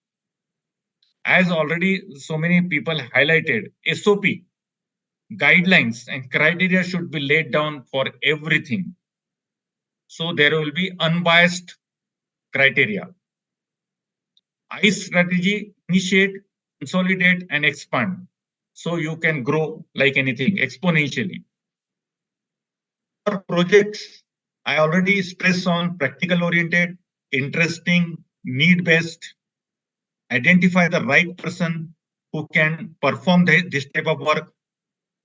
As already so many people highlighted, SOP, guidelines and criteria should be laid down for everything. So there will be unbiased criteria. I strategy: initiate, consolidate, and expand. So you can grow like anything exponentially. For projects, I already stress on practical oriented, interesting, need based. Identify the right person who can perform this type of work.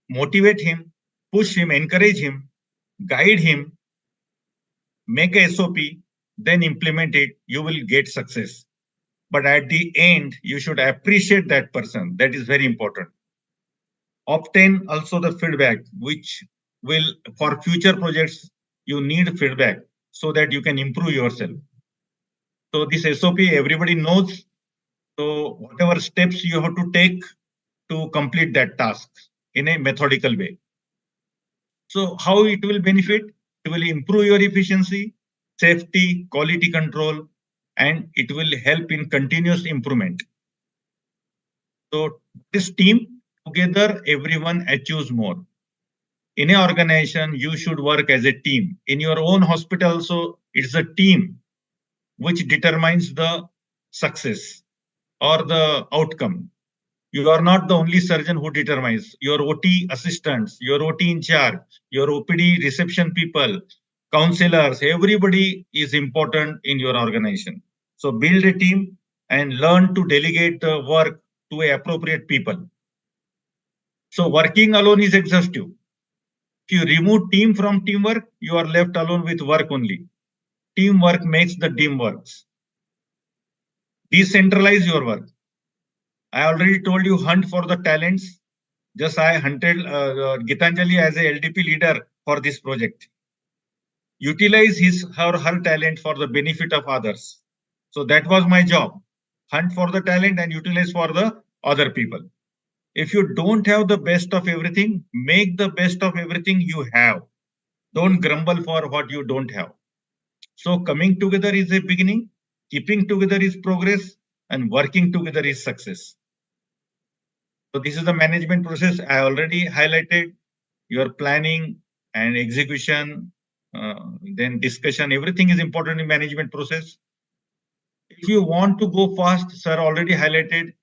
Motivate him, push him, encourage him, guide him, make a SOP, then implement it. You will get success. But at the end, you should appreciate that person. That is very important. Obtain also the feedback, which will, for future projects, you need feedback so that you can improve yourself. So this SOP everybody knows. So whatever steps you have to take to complete that task in a methodical way. So how it will benefit? It will improve your efficiency, safety, quality control, and it will help in continuous improvement. So this team, together everyone achieves more. In an organization, you should work as a team. In your own hospital also, it's a team which determines the success or the outcome. You are not the only surgeon who determines. Your OT assistants, your OT in charge, your OPD reception people, counselors, everybody is important in your organization. So build a team and learn to delegate the work to appropriate people. So working alone is exhaustive. If you remove team from teamwork, you are left alone with work only. Teamwork makes the team works. Decentralize your work. I already told you, hunt for the talents. Just I hunted Gitanjali as a LDP leader for this project. Utilize his or her talent for the benefit of others. So that was my job. Hunt for the talent and utilize for the other people. If you don't have the best of everything, make the best of everything you have. Don't grumble for what you don't have. So coming together is a beginning, keeping together is progress, and working together is success. So this is the management process I already highlighted. Your planning and execution, then discussion, everything is important in management process. If you want to go fast, sir already highlighted,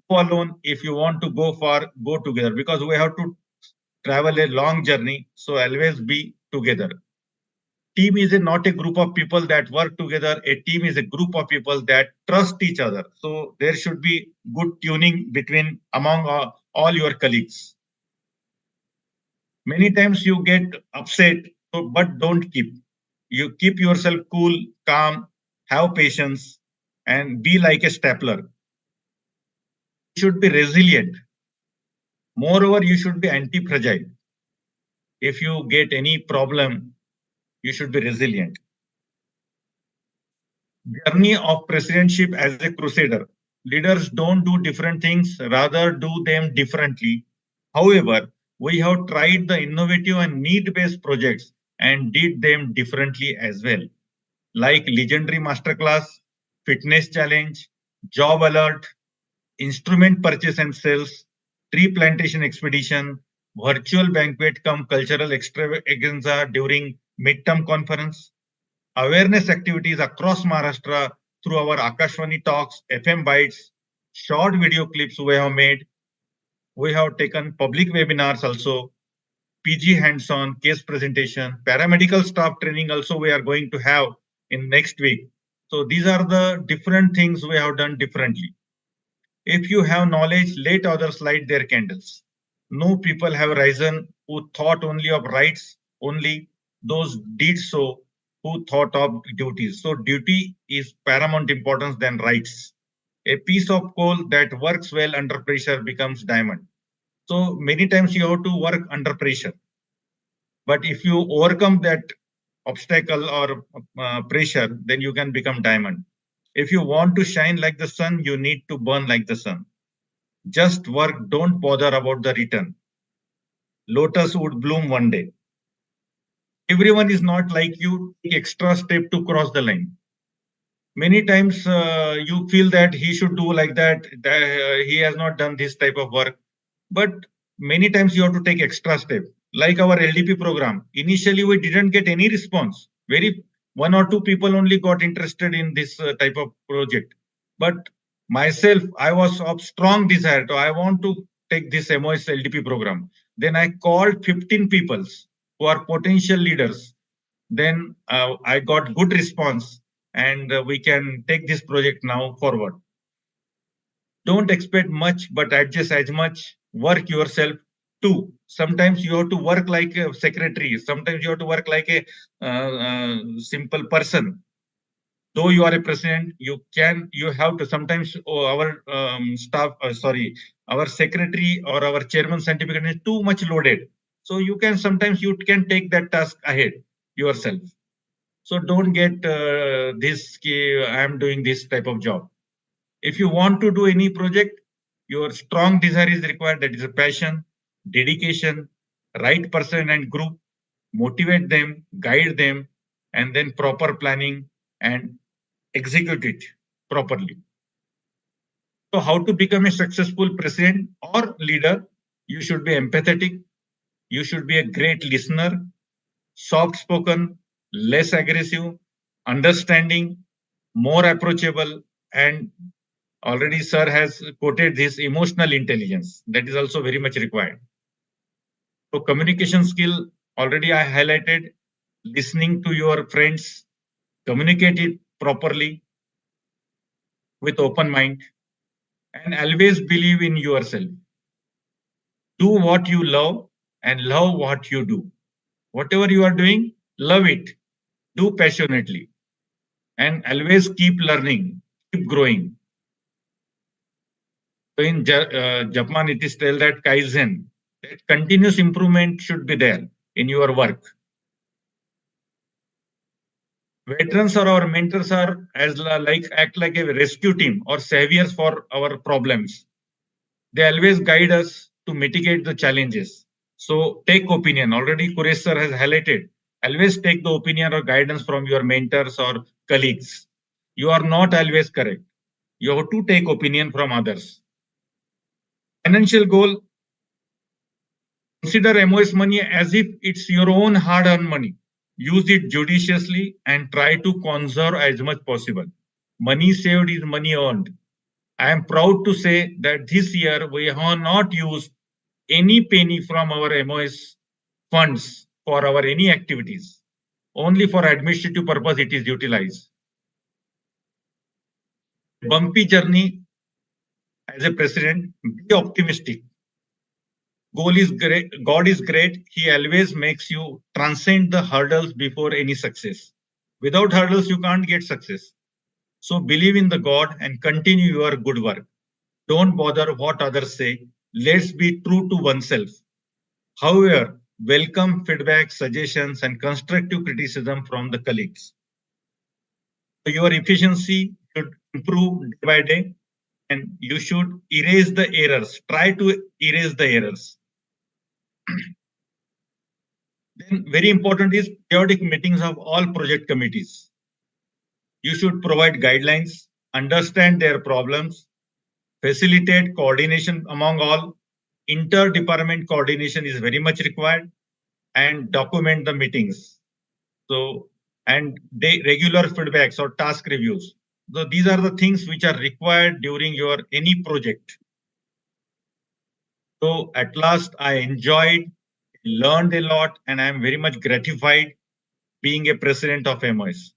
go alone. If you want to go far, go together, because we have to travel a long journey. So always be together. Team is not a group of people that work together. A team is a group of people that trust each other. So there should be good tuning between among all your colleagues. Many times you get upset, but don't keep. You keep yourself cool, calm, have patience, and be like a stapler. You should be resilient. Moreover, you should be anti-fragile. If you get any problem, you should be resilient. Journey of presidentship as a crusader. Leaders don't do different things, rather do them differently. However, we have tried the innovative and need-based projects and did them differently as well, like legendary masterclass, fitness challenge, job alert, instrument purchase and sales, tree plantation expedition, virtual banquet come cultural extravaganza during midterm conference, awareness activities across Maharashtra through our Akashvani talks, FM bites, short video clips we have made. We have taken public webinars also, PG hands-on, case presentation, paramedical staff training also we are going to have in next week. So these are the different things we have done differently. If you have knowledge, let others light their candles. No people have risen who thought only of rights, only those did so who thought of duties. So duty is paramount importance than rights. A piece of coal that works well under pressure becomes diamond. So many times you have to work under pressure. But if you overcome that obstacle or pressure, then you can become diamond. If you want to shine like the sun, you need to burn like the sun. Just work, don't bother about the return. Lotus would bloom one day. Everyone is not like you, take extra step to cross the line. Many times you feel that he should do like that, he has not done this type of work. But many times you have to take extra step. Like our LDP program, initially we didn't get any response. Very one or two people only got interested in this type of project. But myself, I was of strong desire. So I want to take this MOS LDP program. Then I called 15 people who are potential leaders. Then I got good response, and we can take this project now forward. Don't expect much, but adjust as much. Work yourself too. Sometimes you have to work like a secretary. Sometimes you have to work like a simple person. Though you are a president, you have to sometimes our our secretary or our chairman certificate is too much loaded. So you can sometimes you can take that task ahead yourself. So don't get this, I am doing this type of job. If you want to do any project, your strong desire is required. That is a passion, dedication, right person and group, motivate them, guide them, and then proper planning and execute it properly. So how to become a successful president or leader? You should be empathetic. You should be a great listener, soft spoken, less aggressive, understanding, more approachable, and already sir has quoted this emotional intelligence. That is also very much required. So communication skill, already I highlighted, listening to your friends, communicate it properly with open mind, and always believe in yourself. Do what you love and love what you do. Whatever you are doing, love it. Do passionately. And always keep learning, keep growing. So in Japan, it is told that Kaizen, that continuous improvement should be there in your work. Veterans or our mentors are act like a rescue team or saviors for our problems. They always guide us to mitigate the challenges. So take opinion. Already Kuresh sir has highlighted. Always take the opinion or guidance from your mentors or colleagues. You are not always correct. You have to take opinion from others. Financial goal, consider MOS money as if it's your own hard-earned money. Use it judiciously and try to conserve as much possible. Money saved is money earned. I am proud to say that this year we have not used any penny from our MOS funds for our any activities. Only for administrative purpose it is utilized. Bumpy journey as a president, be optimistic. Goal is great. God is great. He always makes you transcend the hurdles before any success. Without hurdles, you can't get success. So believe in the God and continue your good work. Don't bother what others say. Let's be true to oneself. However, welcome feedback, suggestions, and constructive criticism from the colleagues. Your efficiency should improve day by day, and you should erase the errors. Try to erase the errors. Then very important is periodic meetings of all project committees. You should provide guidelines, understand their problems, facilitate coordination among all. Inter-department coordination is very much required, and document the meetings. So, and regular feedbacks or task reviews. So these are the things which are required during your any project. So at last I enjoyed, learned a lot, and I am very much gratified being a president of MOS.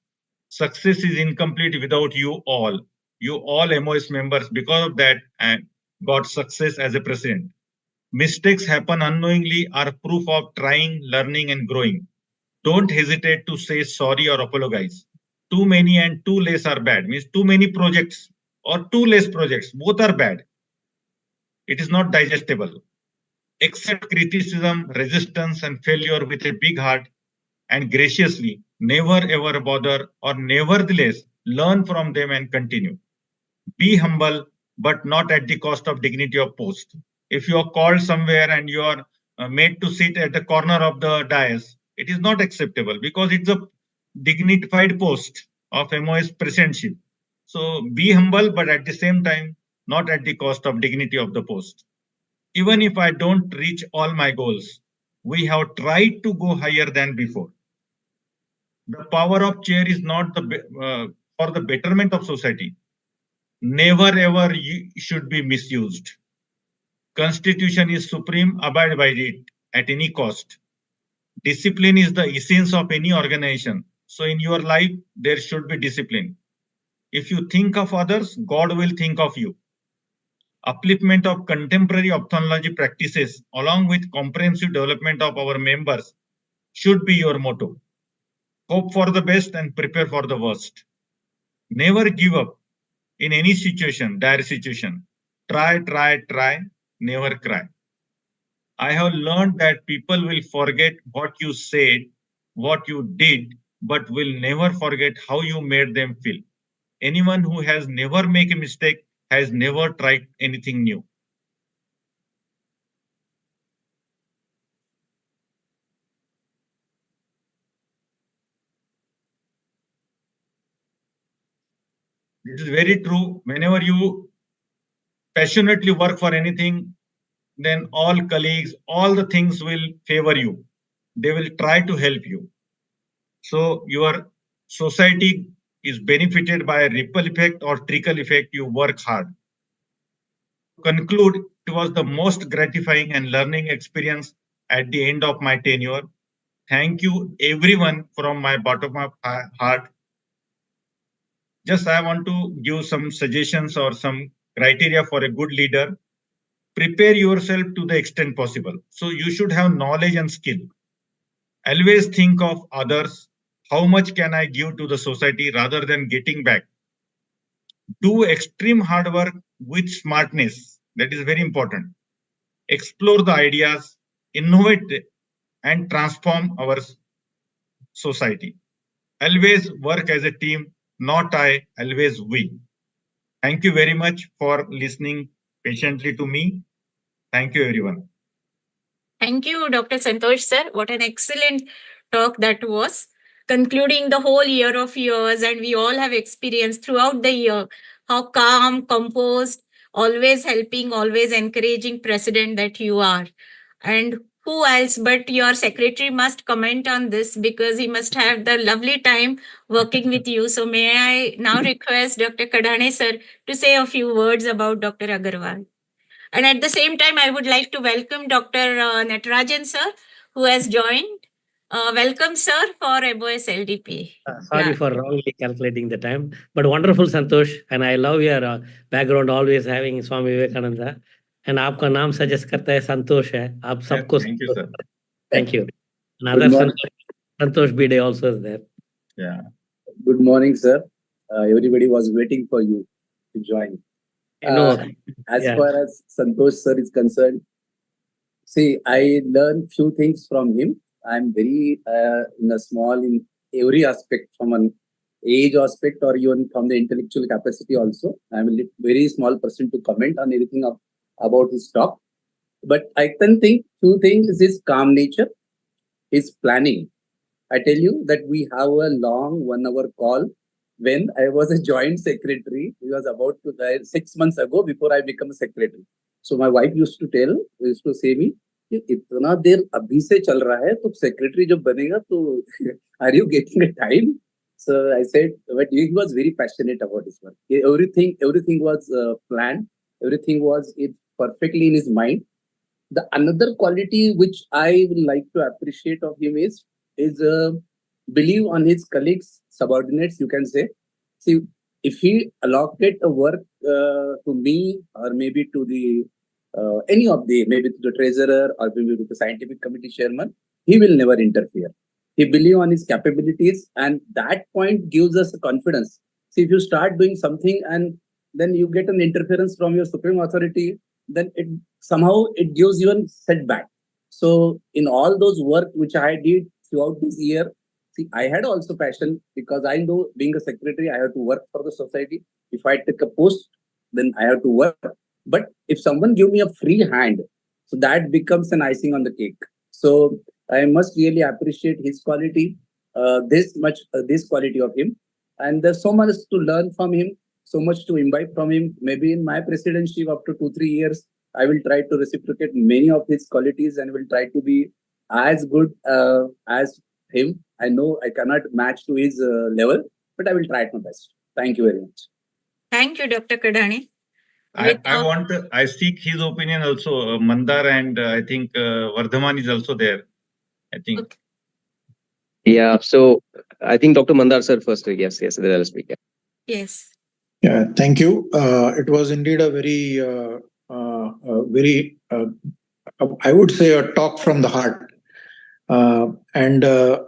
Success is incomplete without you all. You all MOS members, because of that, and got success as a president. Mistakes happen unknowingly are proof of trying, learning, and growing. Don't hesitate to say sorry or apologize. Too many and too less are bad. Means too many projects or too less projects, both are bad. It is not digestible. Accept criticism, resistance, and failure with a big heart and graciously. Never ever bother or nevertheless learn from them and continue. Be humble, but not at the cost of dignity of post. If you are called somewhere and you are made to sit at the corner of the dais, it is not acceptable because it's a dignified post of MOS presidentship. So be humble, but at the same time, not at the cost of dignity of the post. Even if I don't reach all my goals, we have tried to go higher than before. The power of chair is not for the betterment of society. Never ever should be misused. Constitution is supreme, abide by it at any cost. Discipline is the essence of any organization. So in your life, there should be discipline. If you think of others, God will think of you. Upliftment of contemporary ophthalmology practices along with comprehensive development of our members should be your motto. Hope for the best and prepare for the worst. Never give up in any situation, dire situation. Try, try, try, never cry. I have learned that people will forget what you said, what you did, but will never forget how you made them feel. Anyone who has never made a mistake has never tried anything new. This is very true. Whenever you passionately work for anything, then all colleagues, all the things will favor you. They will try to help you. So your society is benefited by a ripple effect or trickle effect. You work hard. Conclude, it was the most gratifying and learning experience at the end of my tenure. Thank you everyone from my bottom of heart. Just I want to give some suggestions or some criteria for a good leader. Prepare yourself to the extent possible. So you should have knowledge and skill. Always think of others. How much can I give to the society rather than getting back? Do extreme hard work with smartness. That is very important. Explore the ideas, innovate and transform our society. Always work as a team, not I, always we. Thank you very much for listening patiently to me. Thank you, everyone. Thank you, Dr. Santosh sir. What an excellent talk that was. Concluding the whole year of yours, and we all have experienced throughout the year how calm, composed, always helping, always encouraging president that you are. And who else but your secretary must comment on this, because he must have the lovely time working with you. So may I now request Dr. Kadhane sir to say a few words about Dr. Agarwal. And at the same time, I would like to welcome Dr. Natarajan sir, who has joined. Welcome, sir, for MOS LDP. Sorry for wrongly calculating the time, but wonderful, Santosh. And I love your background, always having Swami Vivekananda. And आपका नाम suggest करता है संतोष है. आप सबको Thank you, sir. Thank you. Another Santosh Bide also is there. Yeah. Good morning, sir. Everybody was waiting for you to join. As far as Santosh sir is concerned, see, I learned few things from him. I'm very in every aspect, from an age aspect or even from the intellectual capacity also. I'm a very small person to comment on anything about his talk. But I can think two things is his calm nature, his planning. I tell you that we have a long 1 hour call when I was a joint secretary. He was about to die 6 months ago before I became a secretary. So my wife used to say me, इतना देर अभी से चल रहा है तो secretary जब बनेगा तो are you getting a time? So I said, but he was very passionate about his work. Everything was planned. Everything was perfectly in his mind. The another quality which I would like to appreciate of him is believe on his colleagues, subordinates, you can say. See, if he allocate a work to me or maybe to the maybe to the treasurer or maybe to the scientific committee chairman, he will never interfere. He believe on his capabilities, and that point gives us a confidence. See, if you start doing something and then you get an interference from your supreme authority, then it somehow it gives you a setback. So in all those work which I did throughout this year, see, I had also passion because I know being a secretary, I have to work for the society. If I take a post, then I have to work. But if someone give me a free hand, so that becomes an icing on the cake. So I must really appreciate his quality, this quality of him. And there's so much to learn from him, so much to imbibe from him. Maybe in my presidency after 2-3 years, I will try to reciprocate many of his qualities and will try to be as good as him. I know I cannot match to his level, but I will try my best. Thank you very much. Thank you, Dr. Kadhane. I seek his opinion also. Mandar and I think Vardhaman is also there. I think. Okay. Yeah, so I think Dr. Mandar sir first. Yes, then I'll speak. Yes. Yeah, thank you. It was indeed a very, I would say, a talk from the heart. And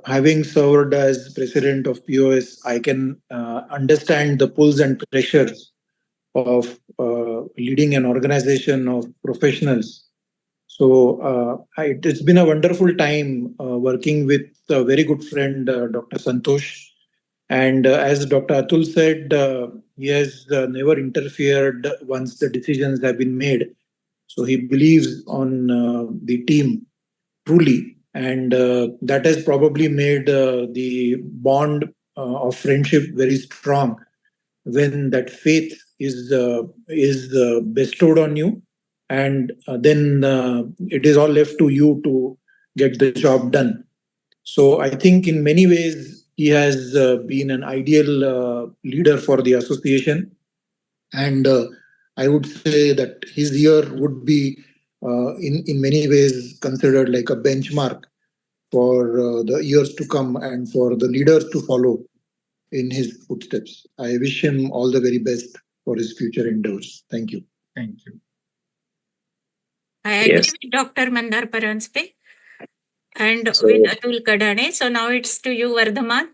having served as president of POS, I can understand the pulls and pressures of leading an organization of professionals. So it's been a wonderful time working with a very good friend, Dr. Santosh. And as Dr. Atul said, he has never interfered once the decisions have been made. So he believes on the team truly. And that has probably made the bond of friendship very strong when that faith is bestowed on you, and then it is all left to you to get the job done. So I think in many ways he has been an ideal leader for the association, and I would say that his year would be in many ways considered like a benchmark for the years to come and for the leaders to follow in his footsteps. I wish him all the very best for his future endeavors. Thank you. Thank you. I agree Yes. with Dr. Mandar Paranspe and So, with Atul Kadane. So now it's to you, Vardhaman.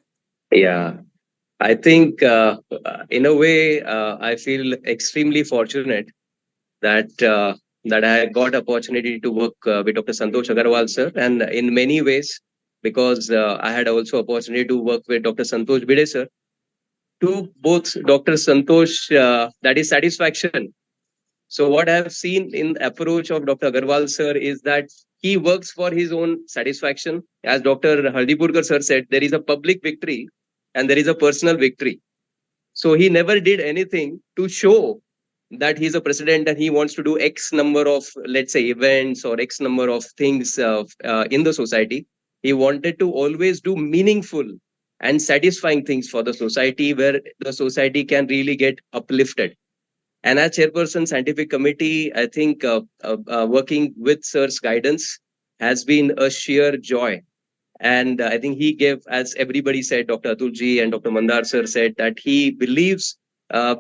yeah, I think in a way, I feel extremely fortunate that I got opportunity to work with Dr. Santosh Agarwal sir, and in many ways, because I had also opportunity to work with Dr. Santosh Bide sir. To both Dr. Santosh, that is satisfaction. So what I have seen in the approach of Dr. Agarwal sir is that he works for his own satisfaction. As Dr. Hardipurkar sir said, there is a public victory and there is a personal victory. So he never did anything to show that he's a president and he wants to do X number of, let's say, events or X number of things in the society. He wanted to always do meaningful and satisfying things for the society where the society can really get uplifted. And as chairperson scientific committee, I think working with sir's guidance has been a sheer joy. And I think he gave, as everybody said, Dr. Atulji and Dr. Mandar sir said, that he believes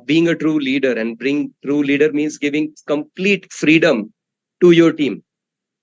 being a true leader, and being true leader means giving complete freedom to your team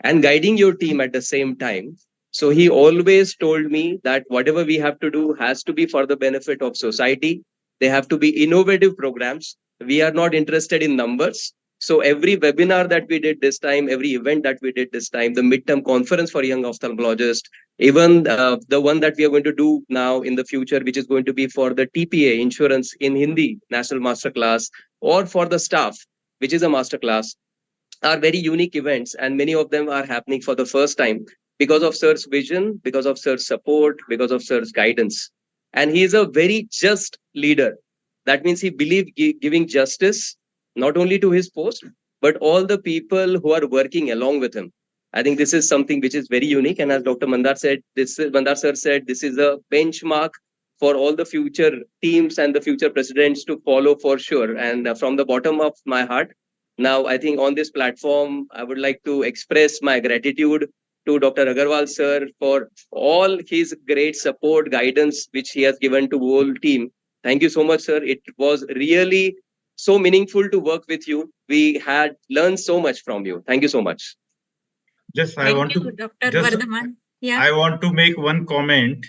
and guiding your team at the same time. So he always told me that whatever we have to do has to be for the benefit of society. They have to be innovative programs. We are not interested in numbers. So every webinar that we did this time, every event that we did this time, the midterm conference for young ophthalmologists, even the one that we are going to do now in the future, which is going to be for the TPA insurance in Hindi national master class, or for the staff, which is a master class, are very unique events, and many of them are happening for the first time because of sir's vision, because of sir's support, because of sir's guidance. And he is a very just leader. That means he believes giving justice not only to his post, but all the people who are working along with him. I think this is something which is very unique. And as Dr. Mandar said, Mandar sir said, this is a benchmark for all the future teams and the future presidents to follow for sure. And from the bottom of my heart, now, I think on this platform, I would like to express my gratitude to Dr. Agarwal sir for all his great support, guidance, which he has given to whole team. Thank you so much, sir. It was really so meaningful to work with you. We had learned so much from you. Thank you so much. Just I Thank want you, to Dr. just Vardhaman. Yeah. I want to make one comment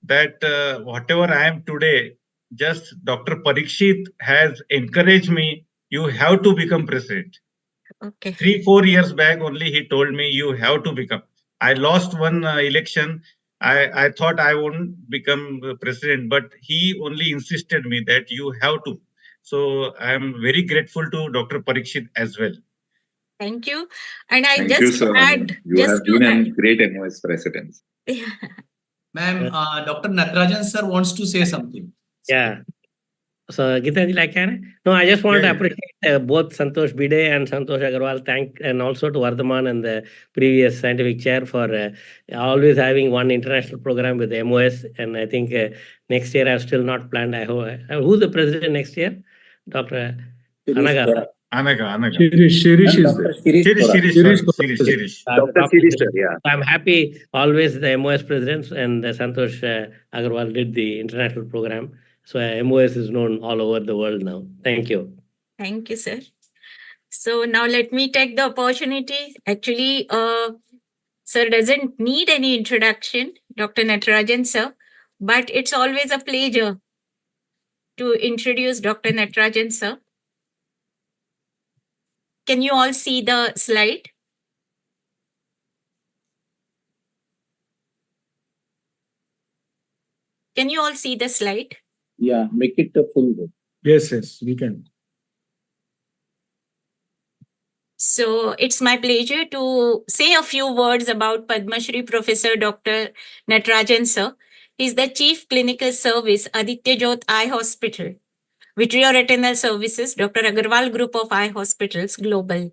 that whatever I am today, just Dr. Parikshit has encouraged me. You have to become president. Okay. 3-4 years back only he told me you have to become. I lost one election. I thought I wouldn't become president, but he only insisted me that you have to. So I am very grateful to Dr. Parikshit as well. Thank you. And I Thank just you, sir. add, You just have to been add. a great MOS president. Ma'am, Dr. Natarajan sir wants to say something. Yeah. So, Gitanjali, I can? No, I just want to appreciate both Santosh Bide and Santosh Agarwal. And also to Vardhaman and the previous scientific chair for always having one international program with MOS. And I think next year I've still not planned. I hope. Who's the president next year? Dr. Anaga. Anaga. Shirish is there. Shirish. Dr. Shirish, sir, yeah. I'm happy always the MOS presidents and Santosh Agarwal did the international program. So MOS is known all over the world now. Thank you. Thank you, sir. So now let me take the opportunity. Actually, Sir doesn't need any introduction, Dr. Natarajan sir, but it's always a pleasure to introduce Dr. Natarajan sir. Can you all see the slide? Can you all see the slide? Yeah, make it a full one. Yes, we can. So it's my pleasure to say a few words about Padma Shri Professor Dr. Natarajan sir. He's the Chief Clinical Service, Aditya Jyot Eye Hospital, Vitreoretinal Services, Dr. Agarwal Group of Eye Hospitals, Global.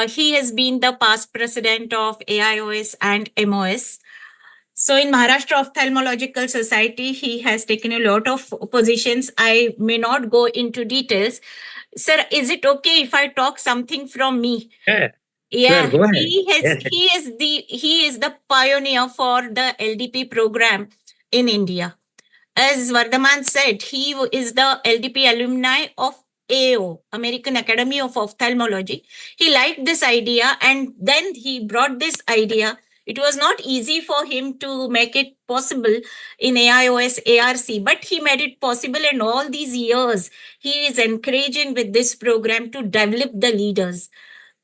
He has been the past president of AIOS and MOS. So in Maharashtra Ophthalmological Society, he has taken a lot of positions. I may not go into details. Sir, is it okay if I talk something from me? Yeah, sure, go ahead. He is the pioneer for the LDP program in India. As Vardhaman said, he is the LDP alumni of AO, American Academy of Ophthalmology. He liked this idea and then he brought this idea. It was not easy for him to make it possible in AIOS, ARC, but he made it possible. And all these years, he is encouraging with this program to develop the leaders.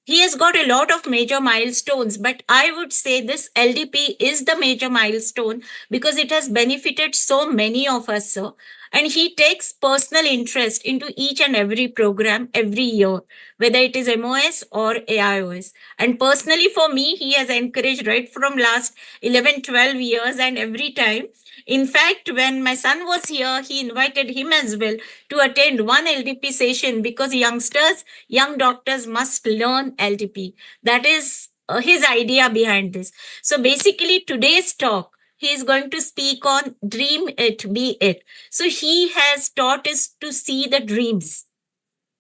He has got a lot of major milestones, but I would say this LDP is the major milestone because it has benefited so many of us, sir. And he takes personal interest into each and every program every year, whether it is MOS or AIOS. And personally, for me, he has encouraged right from last 11, 12 years and every time. In fact, when my son was here, he invited him as well to attend one LDP session because young doctors must learn LDP. That is his idea behind this. So basically, today's talk, he is going to speak on dream it, be it. So he has taught us to see the dreams.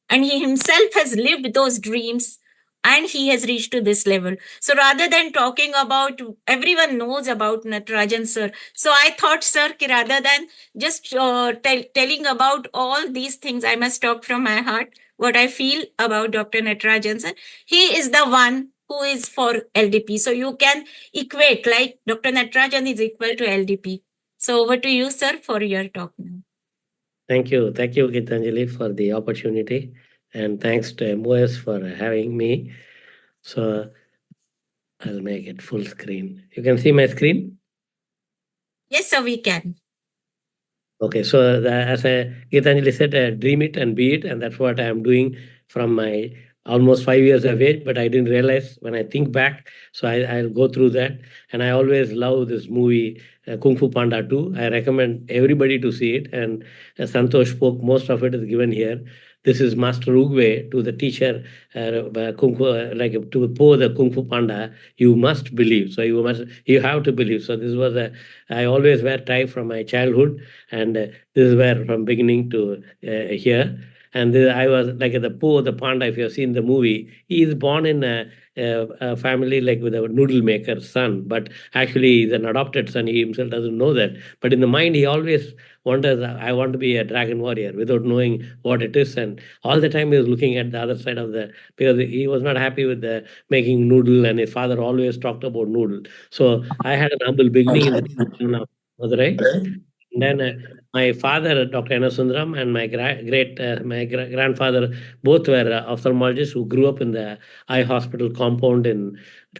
And he himself has lived those dreams and he has reached to this level. So rather than talking about, everyone knows about Natarajan sir. So I thought, sir, rather than just telling about all these things, I must talk from my heart what I feel about Dr. Natarajan sir. He is the one who is for LDP. So you can equate like Dr. Natarajan is equal to LDP. So over to you, sir, for your talk now. Thank you, Gitanjali, for the opportunity. And thanks to MOS for having me. So I'll make it full screen. You can see my screen? Yes, sir, we can. Okay, so as Gitanjali said, dream it and be it. And that's what I'm doing from my almost 5 years of age, but I didn't realize when I think back. So I'll go through that. And I always love this movie, Kung Fu Panda 2. I recommend everybody to see it. And Santosh spoke, most of it is given here. This is Master Ugwe to the teacher, Kung Fu, like to pour the Kung Fu Panda. You must believe. So you have to believe. So this was I always wear tie from my childhood, and this is where from beginning to here. And I was like the Po, the Panda, if you have seen the movie, he is born in a family like with a noodle maker's son, but actually he's an adopted son. He himself doesn't know that. But in the mind, he always wonders, I want to be a dragon warrior without knowing what it is. And all the time he was looking at the other side of because he was not happy with the making noodle, and his father always talked about noodle. So I had an humble beginning in the town of Madurai. Then my father, Dr. N. Sundaram, and my grandfather, both were ophthalmologists who grew up in the eye hospital compound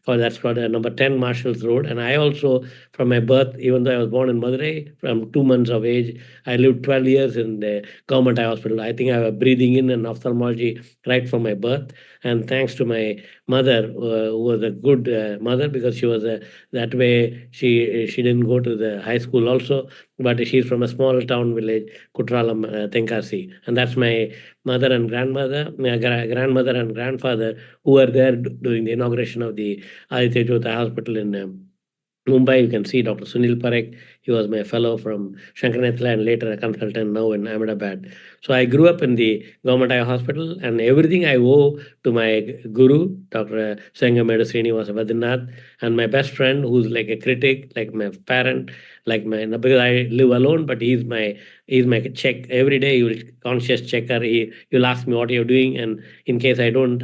that's called number 10 Marshall's Road. And I also, from my birth, even though I was born in Madurai, from 2 months of age, I lived 12 years in the government eye hospital. I think I was breathing in and ophthalmology right from my birth. And thanks to my mother, who was a good mother, because she was that way. She didn't go to the high school also, but she's from a small town village, Kutralam, Tenkasi. And that's my mother and grandmother, my grandmother and grandfather, who were there during the inauguration of the Aditya Jyot Hospital in Mumbai. You can see Dr. Sunil Parekh. He was my fellow from Shankaranathala and later a consultant now in Ahmedabad. So I grew up in the government eye hospital, and everything I owe to my guru, Dr. Sengamedu Srinivasa Badrinath, and my best friend, who's like a critic, like my parent, like my, because I live alone, but he's my check every day. He will conscious checker. He'll ask me what you're doing, and in case I don't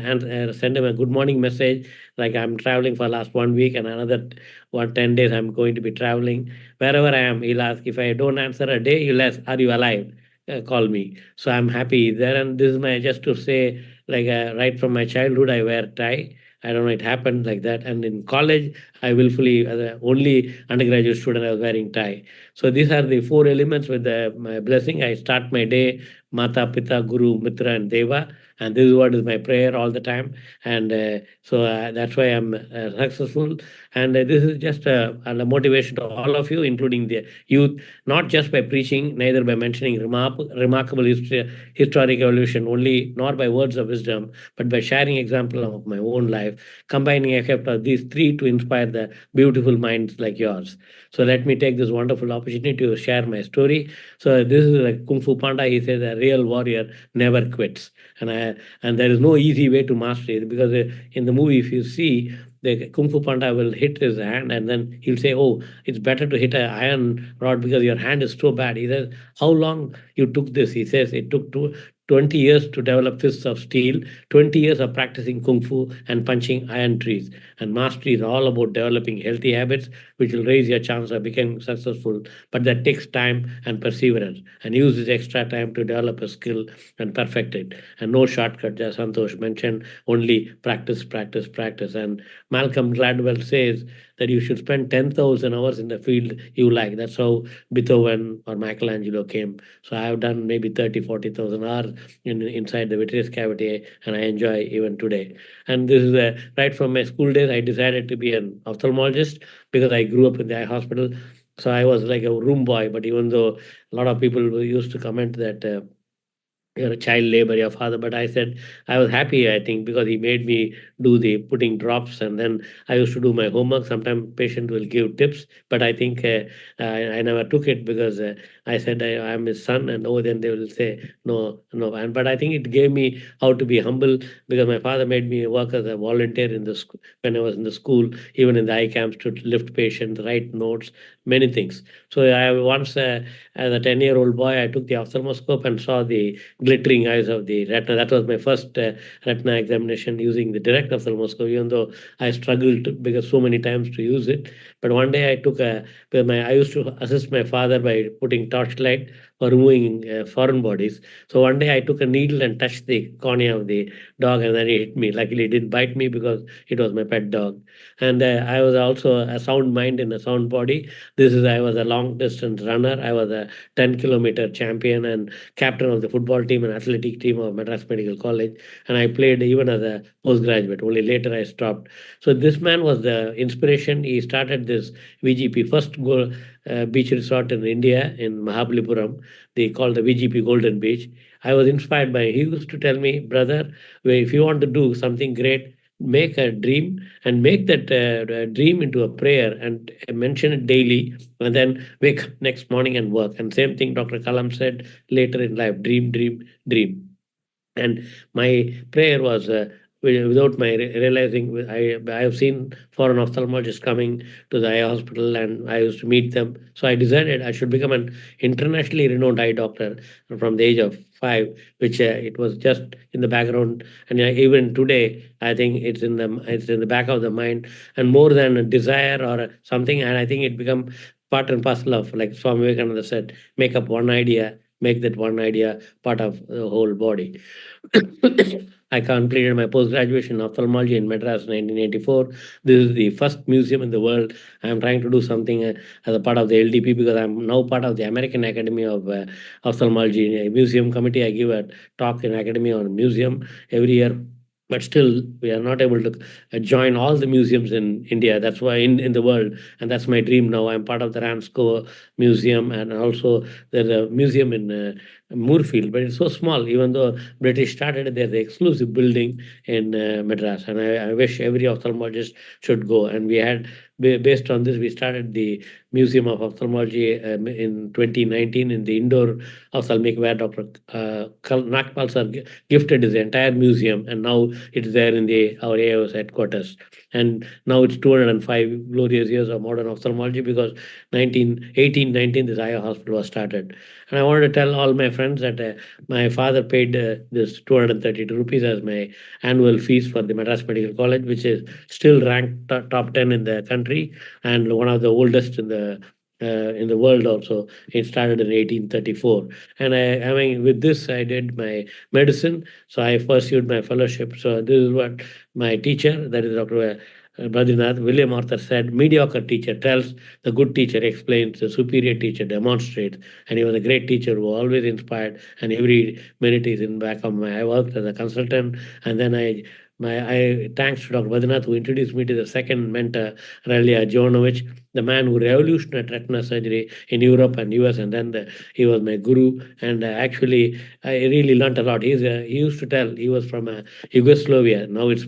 send him a good morning message, like I'm traveling for last 1 week and another 10 days I'm going to be traveling. Wherever I am, he'll ask. If I don't answer a day, he'll ask, "Are you alive?" Call me. So I'm happy there. And this is my, just to say, like right from my childhood, I wear tie. I don't know, it happened like that. And in college, I willfully, as a only undergraduate student, I was wearing tie. So these are the four elements with my blessing. I start my day, Mata, Pita, Guru, Mitra, and Deva. And this is what is my prayer all the time. And so that's why I'm successful. And this is just a motivation to all of you, including the youth, not just by preaching, neither by mentioning remarkable historic evolution only, nor by words of wisdom, but by sharing example of my own life, combining effect of these three to inspire the beautiful minds like yours. So let me take this wonderful opportunity to share my story. So this is like Kung Fu Panda. He says a real warrior never quits, and there is no easy way to master it, because in the movie, if you see, the Kung Fu Panda will hit his hand, and then he'll say, "Oh, it's better to hit an iron rod because your hand is so bad." He says, "How long you took this?" He says, "It took 20 years to develop fists of steel, 20 years of practicing Kung Fu and punching iron trees." And mastery is all about developing healthy habits, which will raise your chance of becoming successful. But that takes time and perseverance. And use this extra time to develop a skill and perfect it. And no shortcut, as Santosh mentioned, only practice, practice, practice. And Malcolm Gladwell says that you should spend 10,000 hours in the field you like. That's how Beethoven or Michelangelo came. So I have done maybe 30, 40,000 hours inside the vitreous cavity, and I enjoy even today. And this is right from my school days, I decided to be an ophthalmologist because I grew up in the eye hospital. So I was like a room boy, but even though a lot of people used to comment that you're a child labor, your father. But I said I was happy, I think, because he made me do the putting drops, and then I used to do my homework. Sometimes patient will give tips, but I think I never took it because I said I'm his son, and oh, then they will say no, no. And but I think it gave me how to be humble, because my father made me work as a volunteer in the school when I was in the school, even in the eye camps, to lift patients, write notes, many things. So I once, as a 10-year-old boy, I took the ophthalmoscope and saw the glittering eyes of the retina. That was my first retina examination using the direct ophthalmoscope, even though I struggled because so many times to use it. But one day I took I used to assist my father by putting torchlight for removing foreign bodies. So one day I took a needle and touched the cornea of the dog, and then it hit me. Luckily, it didn't bite me because it was my pet dog. And I was also a sound mind in a sound body. I was a long distance runner. I was a 10-kilometer champion and captain of the football team and athletic team of Madras Medical College. And I played even as a postgraduate. Only later I stopped. So this man was the inspiration. He started this VGP, first beach resort in India, in Mahabalipuram. They call the VGP Golden Beach. I was inspired by him. He used to tell me, "Brother, if you want to do something great, make a dream and make that dream into a prayer and mention it daily, and then wake up next morning and work." And same thing Dr. Kalam said later in life: dream, dream, dream. And my prayer was, without my realizing, I have seen foreign ophthalmologists coming to the eye hospital, and I used to meet them. So I decided I should become an internationally renowned eye doctor from the age of 5, which it was just in the background. And even today, I think it's in the back of the mind, and more than a desire or something. And I think it become part and parcel of, like Swami Vivekananda said, make up one idea, make that one idea part of the whole body. I completed my post-graduation in ophthalmology in Madras in 1984. This is the first museum in the world. I'm trying to do something as a part of the LDP, because I'm now part of the American Academy of Ophthalmology. In a museum committee, I give a talk in academy on museum every year. But still, we are not able to join all the museums in India. That's why in the world, and that's my dream now. I'm part of the Ramsco Museum, and also there's a museum in Moorfield, but it's so small. Even though British started it, there's an exclusive building in Madras, and I wish every ophthalmologist should go. And we had, based on this, we started the Museum of Ophthalmology in 2019 in the indoor ophthalmic, where Dr. Nagpal sir gifted his entire museum, and now it's there in the our AIOS headquarters. And now it's 205 glorious years of modern ophthalmology, because 1819 this eye hospital was started. And I wanted to tell all my friends that my father paid this 232 rupees as my annual fees for the Madras Medical College, which is still ranked top 10 in the country and one of the oldest in the world also. It started in 1834. And I mean, with this, I did my medicine. So I pursued my fellowship. So this is what my teacher, that is Dr. Badrinath, William Arthur said, mediocre teacher tells, the good teacher explains, the superior teacher demonstrates. And he was a great teacher who always inspired, and every minute is in back of my. I worked as a consultant, and then I thanks to Dr. Badrinath, who introduced me to the second mentor, Relia Jovanovic, the man who revolutionized retina surgery in Europe and US, and then he was my guru. And actually, I really learned a lot. He used to tell, he was from Yugoslavia. Now it's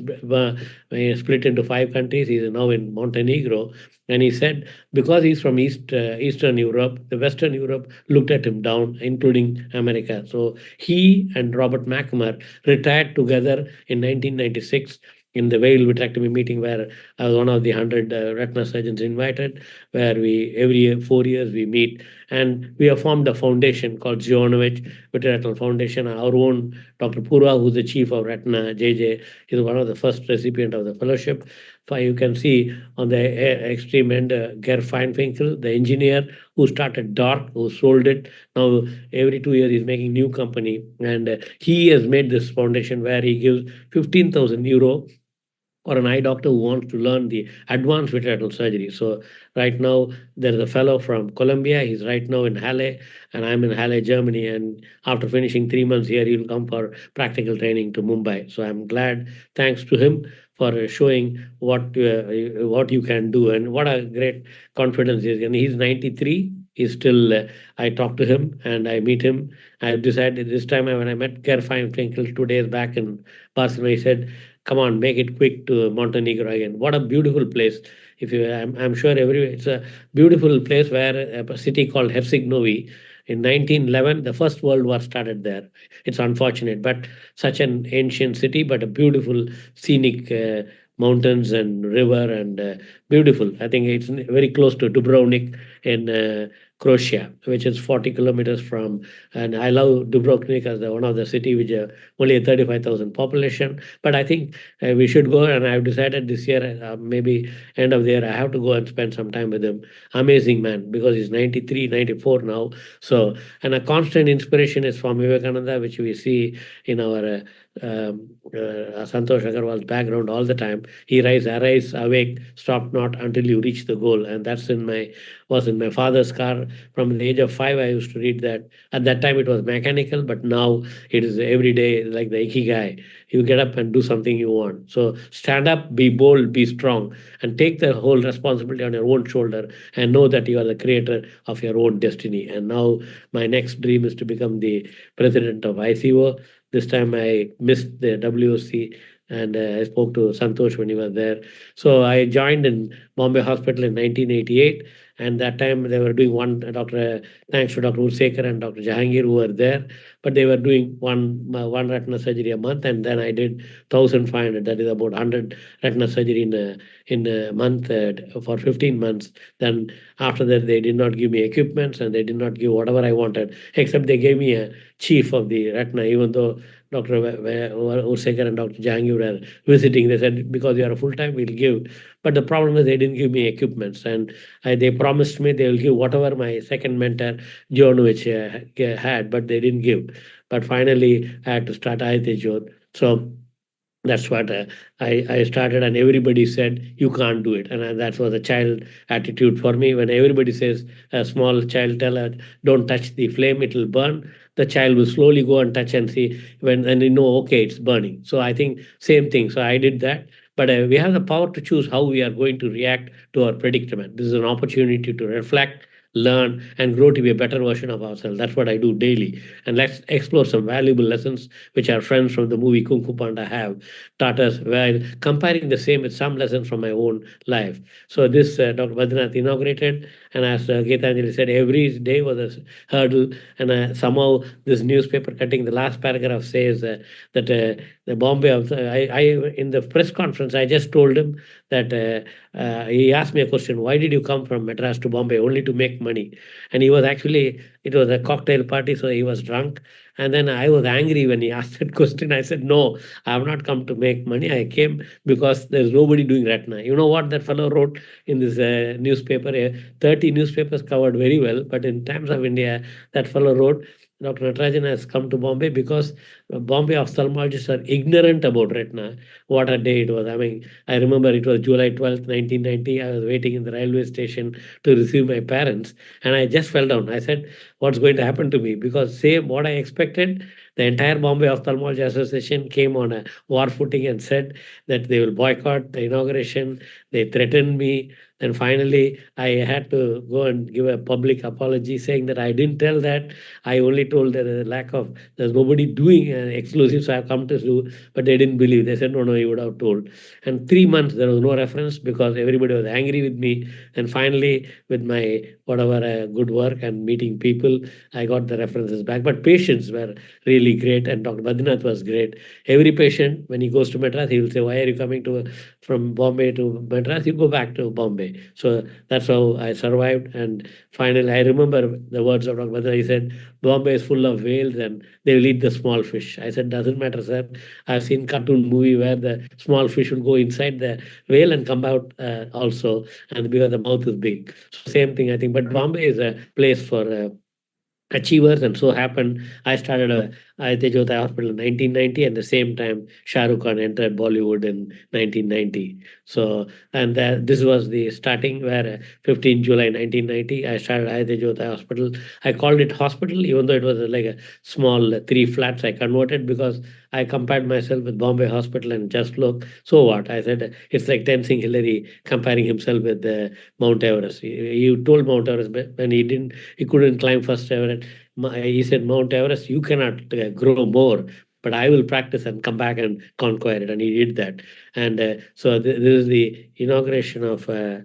split into 5 countries. He's now in Montenegro. And he said, because he's from Eastern Europe, the Western Europe looked at him down, including America. So he and Robert McNamara retired together in 1996 in the Whale Vitrectomy meeting, where I was one of the 100 retina surgeons invited, where we every 4 years we meet. And we have formed a foundation called Jovanovic Vitreoretinal Foundation. Our own Dr. Purva, who's the chief of retina, JJ, is one of the first recipient of the fellowship. You can see on the extreme end, Ger Feinfinkel, the engineer who started Dark, who sold it. Now, every 2 years, he's making new company. And he has made this foundation where he gives 15,000 euro or an eye doctor who wants to learn the advanced vitreoretinal surgery. So right now, there's a fellow from Colombia. He's right now in Halle, and I'm in Halle, Germany. And after finishing 3 months here, he'll come for practical training to Mumbai. So I'm glad, thanks to him, for showing what you can do, and what a great confidence is. And he's 93. He's still, I talk to him and I meet him. I decided this time when I met Ger Feinfinkel 2 days back in Barcelona, he said, come on, make it quick to Montenegro again. What a beautiful place. If you, I'm sure it's a beautiful place, where a city called Herceg-Novi in 1911, the First World War started there. It's unfortunate, but such an ancient city, but a beautiful scenic mountains and river, and beautiful. I think it's very close to Dubrovnik in Croatia, which is 40 kilometers from. And I love Dubrovnik as one of the city which only a 35,000 population. But I think we should go, and I've decided this year, maybe end of the year, I have to go and spend some time with him. Amazing man, because he's 93, 94 now. So, and a constant inspiration is from Vivekananda, which we see in our Santosh Agarwal's background all the time. He arise, awake, stop not until you reach the goal. And that's was in my father's car. From the age of 5, I used to read that. At that time, it was mechanical, but now it is every day, like the Ikigai. You get up and do something you want. So stand up, be bold, be strong, and take the whole responsibility on your own shoulder, and know that you are the creator of your own destiny. And now my next dream is to become the president of ICO. This time I missed the WOC, and I spoke to Santosh when he was there. So I joined in Bombay Hospital in 1988. And that time they were doing thanks to Dr. Ursekar and Dr. Jahangir, who were there, but they were doing one retina surgery a month. And then I did 1,500, that is about 100 retina surgery in a month for 15 months. Then after that, they did not give me equipments, and they did not give whatever I wanted, except they gave me a chief of the retina, even though Dr. Ursekar and Dr. Jahangir were visiting. They said, because you are a full-time, we'll give. But the problem is they didn't give me equipments, and they promised me they will give whatever my second mentor, Jovanovic, had, but they didn't give. But finally, I had to start Ayate Jod. So that's what I started, and everybody said, you can't do it. And that was a child attitude for me. When everybody says, a small child tell her, don't touch the flame, it will burn, the child will slowly go and touch and see, and you know, okay, it's burning. So I think same thing. So I did that. But we have the power to choose how we are going to react to our predicament. This is an opportunity to reflect learn, and grow to be a better version of ourselves. That's what I do daily. And let's explore some valuable lessons which our friends from the movie Kung Fu Panda have taught us, while comparing the same with some lessons from my own life. So this Dr. Badrinath inaugurated, and as Geetanjali said, every day was a hurdle. And somehow this newspaper cutting, the last paragraph says that the Bombay of I in the press conference, I just told him that he asked me a question: why did you come from Madras to Bombay only to make money? And he was actually, it was a cocktail party, so he was drunk. And then I was angry when he asked that question. I said, no, I have not come to make money. I came because there's nobody doing Ratna. You know what that fellow wrote in this newspaper? 30 newspapers covered very well. But in Times of India, that fellow wrote, Dr. Natarajan has come to Bombay because Bombay ophthalmologists are ignorant about retina. What a day it was. I mean, I remember it was July 12th, 1990. I was waiting in the railway station to receive my parents, and I just fell down. I said, what's going to happen to me? Because same what I expected, the entire Bombay Ophthalmology Association came on a war footing and said that they will boycott the inauguration. They threatened me. And finally, I had to go and give a public apology saying that I didn't tell that. I only told that there's nobody doing an exclusive, so I've come to do, but they didn't believe. They said, no, no, you would have told. And 3 months, there was no reference because everybody was angry with me. And finally, with my whatever good work and meeting people, I got the references back. But patients were really great, and Dr. Badrinath was great. Every patient, when he goes to Madras, he will say, why are you coming from Bombay to Madras? You go back to Bombay. So that's how I survived. And finally, I remember the words of Dr. Badrinath. He said, Bombay is full of whales and they will eat the small fish. I said, doesn't matter, sir. I've seen cartoon movie where the small fish will go inside the whale and come out also, and because the mouth is big. So same thing, I think. But Bombay is a place for achievers, and so happened I started Ayatollah Jyotai Hospital in 1990. At the same time, Shah Rukh Khan entered Bollywood in 1990. So, and this was the starting where 15 July 1990, I started Ayatollah Jyotai Hospital. I called it hospital, even though it was like a small 3 flats I converted, because I compared myself with Bombay Hospital and just look. So what? I said, it's like Tenzing Hillary comparing himself with Mount Everest. He told Mount Everest, but when he couldn't climb first Everest. He said, Mount Everest, you cannot grow more, but I will practice and come back and conquer it. And he did that. And so this is the inauguration of okay,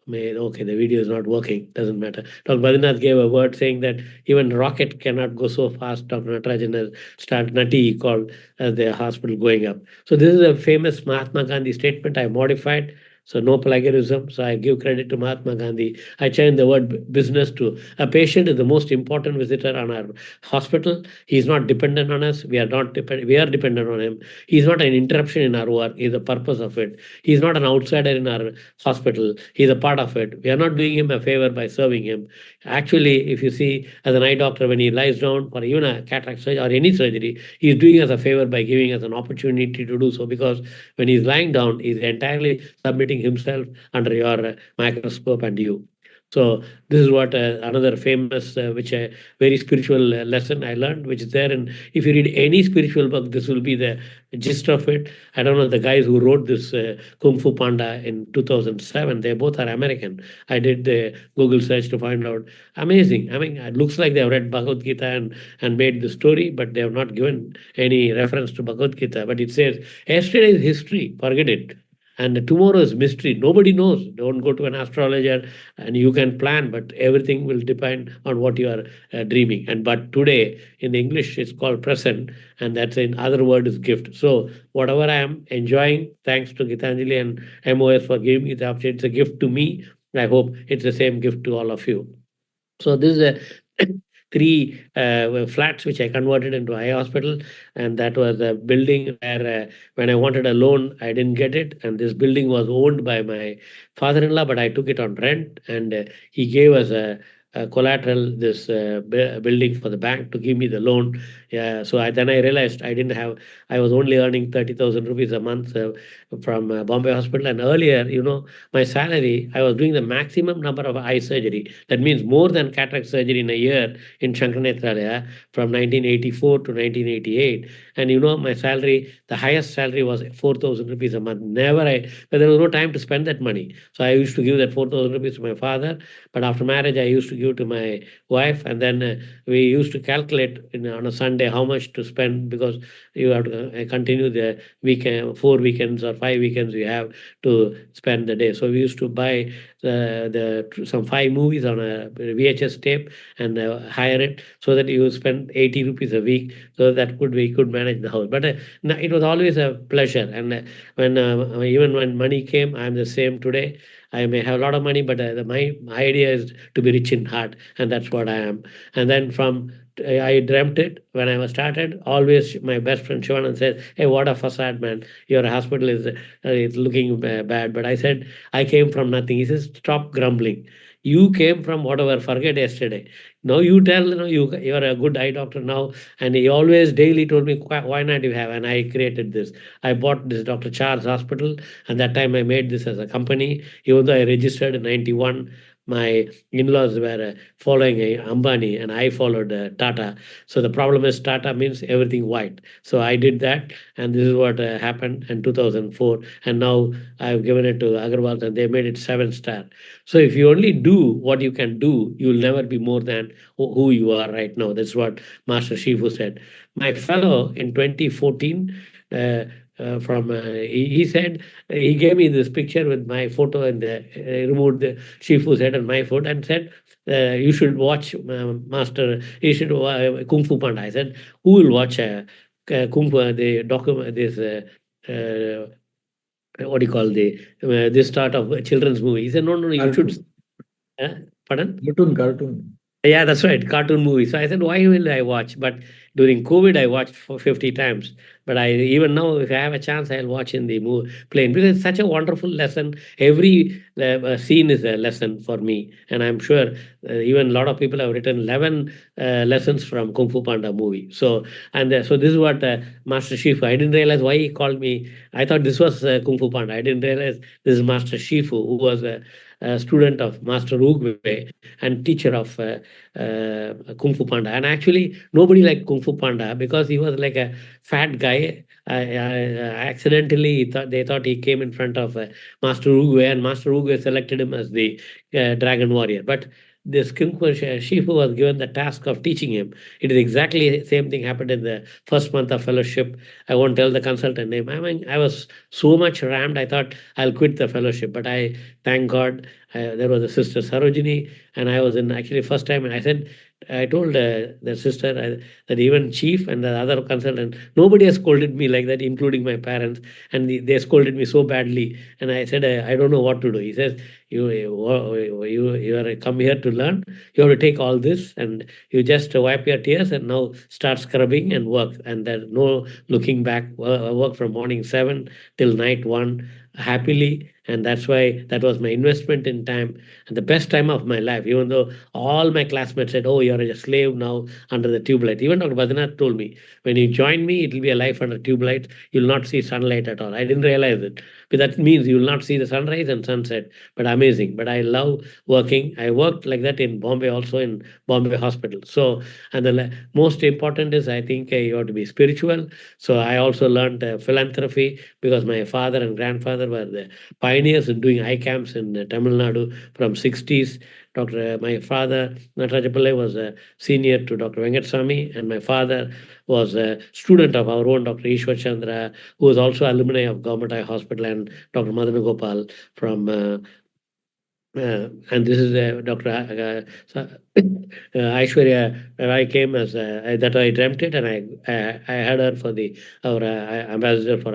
the video is not working, doesn't matter. Dr. Badrinath gave a word saying that even rocket cannot go so fast. Dr. Natarajan has started Nati called as the hospital going up. So this is a famous Mahatma Gandhi statement I modified. So no plagiarism. So I give credit to Mahatma Gandhi. I changed the word business to a patient is the most important visitor on our hospital. He's not dependent on us. We are not dependent. We are dependent on him. He's not an interruption in our work. He's the purpose of it. He's not an outsider in our hospital. He's a part of it. We are not doing him a favor by serving him. Actually, if you see as an eye doctor, when he lies down for even a cataract surgery or any surgery, he's doing us a favor by giving us an opportunity to do so, because when he's lying down, he's entirely submitting himself under your microscope and you. So this is what another famous, which a very spiritual lesson I learned, which is there. And if you read any spiritual book, this will be the gist of it. I don't know the guys who wrote this Kung Fu Panda in 2007. They both are American. I did the Google search to find out. Amazing. I mean, it looks like they have read Bhagavad Gita and made the story, but they have not given any reference to Bhagavad Gita. But it says, yesterday is history, forget it. And tomorrow is mystery. Nobody knows. Don't go to an astrologer, and you can plan, but everything will depend on what you are dreaming. And but today in English it's called present, and that's in other word is gift. So whatever I am enjoying, thanks to Gitanjali and MOS for giving me the opportunity, it's a gift to me. I hope it's the same gift to all of you. So this is a 3 flats which I converted into eye hospital, and that was a building where when I wanted a loan, I didn't get it, and this building was owned by my father-in-law, but I took it on rent, and he gave us a collateral, this building for the bank to give me the loan. Yeah, so then I realized I was only earning 30,000 rupees a month from Bombay Hospital. And earlier, my salary, I was doing the maximum number of eye surgery. That means more than cataract surgery in a year in Shankarnetralaya from 1984 to 1988. And my salary, the highest salary was 4,000 rupees a month. But there was no time to spend that money. So I used to give that 4,000 rupees to my father. But after marriage, I used to give to my wife. And then we used to calculate on a Sunday how much to spend, because you have to continue the weekend, 4 weekends or 5 weekends you have to spend the day. So we used to buy some 5 movies on a VHS tape and hire it, so that you spend 80 rupees a week, so that we could manage the house. But it was always a pleasure. And even when money came, I'm the same today. I may have a lot of money, but my idea is to be rich in heart, and that's what I am. And then I dreamt it when I was started. Always my best friend Shivanand says, "Hey, what a facade, man! Your hospital is looking bad." But I said, "I came from nothing." He says, "Stop grumbling. You came from whatever. Forget yesterday. Now you tell, you're a good eye doctor now." And he always daily told me, "Why not you have?" And I created this. I bought this Dr. Charles Hospital, and that time I made this as a company. Even though I registered in 91, my in-laws were following Ambani, and I followed Tata. So the problem is Tata means everything white. So I did that, and this is what happened in 2004. And now I've given it to Agarwal, and they made it 7-star. So if you only do what you can do, you'll never be more than who you are right now. That's what Master Shifu said. My fellow in 2014, he said, he gave me this picture with my photo, and removed the Shifu's head and my photo, and said, "You should watch Master. You should Kung Fu Panda." I said, "Who will watch Kung Fu? The document this." What do you call this start of children's movie? He said, "No, no, you should." Pardon? Cartoon. Yeah, that's right. Cartoon movie. So I said, why will I watch? But during COVID, I watched for 50 times. But even now, if I have a chance, I'll watch in the plane, because it's such a wonderful lesson. Every scene is a lesson for me. And I'm sure even a lot of people have written 11 lessons from Kung Fu Panda movie. So so this is what Master Shifu, I didn't realize why he called me. I thought this was Kung Fu Panda. I didn't realize this is Master Shifu, who was a student of Master Ugwe and teacher of Kung Fu Panda. And actually, nobody liked Kung Fu Panda because he was like a fat guy. Accidentally, they thought he came in front of Master Ugwe, and Master Ugwe selected him as the Dragon Warrior. But this Kung Fu Shifu was given the task of teaching him. It is exactly the same thing happened in the first month of fellowship. I won't tell the consultant name. I mean, I was so much rammed, I thought I'll quit the fellowship. But I thank God there was a sister Sarojini, and I was in actually first time, and I told the sister that even chief and the other consultant, nobody has scolded me like that, including my parents, and they scolded me so badly. And I said, I don't know what to do. He says, you are come here to learn. You have to take all this, and you just wipe your tears, and now start scrubbing and work. And there's no looking back. Work from morning 7 till night 1 happily. And that's why that was my investment in time, and the best time of my life. Even though all my classmates said, "Oh, you're a slave now under the tube light." Even Dr. Badrinath told me, "When you join me, it will be a life under tube light. You'll not see sunlight at all." I didn't realize it. But that means you will not see the sunrise and sunset. But amazing. But I love working. I worked like that in Bombay, also in Bombay Hospital. So, and the most important is, I think you have to be spiritual. So I also learned philanthropy, because my father and grandfather were the pioneers in doing eye camps in Tamil Nadu from 60s. My father, Natarajapillai, was a senior to Dr. Venkateswamy, and my father was a student of our own Dr. Ishwar Chandra, who was also alumni of Government Eye Hospital, and Dr. Madan Gopal from and this is Dr. Aishwarya. When I came as that, I dreamt it, and I had her for our ambassador for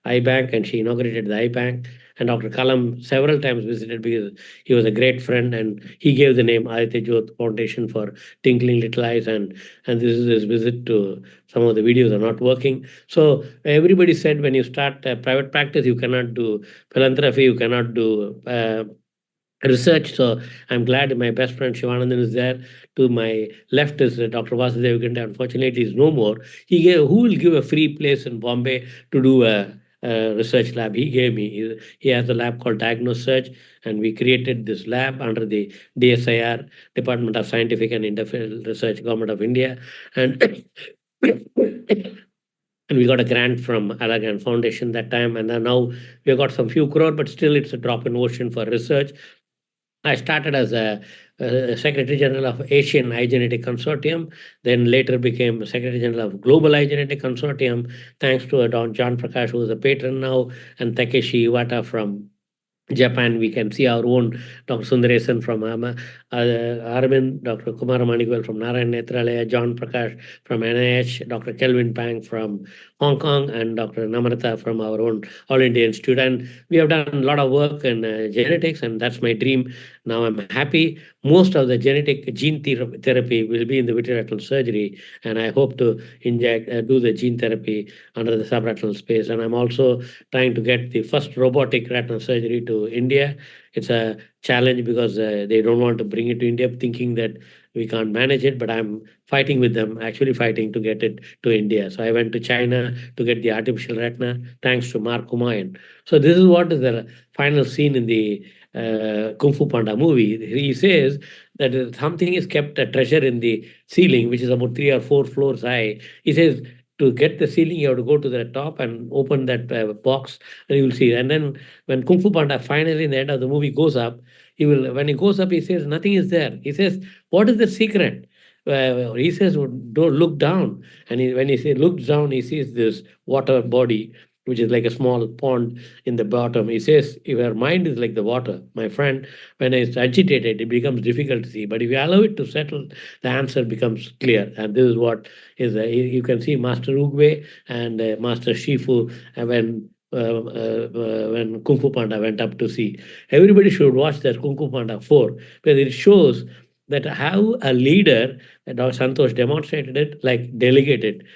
I Bank, and she inaugurated the I Bank. And Dr. Kalam several times visited, because he was a great friend, and he gave the name Aditya Jyot Foundation for Tinkling Little Eyes. And this is his visit to some of the videos are not working. So everybody said, when you start private practice, you cannot do philanthropy, you cannot do research. So I'm glad my best friend Shivanandan is there. To my left is Dr. Vasudev Ginde. Unfortunately, he's no more. Who will give a free place in Bombay to do a research lab? He gave me. He has a lab called Diagnosearch, and we created this lab under the DSIR, Department of Scientific and Industrial Research, Government of India, and and we got a grant from Allergan Foundation that time, and then now we got some few crore, but still it's a drop in ocean for research. I started as a Secretary General of Asian Eye Genetic Consortium, then later became Secretary General of Global Eye Genetic Consortium, thanks to Don John Prakash, who is a patron now, and Takeshi Iwata from Japan. We can see our own Dr. Sundaresan from Arvind, Dr. Kumar Manigwal from Narayan Netralaya, John Prakash from NIH, Dr. Kelvin Pang from Hong Kong, and Dr. Namrata from our own All India Institute. And we have done a lot of work in genetics, and that's my dream. Now I'm happy. Most of the genetic gene therapy will be in the vitreoretinal surgery, and I hope to do the gene therapy under the subretinal space. And I'm also trying to get the first robotic retinal surgery to India. It's a challenge because they don't want to bring it to India, thinking that we can't manage it. But I'm fighting with them, actually fighting to get it to India. So I went to China to get the artificial retina, thanks to Mark Humayun. So this is what is the final scene in the Kung Fu Panda movie. He says that something is kept, a treasure in the ceiling, which is about 3 or 4 floors high. He says to get the ceiling, you have to go to the top and open that box, and you will see. And then when Kung Fu Panda finally in the end of the movie goes up, when he goes up, he says nothing is there. He says, what is the secret? He says, don't look down. And when he says looks down, he sees this water body, which is like a small pond in the bottom. He says, if your mind is like the water, my friend, when it's agitated, it becomes difficult to see. But if you allow it to settle, the answer becomes clear. And this is what is, you can see Master Ugwe and Master Shifu when Kung Fu Panda went up to see. Everybody should watch that Kung Fu Panda 4, because it shows that how a leader, Santosh demonstrated it, like delegated.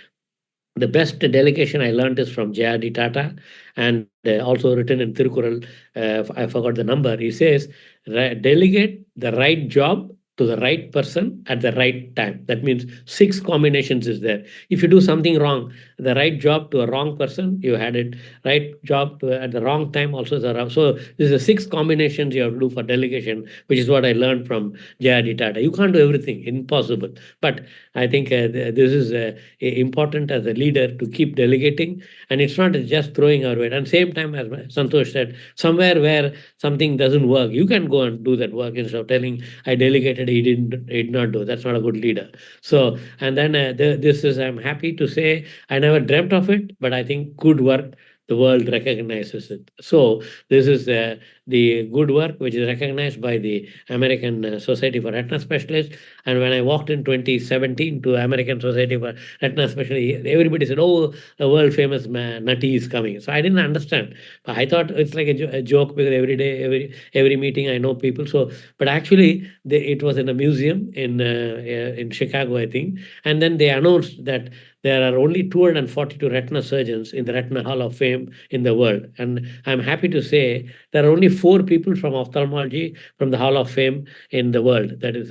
The best delegation I learned is from J.R.D. Tata, and also written in Tirukural. I forgot the number. He says, delegate the right job to the right person at the right time. That means 6 combinations is there. If you do something wrong, the right job to a wrong person, you had it. Right job at the wrong time also is wrong. So this is 6 combinations you have to do for delegation, which is what I learned from J.R.D. Tata. You can't do everything, impossible. But I think this is important as a leader to keep delegating, and it's not just throwing our weight. And same time, as Santosh said, somewhere where something doesn't work, you can go and do that work instead of telling I delegated, he did not do. That's not a good leader. So, and then this is, I'm happy to say, I never dreamt of it, but I think good work, the world recognizes it. So this is the good work which is recognized by the American Society for Retina Specialists. And when I walked in 2017 to American Society for Retina Specialists, everybody said, "Oh, a world famous man, Nati is coming." So I didn't understand. But I thought it's like a joke, because every day, every meeting, I know people. So, but actually, it was in a museum in Chicago, I think. And then they announced that there are only 242 retina surgeons in the Retina Hall of Fame in the world. And I'm happy to say there are only 4 people from ophthalmology from the Hall of Fame in the world. That is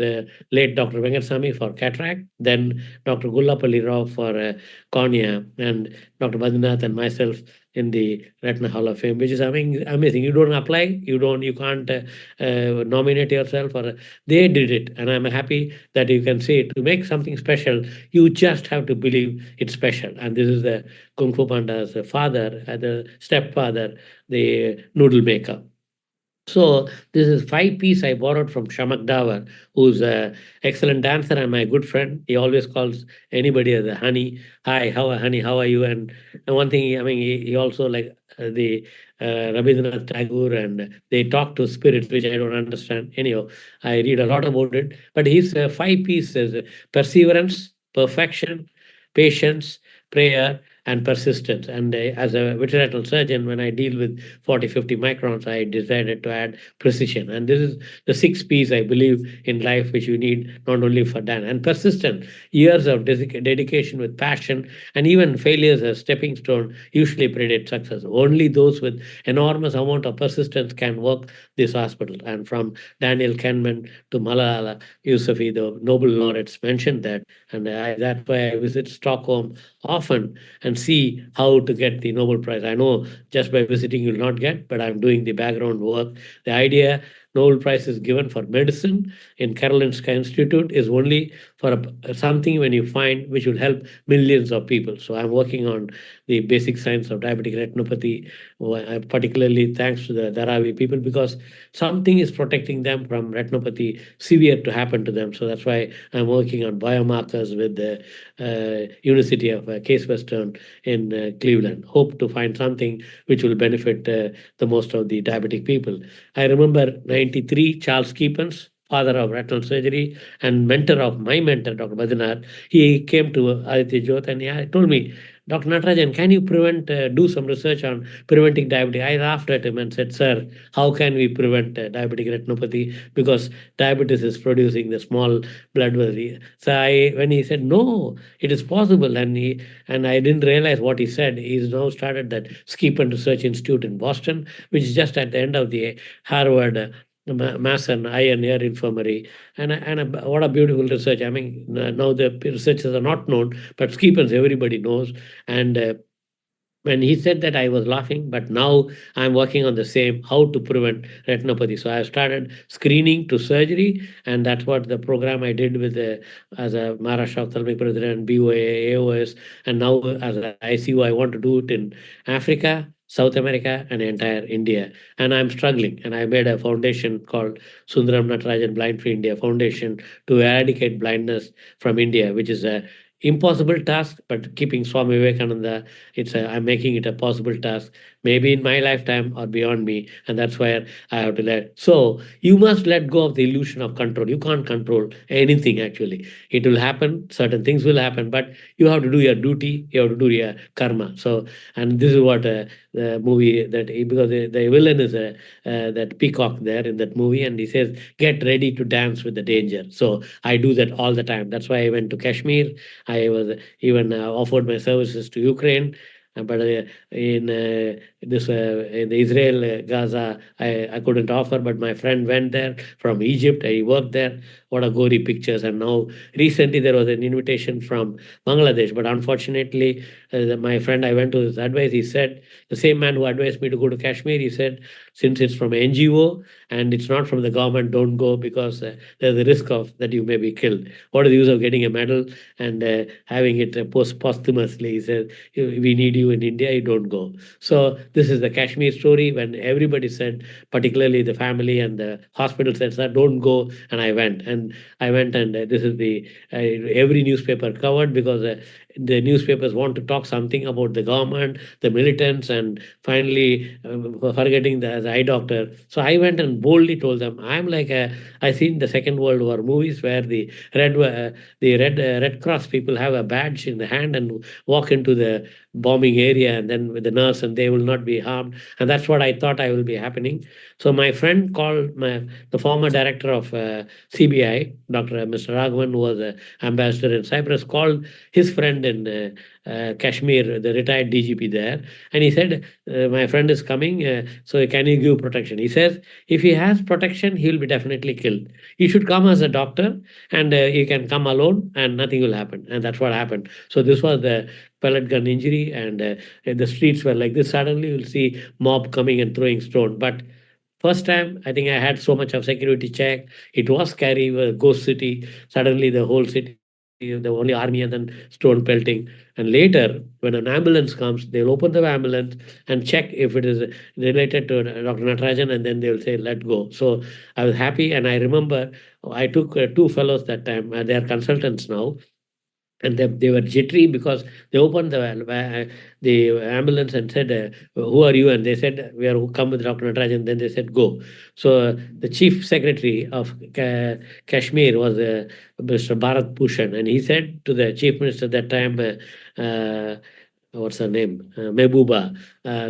late Dr. Venkatasamy for cataract, then Dr. Gullapalli Rao for cornea, and Dr. Badrinath and myself in the Retina Hall of Fame, which is amazing. You don't apply, you can't nominate yourself, or they did it. And I'm happy that you can say, to make something special, you just have to believe it's special. And this is the Kung Fu Panda's father, the stepfather, the noodle maker. So this is 5 piece I borrowed from Shamak Davar, who's an excellent dancer and my good friend. He always calls anybody as a honey. Hi, honey, how are you? And one thing, he also like the Rabindranath Tagore, and they talk to spirits, which I don't understand. Anyhow, I read a lot about it. But his 5 piece is perseverance, perfection, patience, prayer, and persistence. And as a vitreoretinal surgeon, when I deal with 40, 50 microns, I decided to add precision. And this is the 6 Ps I believe in life, which you need not only for Dan. And persistence, years of dedication with passion, and even failures as stepping stone usually predict success. Only those with enormous amount of persistence can work this hospital. And from Daniel Kahneman to Malala Yousafzai, the Nobel laureates mentioned that. And that's why I visit Stockholm often and see how to get the Nobel Prize. I know just by visiting you'll not get, but I'm doing the background work. The idea Nobel Prize is given for medicine in Karolinska Institute is only for something when you find which will help millions of people. So I'm working on the basic science of diabetic retinopathy, particularly thanks to the Dharavi people, because something is protecting them from retinopathy severe to happen to them. So that's why I'm working on biomarkers with the University of Case Western in Cleveland. Hope to find something which will benefit the most of the diabetic people. I remember 93, Charles Keepens, father of retinal surgery and mentor of my mentor, Dr. Badrinath, he came to Aditya Jyoth and he told me, Dr. Natarajan, can you do some research on preventing diabetes? I laughed at him and said, sir, how can we prevent diabetic retinopathy? Because diabetes is producing the small blood vessel. So when he said, no, it is possible, and I didn't realize what he said. He's now started that Skepan Research Institute in Boston, which is just at the end of the Harvard Mass and Eye and Ear Infirmary. And what a beautiful research. I mean, now the researchers are not known, but Skepans everybody knows. And when he said that, I was laughing, but now I'm working on the same, how to prevent retinopathy. So I started screening to surgery, and that's what the program I did with as a Maharashtra Ophthalmic President, BOA, AOS, and now as an ICU, I want to do it in Africa, South America, and entire India. And I'm struggling, and I made a foundation called Sundaram Natarajan Blind Free India Foundation to eradicate blindness from India, which is a impossible task, but keeping Swami Vivekananda, I'm making it a possible task, maybe in my lifetime or beyond me, and that's where I have to let. So you must let go of the illusion of control. You can't control anything actually. It will happen, certain things will happen, but you have to do your duty, you have to do your karma. So, and this is what the movie because the villain is that peacock there in that movie, and he says, get ready to dance with the danger. So I do that all the time. That's why I went to Kashmir. I was even offered my services to Ukraine, but in the Israel, Gaza, I couldn't offer, but my friend went there from Egypt. He worked there. What a gory pictures. And now recently there was an invitation from Bangladesh, but unfortunately, my friend, I went to his advice. He said, the same man who advised me to go to Kashmir, he said, since it's from NGO and it's not from the government, don't go because there's a risk of that you may be killed. What is the use of getting a medal and having it posthumously? He said, we need you in India, you don't go. So this is the Kashmir story when everybody said, particularly the family and the hospital said, sir, don't go. And I went. And this is the every newspaper covered because the newspapers want to talk something about the government, the militants, and finally forgetting the eye doctor. So I went and boldly told them, I'm like I seen the Second World War movies where the Red Cross people have a badge in the hand and walk into the bombing area, and then with the nurse, and they will not be harmed. And that's what I thought I will be happening. So my friend called the former director of CBI, Dr. Mr. Raghavan, who was an ambassador in Cyprus, called his friend in Kashmir, the retired DGP there, and he said, my friend is coming, so can you give protection? He says, if he has protection, he will be definitely killed. He should come as a doctor, and he can come alone, and nothing will happen. And that's what happened. So this was the pellet gun injury, and the streets were like this. Suddenly, you'll see mob coming and throwing stone. But first time, I think I had so much of security check. It was scary, a ghost city. Suddenly, the whole city, the only army, and then stone pelting. And later, when an ambulance comes, they'll open the ambulance and check if it is related to Dr. Natarajan, and then they'll say, let go. So I was happy, and I remember I took 2 fellows that time. They are consultants now, and they were jittery because they opened the ambulance and said, who are you? And they said, we are come with Dr. Natarajan. Then they said, go. So the chief secretary of Kashmir was Mr. Bharat Bhushan, and he said to the chief minister at that time, what's her name, Mehbooba.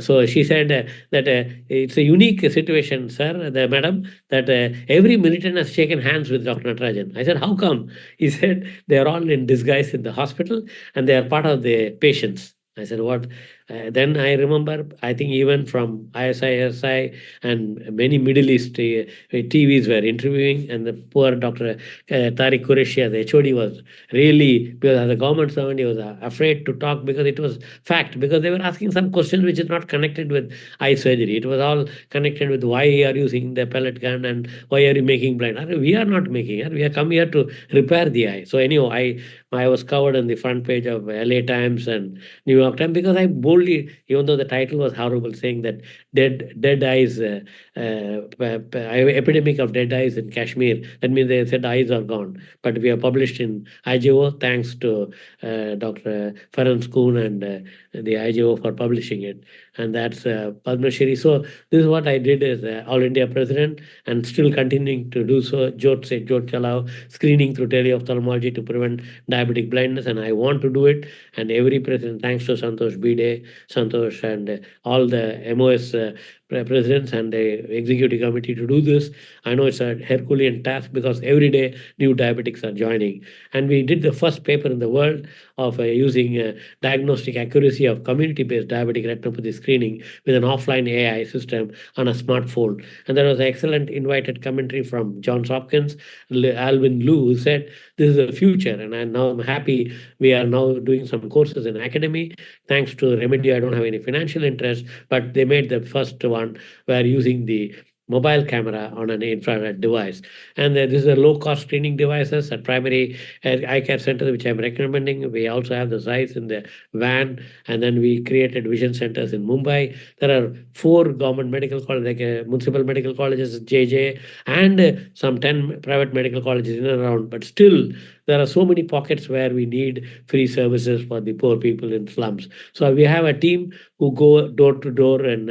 So she said that it's a unique situation, sir, the madam, that every militant has shaken hands with Dr. Natarajan. I said, how come? He said they are all in disguise in the hospital and they are part of the patients. I said, what? Then I remember, I think even from ISI and many Middle East TVs were interviewing, and the poor Dr. Tariq Qureshi, the HOD, was really, because as a government servant, he was afraid to talk because it was fact, because they were asking some questions which is not connected with eye surgery. It was all connected with why are you using the pellet gun and why are you making blind. We are not making it. We are come here to repair the eye. So anyhow, I was covered on the front page of LA Times and New York Times because I boldly, even though the title was horrible, saying that dead eyes, epidemic of dead eyes in Kashmir. That means they said eyes are gone. But we are published in IGO, thanks to Dr. Farhan Schoon and the IGO for publishing it. And that's Padma Shri. So this is what I did as All India President and still continuing to do so. Jot Chalao, screening through teleophthalmology to prevent diabetic blindness. And I want to do it. And every president, thanks to Santosh Bide, Santosh and all the MOS presidents and the executive committee to do this. I know it's a Herculean task because every day new diabetics are joining. And we did the first paper in the world of using diagnostic accuracy of community-based diabetic retinopathy screening with an offline AI system on a smartphone. And there was an excellent invited commentary from Johns Hopkins, Alvin Liu, who said, this is the future. And now I'm happy we are now doing some courses in academy. Thanks to Remedy, I don't have any financial interest, but they made the first one where using the mobile camera on an infrared device. And this is a low-cost screening devices at primary eye care centers, which I'm recommending. We also have the Zeiss in the van, and then we created vision centers in Mumbai. There are 4 government medical colleges, like municipal medical colleges, JJ, and some 10 private medical colleges in and around. But still, there are so many pockets where we need free services for the poor people in slums. So we have a team who go door to door in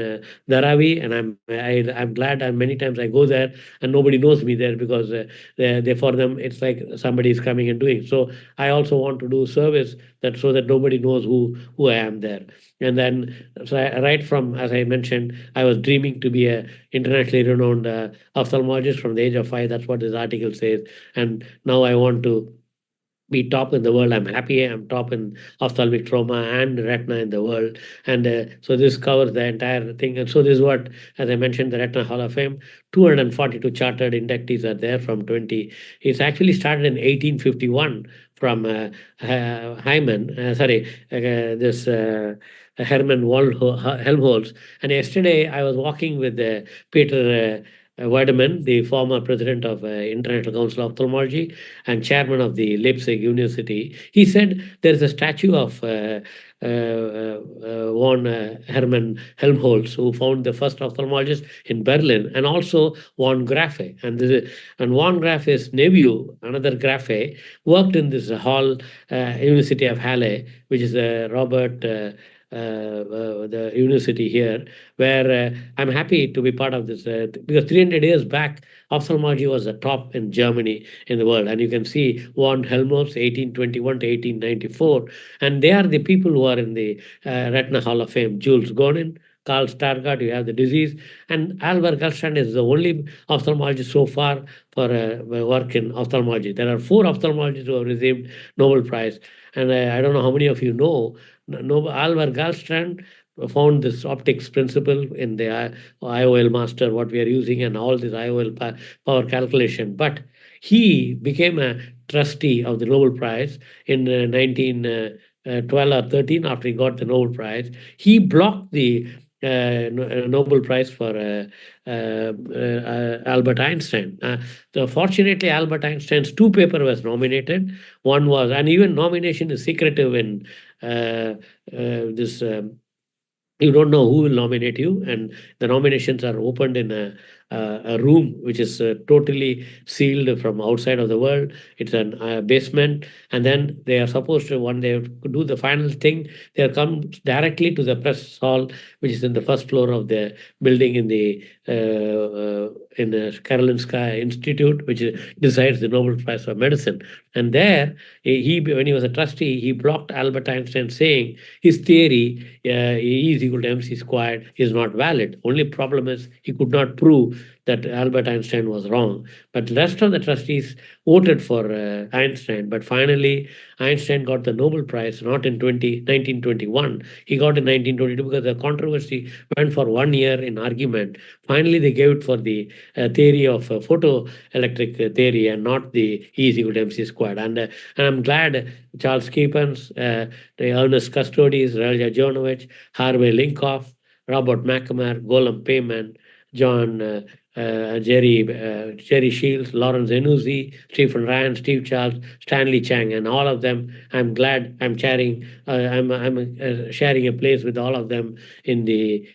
Dharavi, and I'm glad. And many times I go there, and nobody knows me there because they for them it's like somebody is coming and doing. So I also want to do service that so that nobody knows who I am there. And then right from, as I mentioned, I was dreaming to be a internationally renowned ophthalmologist from the age of 5. That's what this article says. And now I want to be top in the world. I'm happy I'm top in ophthalmic trauma and retina in the world. And so this covers the entire thing. And so this is what, as I mentioned, the Retina Hall of Fame, 242 chartered inductees are there from 20. It's actually started in 1851 from this Herman Helmholtz. And yesterday I was walking with Peter Weidemann, the former president of International Council of Ophthalmology and chairman of the Leipzig University. He said there is a statue of von Hermann Helmholtz, who found the first ophthalmologist in Berlin, and also von Grafe. And von Grafe's nephew, another Grafe, worked in this hall, University of Halle, which is Robert the university here, where I'm happy to be part of this because 300 years back, ophthalmology was the top in Germany in the world. And you can see von Helmholtz, 1821 to 1894. And they are the people who are in the Retina Hall of Fame. Jules Gonin, Carl Stargardt, you have the disease. And Albert Gallstrand is the only ophthalmologist so far for work in ophthalmology. There are 4 ophthalmologists who have received Nobel Prize. And I don't know how many of you know, Albert Gallstrand found this optics principle in the IOL master, what we are using, and all this IOL power calculation. But he became a trustee of the Nobel Prize in 1912 or 13 after he got the Nobel Prize. He blocked the Nobel Prize for Albert Einstein. So fortunately, Albert Einstein's 2 paper was nominated. One was, and even nomination is secretive in this. You don't know who will nominate you, and the nominations are opened in a room which is totally sealed from outside of the world. It's a basement, and then they are supposed to, when they do the final thing, they come directly to the press hall, which is in the first floor of the building in the Karolinska Institute, which decides the Nobel Prize for Medicine. And there, when he was a trustee, he blocked Albert Einstein, saying his theory, E is equal to mc squared, is not valid. Only problem is he could not prove that Albert Einstein was wrong. But the rest of the trustees voted for Einstein. But finally, Einstein got the Nobel Prize not in 1921. He got in 1922 because the controversy went for 1 year in argument. Finally, they gave it for the theory of photoelectric theory and not the E is equal to mc squared. And I'm glad Charles Keepens, Ernest Custodis, Raja Jonovich, Harvey Linkoff, Robert McNamara, Golem Payman, John Jerry Shields, Lawrence Ennuzzi, Stephen Ryan, Steve Charles, Stanley Chang, and all of them. I'm glad I'm sharing. I'm sharing a place with all of them in the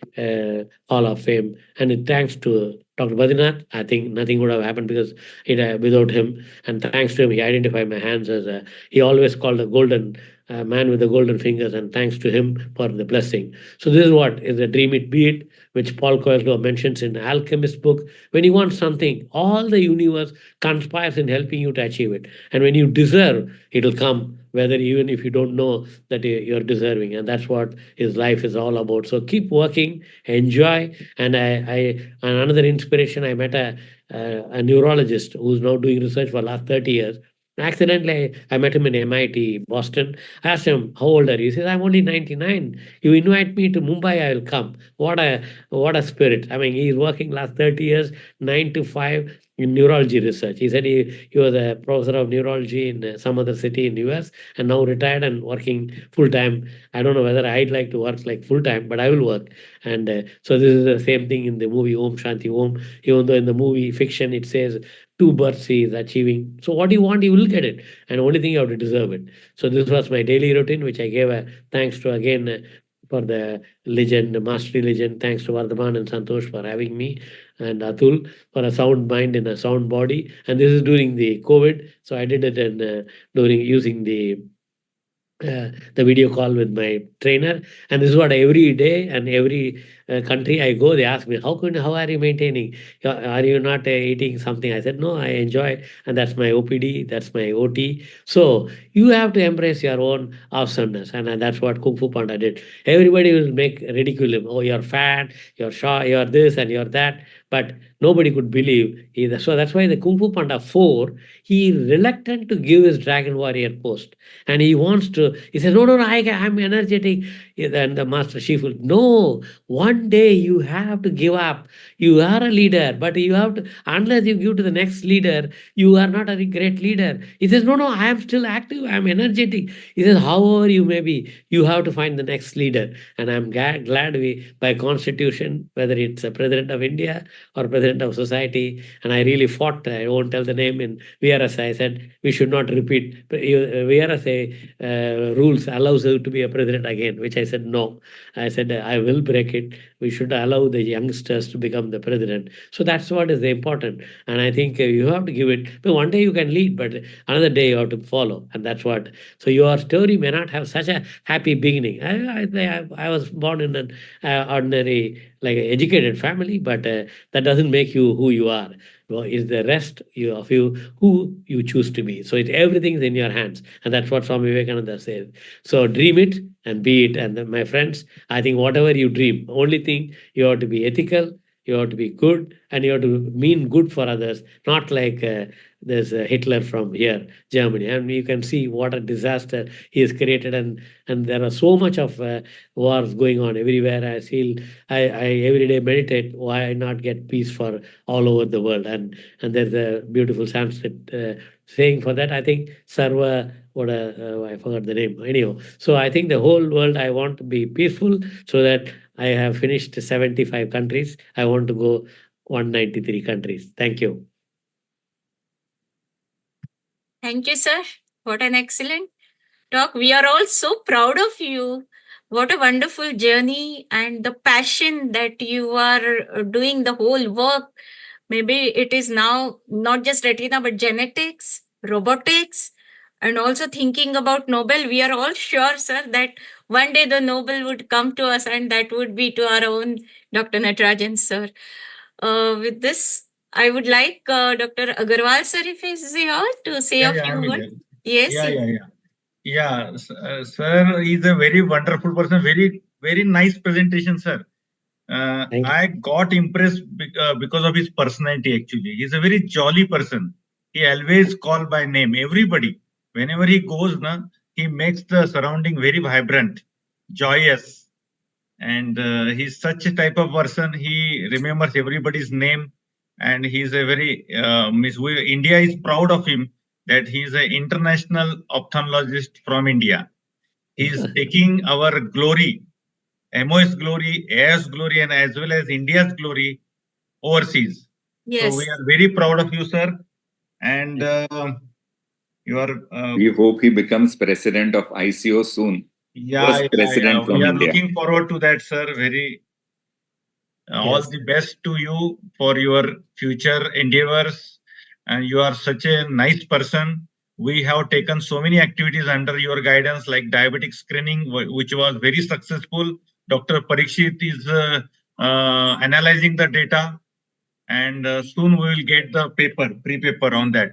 Hall of Fame. And thanks to Dr. Badrinath, I think nothing would have happened because without him. And thanks to him, he identified my hands as he always called a golden man with the golden fingers. And thanks to him for the blessing. So this is what is a dream it be it, which Paul Coelho mentions in Alchemist book. When you want something, all the universe conspires in helping you to achieve it. And when you deserve, it'll come, whether even if you don't know that you're deserving. And that's what his life is all about. So keep working, enjoy. And and another inspiration, I met a neurologist who's now doing research for the last 30 years. Accidentally, I met him in MIT, Boston. I asked him, how old are you? He says, I'm only 99. You invite me to Mumbai, I will come. What a spirit. I mean, he's working last 30 years, 9 to 5 in neurology research. He said he was a professor of neurology in some other city in US and now retired and working full-time. I don't know whether I'd like to work like full-time, but I will work. And so this is the same thing in the movie Om Shanti Om. Even though in the movie fiction it says two births he is achieving. So what you want, you will get it. And only thing you have to deserve it. So this was my daily routine, which I gave a thanks to again for the legend, mastery legend. Thanks to Vardhaman and Santosh for having me, and Atul for a sound mind in a sound body. And this is during the COVID. So I did it during using the video call with my trainer. And this is what every day and every country I go, they ask me, how are you maintaining? Are you not eating something? I said, no, I enjoy. And that's my OPD, that's my OT. So you have to embrace your own awesomeness. And that's what Kung Fu Panda did. Everybody will make ridicule him. Oh, you're fat, you're short, you're this and you're that. But nobody could believe either. So that's why the Kung Fu Panda 4, he reluctant to give his Dragon Warrior post. And he wants to, he says, no, I'm energetic. And the Master Chief will, no, one day you have to give up. You are a leader, but you have to, unless you give to the next leader, you are not a great leader. He says, no, I am still active. I'm energetic. He says, however you may be, you have to find the next leader. And I'm glad we, by constitution, whether it's a president of India or president of society, and I really fought, I won't tell the name in VRS, I said, we should not repeat. VRS rules allows you to be a president again, which I said, no. I said, I will break it. We should allow the youngsters to become the president. So that's what is important. And I think you have to give it, but one day you can lead, but another day you have to follow. And that's what, so your story may not have such a happy beginning. I was born in an ordinary, like educated family, but that doesn't make you who you are. Well, is the rest of you who you choose to be. So everything is in your hands. And that's what Swami Vivekananda says. So dream it and be it. And my friends, I think whatever you dream, only thing you have to be ethical, you have to be good, and you have to mean good for others, not like there's Hitler from here, Germany. And you can see what a disaster he has created. And there are so much of wars going on everywhere. I feel I every day meditate, why not get peace for all over the world? And there's a beautiful Sanskrit saying for that. I think Sarva, I forgot the name. Anyhow, so I think the whole world, I want to be peaceful so that I have finished 75 countries. I want to go 193 countries. Thank you. Thank you, sir. What an excellent talk. We are all so proud of you. What a wonderful journey and the passion that you are doing the whole work Maybe it is now not just retina, but genetics, robotics, and also thinking about Nobel. We are all sure, sir, that one day the Nobel would come to us, and that would be to our own Dr. Natarajan, sir. With this, I would like Dr. Agarwal, sir, if he's here, to say a few words. Yes. Sir is a very wonderful person. Very nice presentation, sir. I got impressed because of his personality. Actually, he's a very jolly person. He always call by name everybody. Whenever he goes, he makes the surrounding very vibrant, joyous, and he's such a type of person. He remembers everybody's name, and he's a very India is proud of him that he's an international ophthalmologist from India. He's taking our glory, MOS glory, AS glory, and as well as India's glory overseas. Yes. So we are very proud of you, sir. And you are. We hope he becomes president of ICO soon. Yeah. President from We are India. looking forward to that, sir. Very. All the best to you for your future endeavors. And you are such a nice person. We have taken so many activities under your guidance, like diabetic screening, which was very successful. Dr. Parikshit is analyzing the data, and soon we will get the pre-paper on that.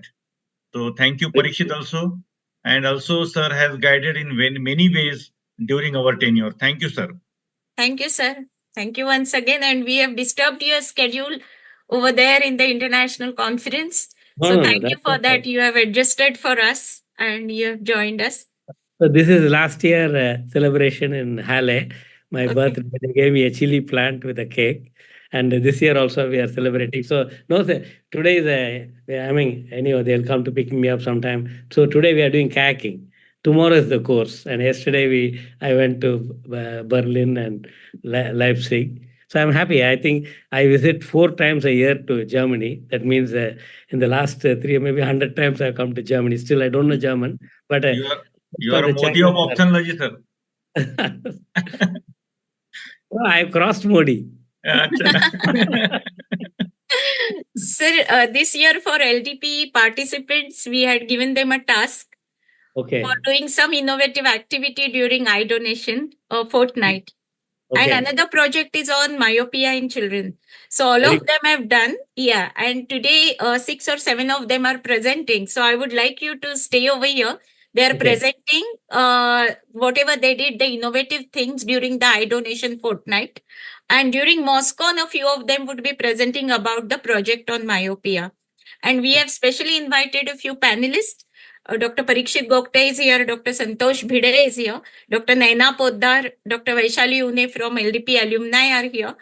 So thank you, Parikshit, also. And also, sir has guided in many ways during our tenure. Thank you, sir. Thank you, sir. Thank you once again. And we have disturbed your schedule over there in the international conference. So thank you for that. You have adjusted for us and you have joined us. So this is last year celebration in Halle. My birthday, they gave me a chili plant with a cake. And this year also we are celebrating. So no, sir, today is anyway, they'll come to pick me up sometime. So today we are doing kayaking. Tomorrow is the course. And yesterday I went to Berlin and Leipzig. So I'm happy. I think I visit 4 times a year to Germany. That means in the last 3, maybe 100 times I've come to Germany. Still, I don't know German. But you are a Modi of ophthalmology, sir. Oh, I crossed Modi. Sir, this year for LDP participants, we had given them a task for doing some innovative activity during eye donation fortnight. And another project is on myopia in children. So all of them have done. Yeah. And today, 6 or 7 of them are presenting. So I would like you to stay over here. They are presenting whatever they did, the innovative things during the eye donation fortnight. And during MOSCON, a few of them would be presenting about the project on myopia. And we have specially invited a few panelists. Dr. Parikshit Gokte is here, Dr. Santosh Bhide is here, Dr. Naina Poddar, Dr. Vaishali Une from LDP alumni are here.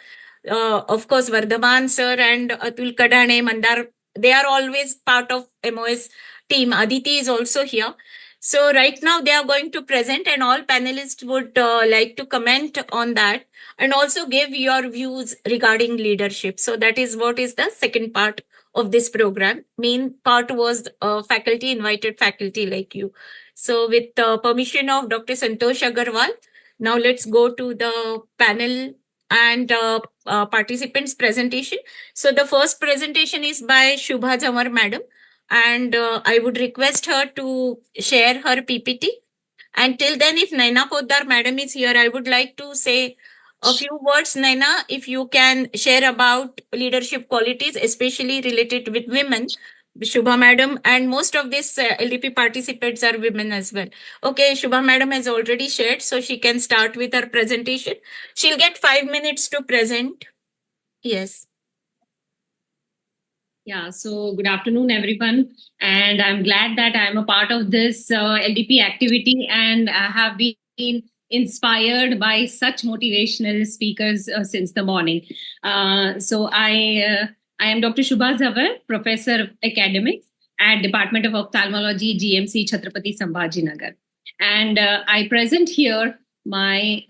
Of course, Vardhaman sir and Atul Kadane, Mandar, they are always part of MOS team. Aditi is also here. So right now they are going to present and all panelists would like to comment on that and also give your views regarding leadership. So that is what is the second part of this program. Main part was faculty, invited faculty like you. So with permission of Dr. Santosh Agarwal, now let's go to the panel and participants presentation. So the first presentation is by Shubha Jamar madam. And I would request her to share her PPT. And till then, if Naina Poddar madam is here, I would like to say a few words, Naina, if you can share about leadership qualities, especially related with women. Shubha madam and most of these LDP participants are women as well. Okay, Shubha madam has already shared, so she can start with her presentation. She'll get 5 minutes to present. Yes. Yeah, so good afternoon, everyone. And I'm glad that I'm a part of this LDP activity and I have been inspired by such motivational speakers since the morning. So I am Dr. Shubha Jamar, Professor of Academics at Department of Ophthalmology, GMC, Chhatrapati Sambhajinagar. And I present here my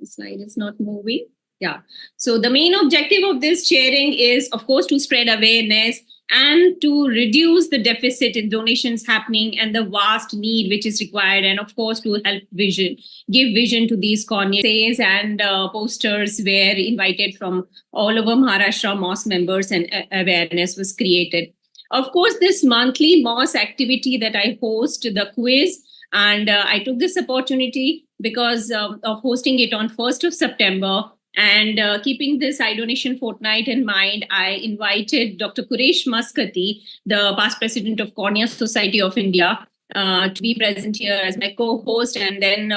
slide is not moving. Yeah. So the main objective of this sharing is, of course, to spread awareness and to reduce the deficit in donations happening and the vast need which is required, and of course to help give vision to these corneas, and posters were invited from all over Maharashtra, MOS members, and awareness was created. Of course, this monthly MOS activity that I host, the quiz, and I took this opportunity because of hosting it on 1st of September. And keeping this eye donation fortnight in mind, I invited Dr. Quresh Maskati, the past president of Cornea Society of India, to be present here as my co-host. And then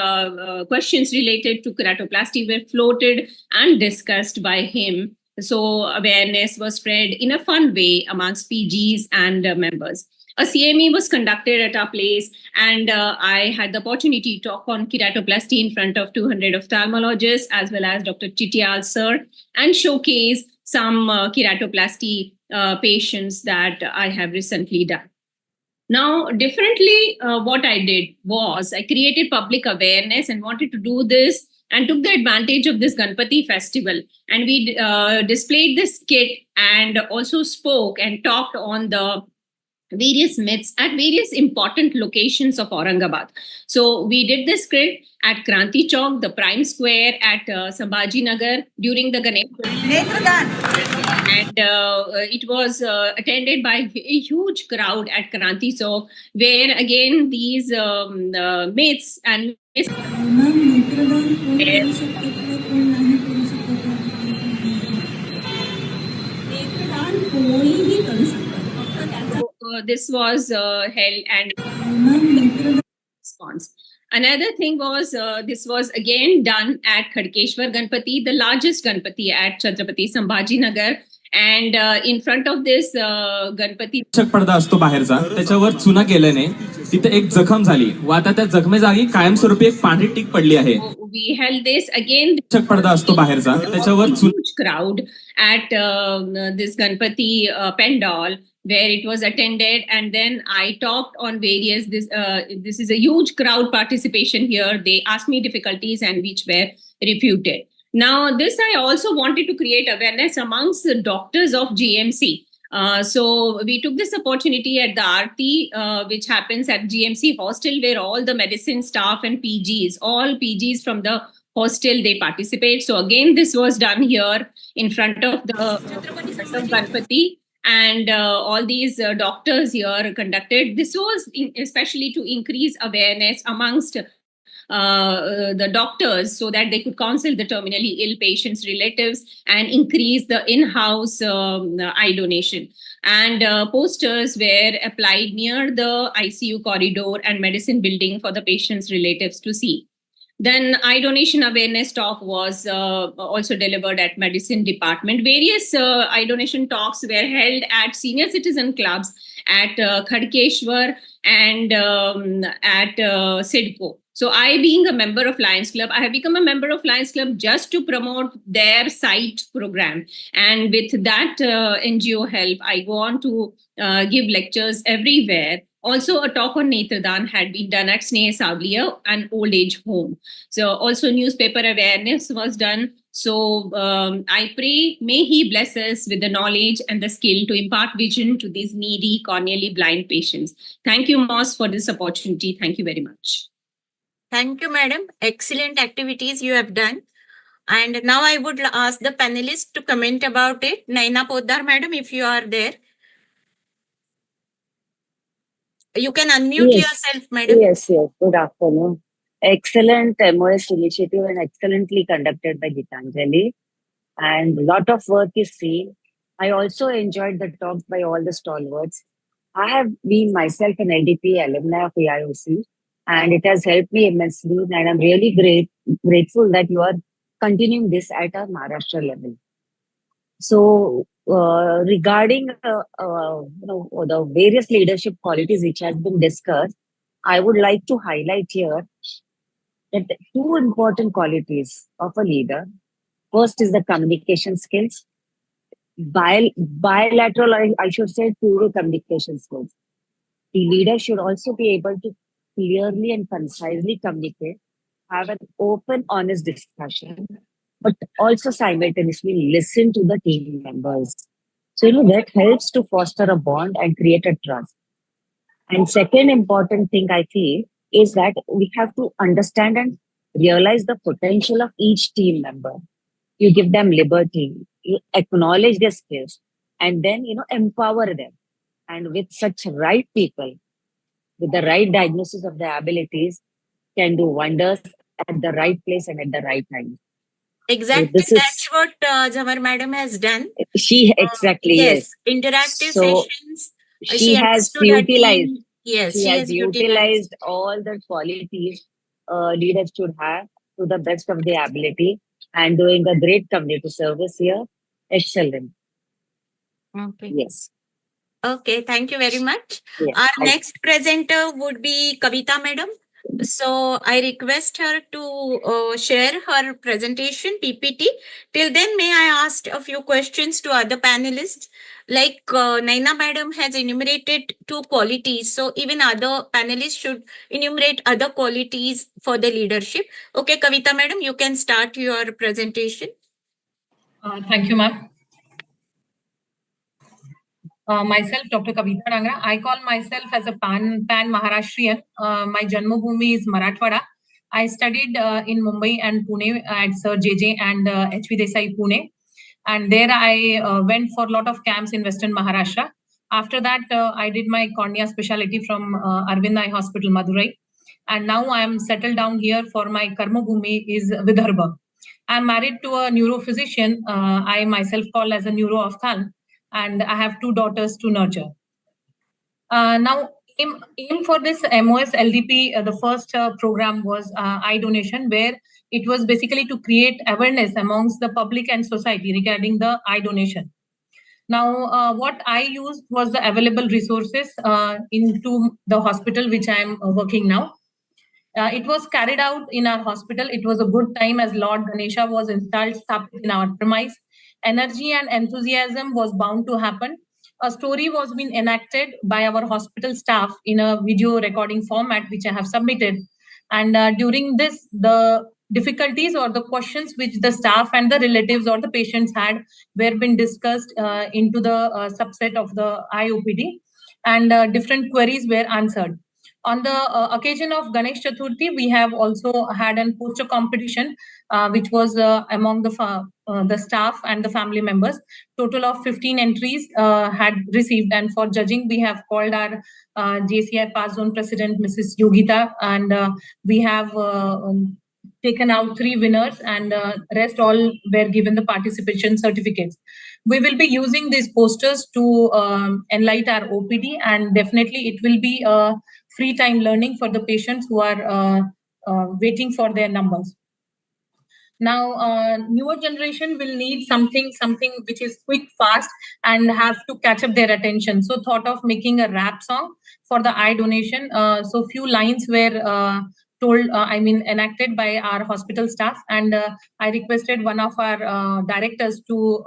questions related to keratoplasty were floated and discussed by him. So awareness was spread in a fun way amongst PGs and members. A CME was conducted at our place, and I had the opportunity to talk on keratoplasty in front of 200 ophthalmologists as well as Dr. Chitial sir, and showcase some keratoplasty patients that I have recently done. Now, differently, what I did was I created public awareness and wanted to do this and took the advantage of this Ganpati festival. And we displayed this kit and also spoke and talked on the various myths at various important locations of Aurangabad. So we did this script at Kranti Chowk, the Prime Square, at Sambhaji Nagar during the Ganesh. And it was attended by a huge crowd at Kranti Chowk, where again these myths and this was held and response. Another thing was this was again done at Khadkeshwar Ganpati, the largest Ganpati at Chhatrapati Sambhaji Nagar. And in front of this Ganpati पडदा असतो बाहेरचा, त्याच्यावर चुना केल्याने तिथे एक जखम झाली व आता त्या जखमेजागी कायमस्वरूपी एक पांढरी टीक पडली आहे. We held this again. पडदा असतो बाहेरचा, त्याच्यावर huge crowd at this Ganpati pandal, where it was attended, and then I talked on various this is a huge crowd participation here. They asked me difficulties and which were refuted. Now, this I also wanted to create awareness amongst the doctors of GMC. So we took this opportunity at the Aarti, which happens at GMC hostel, where all the medicine staff and PGs, all PGs from the hostel, they participate. So again, this was done here in front of the Ganpati, and all these doctors here conducted. This was especially to increase awareness amongst the doctors, so that they could counsel the terminally ill patients' relatives and increase the in-house eye donation. And posters were applied near the ICU corridor and medicine building for the patients' relatives to see. Then eye donation awareness talk was also delivered at medicine department. Various eye donation talks were held at senior citizen clubs at Khadkeshwar and at SIDCO. So I, being a member of Lions Club, I have become a member of Lions Club just to promote their site program. And with that NGO help, I go on to give lectures everywhere. Also, a talk on Netradan had been done at Sneh Savliya, an old age home. So also newspaper awareness was done. So I pray, may he bless us with the knowledge and the skill to impart vision to these needy corneally blind patients. Thank you, MOS, for this opportunity. Thank you very much. Thank you, madam. Excellent activities you have done. And now I would ask the panelists to comment about it. Naina Poddar, madam, if you are there. You can unmute yourself, madam. Yes. Good afternoon. Excellent MOS initiative and excellently conducted by Gitanjali. And a lot of work is seen. I also enjoyed the talks by all the stalwarts. I have been myself an LDP alumni of AIOC, and it has helped me immensely. And I'm really grateful that you are continuing this at a Maharashtra level. So, regarding the various leadership qualities which has been discussed, I would like to highlight here that two important qualities of a leader. First is the communication skills. Bilateral, I should say, two communication skills. The leader should also be able to clearly and concisely communicate, have an open, honest discussion, but also simultaneously listen to the team members. So, that helps to foster a bond and create a trust. And second important thing I feel is that we have to understand and realize the potential of each team member. You give them liberty, you acknowledge their skills, and then, empower them. And with such right people, with the right diagnosis of their abilities, can do wonders at the right place and at the right time. Exactly, this is- that's what Jhamar madam has done. Exactly, Yes, interactive So, sessions. she has understood her utilized. team. Yes, She has utilized all the qualities leaders should have to the best of their ability and doing a great community service here. Excellent. Okay. Yes. Okay, thank you very much. Yes, Our I- next presenter would be Kavita madam. So I request her to share her presentation PPT. Till then, may I ask a few questions to other panelists? Like Naina madam has enumerated 2 qualities. So even other panelists should enumerate other qualities for the leadership. Okay, Kavita madam, you can start your presentation. Thank you, ma'am. Myself, Dr. Kavita Dangra. I call myself as a pan Maharashtrian. My Janmabhoomi is Marathwada. I studied in Mumbai and Pune at Sir JJ and HV Desai Pune. And there I went for a lot of camps in Western Maharashtra. After that, I did my cornea specialty from Arvind Eye Hospital, Madurai. And now I am settled down here for my Karma Bhumi is Vidarbha. I'm married to a neurophysician. I myself call as a neuro-ophthalm, and I have 2 daughters to nurture. Now, aim for this MOS LDP, the first program was eye donation, where it was basically to create awareness amongst the public and society regarding the eye donation. Now, what I used was the available resources into the hospital, which I am working now. It was carried out in our hospital. It was a good time as Lord Ganesha was installed in our premise. Energy and enthusiasm was bound to happen. A story was being enacted by our hospital staff in a video recording format, which I have submitted. And during this, the difficulties or the questions which the staff and the relatives or the patients had were being discussed into the subset of the IOPD, and different queries were answered. On the occasion of Ganesh Chaturthi, we have also had a poster competition, which was among the staff and the family members. Total of 15 entries had received, and for judging, we have called our JCI Past Zone President, Mrs. Yogita, and we have taken out 3 winners, and rest all were given the participation certificates. We will be using these posters to enlighten our OPD, and definitely it will be free time learning for the patients who are waiting for their numbers. Now, newer generation will need something which is quick, fast, and have to catch up their attention. So thought of making a rap song for the eye donation. So few lines were enacted by our hospital staff, and I requested one of our directors to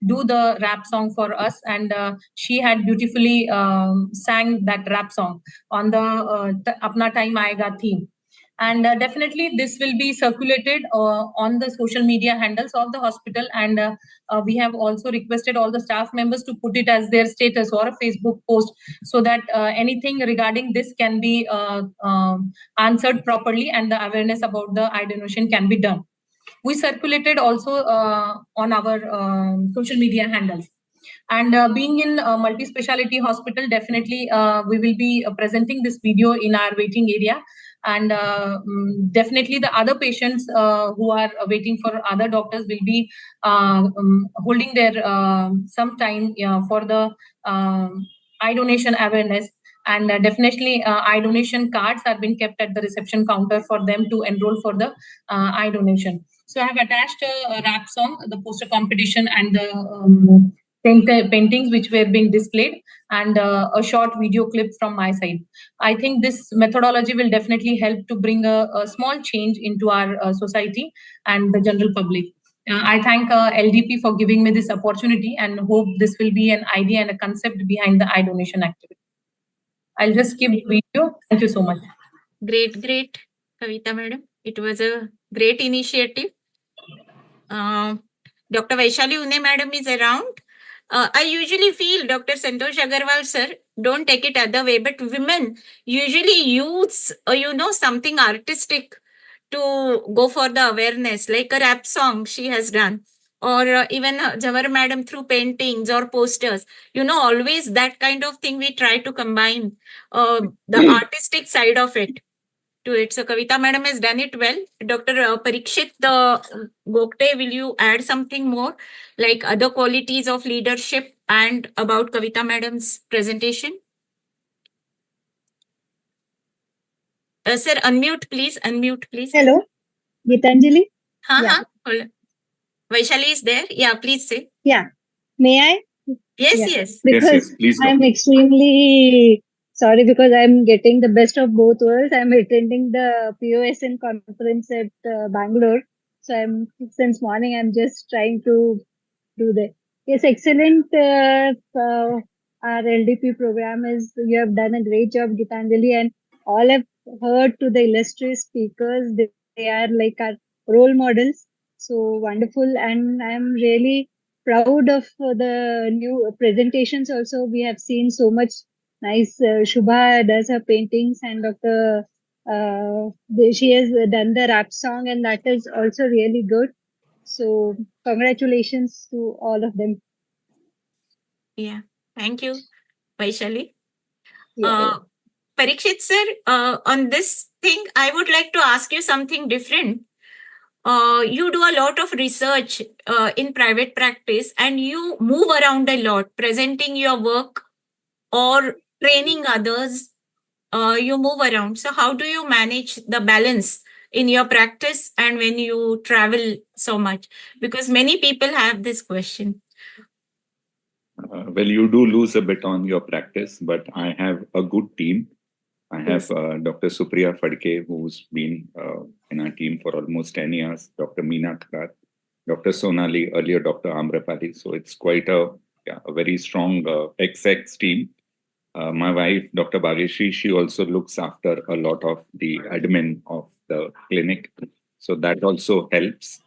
do the rap song for us, and she had beautifully sang that rap song on the Apna Time Aayega theme. And definitely this will be circulated on the social media handles of the hospital, and we have also requested all the staff members to put it as their status or a Facebook post, so that anything regarding this can be answered properly, and the awareness about the eye donation can be done. We circulated also on our social media handles. And being in a multi-speciality hospital, definitely we will be presenting this video in our waiting area. And definitely the other patients who are waiting for other doctors will be holding their some time for the eye donation awareness. And definitely eye donation cards are being kept at the reception counter for them to enroll for the eye donation. So I have attached a rap song, the poster competition, and the paintings which were being displayed, and a short video clip from my side. I think this methodology will definitely help to bring a small change into our society and the general public. I thank LDP for giving me this opportunity, and hope this will be an idea and a concept behind the eye donation activity. I'll just skip the video. Thank you so much. Great, Kavita madam. It was a great initiative. Dr. Vaishali Une madam is around. I usually feel, Dr. Santosh Agarwal sir, don't take it other way, but women usually use, something artistic to go for the awareness, like a rap song she has done, or even Jawar madam through paintings or posters. Always that kind of thing we try to combine the artistic side of it to it. So Kavita madam has done it well. Dr. Parikshit Gokte, will you add something more, like other qualities of leadership and about Kavita madam's presentation? Sir, unmute please. Hello, Gitanjali. Hold on. Vaishali is there. Yeah, please say. Yeah. May I? Yes. Because please go. I'm extremely sorry because I'm getting the best of both worlds. I'm attending the POSN conference at Bangalore. So since morning, I'm just trying to do that. Yes, excellent. Our LDP program you have done a great job, Gitanjali, and all I've heard to the illustrious speakers, they are like our role models. So wonderful. And I'm really proud of the new presentations also. We have seen so much nice. Shubha does her paintings and Dr. She has done the rap song and that is also really good. So congratulations to all of them. Yeah, thank you, Vaishali. Yeah. Parikshit sir, on this thing, I would like to ask you something different. You do a lot of research in private practice and you move around a lot, presenting your work or training others. You move around. So how do you manage the balance in your practice and when you travel so much? Because many people have this question. Well, you do lose a bit on your practice, but I have a good team. I have Dr. Supriya Fadke, who's been in our team for almost 10 years, Dr. Meena Thakar, Dr. Sonali, earlier Dr. Amrapali. So it's quite a very strong XX team. My wife, Dr. Bhageshri, she also looks after a lot of the admin of the clinic. So that also helps.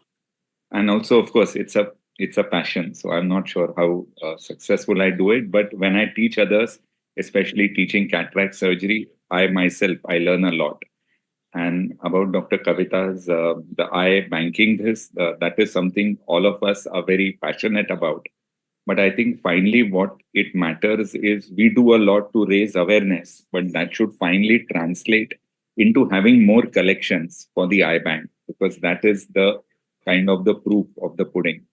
And also, of course, it's a passion. So I'm not sure how successful I do it. But when I teach others, especially teaching cataract surgery, I myself learn a lot. And about Dr. Kavita's, the eye banking that is something all of us are very passionate about. But I think finally what it matters is we do a lot to raise awareness, but that should finally translate into having more collections for the eye bank, because that is the kind of the proof of the pudding.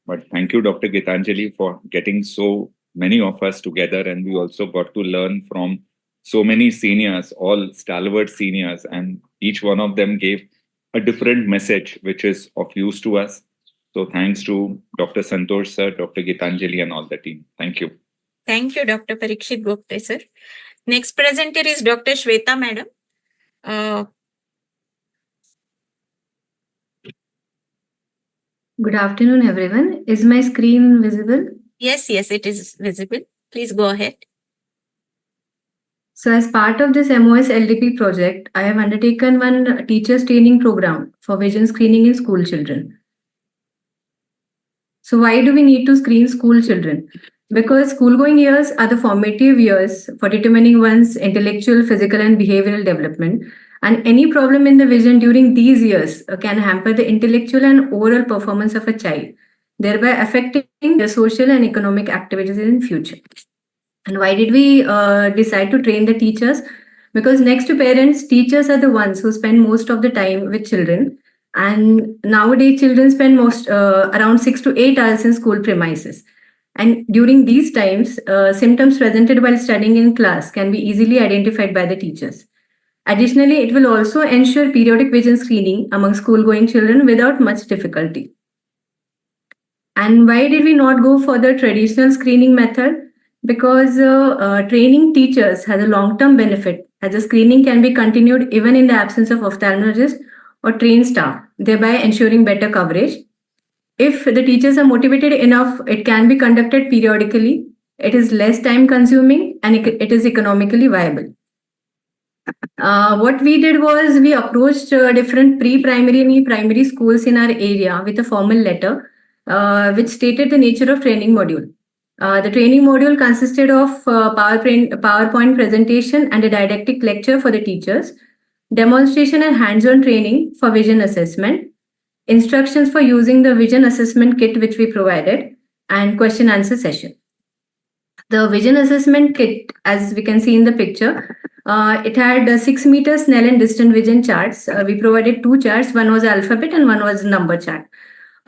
But thank you, Dr. Gitanjali, for getting so many of us together. And we also got to learn from so many seniors, all stalwart seniors, and each one of them gave a different message, which is of use to us. So thanks to Dr. Santosh sir, Dr. Gitanjali and all the team. Thank you. Thank you, Dr. Parikshit Gupta sir. Next presenter is Dr. Shweta madam. Good afternoon, everyone. Is my screen visible? Yes, it is visible. Please go ahead. So as part of this MOS LDP project, I have undertaken one teachers training program for vision screening in school children. So why do we need to screen school children? Because school-going years are the formative years for determining one's intellectual, physical, and behavioral development. And any problem in the vision during these years can hamper the intellectual and oral performance of a child, thereby affecting their social and economic activities in future. And why did we decide to train the teachers? Because next to parents, teachers are the ones who spend most of the time with children. And nowadays, children spend around 6 to 8 hours in school premises. And during these times, symptoms presented while studying in class can be easily identified by the teachers. Additionally, it will also ensure periodic vision screening among school-going children without much difficulty. And why did we not go for the traditional screening method? Because training teachers has a long-term benefit, as the screening can be continued even in the absence of ophthalmologist or trained staff, thereby ensuring better coverage. If the teachers are motivated enough, it can be conducted periodically. It is less time consuming and it is economically viable. What we did was we approached different pre-primary and primary schools in our area with a formal letter which stated the nature of training module. The training module consisted of PowerPoint presentation and a didactic lecture for the teachers, demonstration and hands-on training for vision assessment, instructions for using the vision assessment kit which we provided, and question answer session. The vision assessment kit, as we can see in the picture, it had 6 meter Snell and distant vision charts. We provided 2 charts, one was alphabet and one was number chart.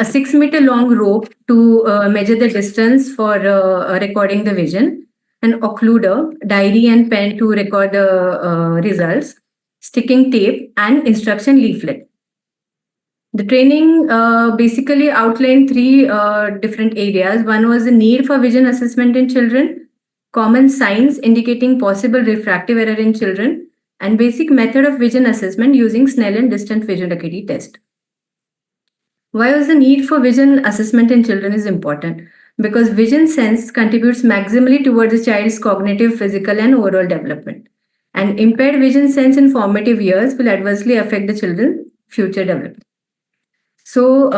A 6 meter long rope to measure the distance for recording the vision, an occluder, diary and pen to record the results, sticking tape, and instruction leaflet. The training basically outlined 3 different areas. One was the need for vision assessment in children, common signs indicating possible refractive error in children, and basic method of vision assessment using Snell and distant vision acuity test. Why was the need for vision assessment in children is important? Because vision sense contributes maximally towards a child's cognitive, physical, and overall development. And impaired vision sense in formative years will adversely affect the children's future development. So,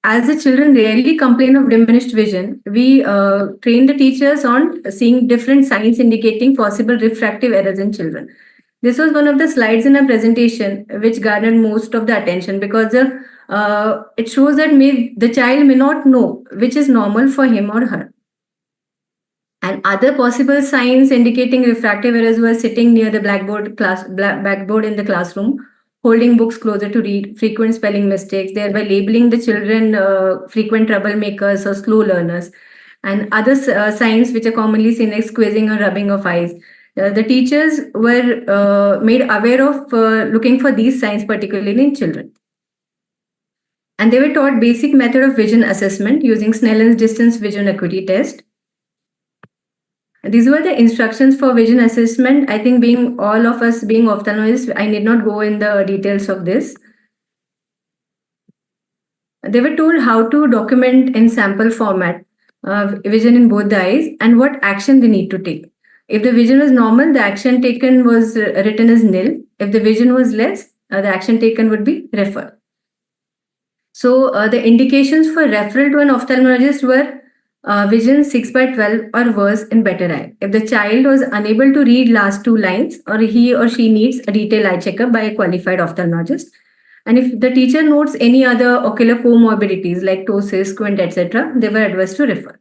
as the children rarely complain of diminished vision, we train the teachers on seeing different signs indicating possible refractive errors in children. This was one of the slides in our presentation which garnered most of the attention because it shows that the child may not know which is normal for him or her. And other possible signs indicating refractive errors were sitting near the blackboard in the classroom, holding books closer to read, frequent spelling mistakes, thereby labeling the children frequent troublemakers or slow learners, and other signs which are commonly seen like squeezing or rubbing of eyes. The teachers were made aware of looking for these signs, particularly in children. And they were taught basic method of vision assessment using Snellen's distance vision acuity test. These were the instructions for vision assessment. I think all of us being ophthalmologists, I need not go in the details of this. They were told how to document in sample format vision in both the eyes and what action they need to take. If the vision was normal, the action taken was written as nil. If the vision was less, the action taken would be refer. So the indications for referral to an ophthalmologist were vision 6/12 or worse in better eye. If the child was unable to read last 2 lines, or he or she needs a detailed eye checkup by a qualified ophthalmologist. And if the teacher notes any other ocular comorbidities like ptosis, squint, etc., they were advised to refer.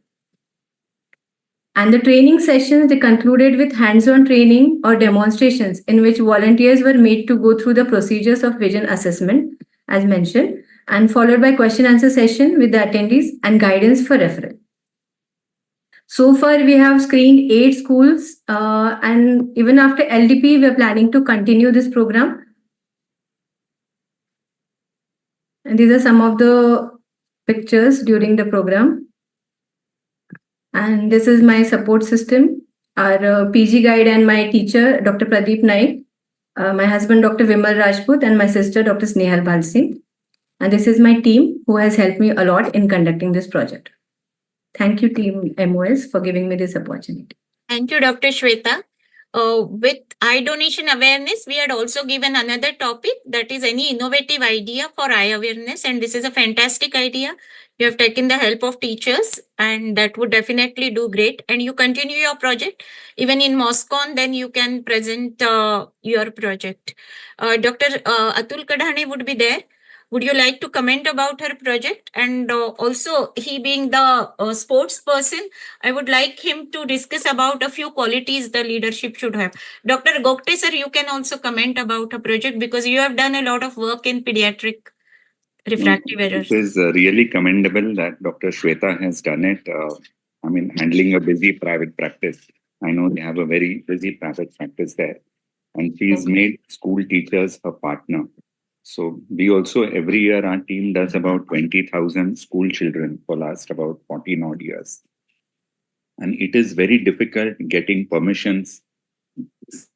And the training sessions, they concluded with hands-on training or demonstrations in which volunteers were made to go through the procedures of vision assessment, as mentioned, and followed by question-answer session with the attendees and guidance for referral. So far, we have screened 8 schools, and even after LDP, we are planning to continue this program. And these are some of the pictures during the program. And this is my support system, our PG guide and my teacher, Dr. Pradeep Naik, my husband, Dr. Vimal Rajput, and my sister, Dr. Snehal Balsingh. And this is my team who has helped me a lot in conducting this project. Thank you, Team MOS, for giving me this opportunity. Thank you, Dr. Shweta. With eye donation awareness, we had also given another topic, that is any innovative idea for eye awareness. And this is a fantastic idea. You have taken the help of teachers, and that would definitely do great. And you continue your project. Even in MOSCON, then you can present your project. Dr. Atul Kadhane would be there. Would you like to comment about her project? And also, he being the sports person, I would like him to discuss about a few qualities the leadership should have. Dr. Gokte sir, you can also comment about her project because you have done a lot of work in pediatric refractive errors. It is really commendable that Dr. Shweta has done it. Handling a busy private practice. I know they have a very busy private practice there. And she's made school teachers her partner. So we also, every year, our team does about 20,000 school children for last about 14 odd years. And it is very difficult getting permissions.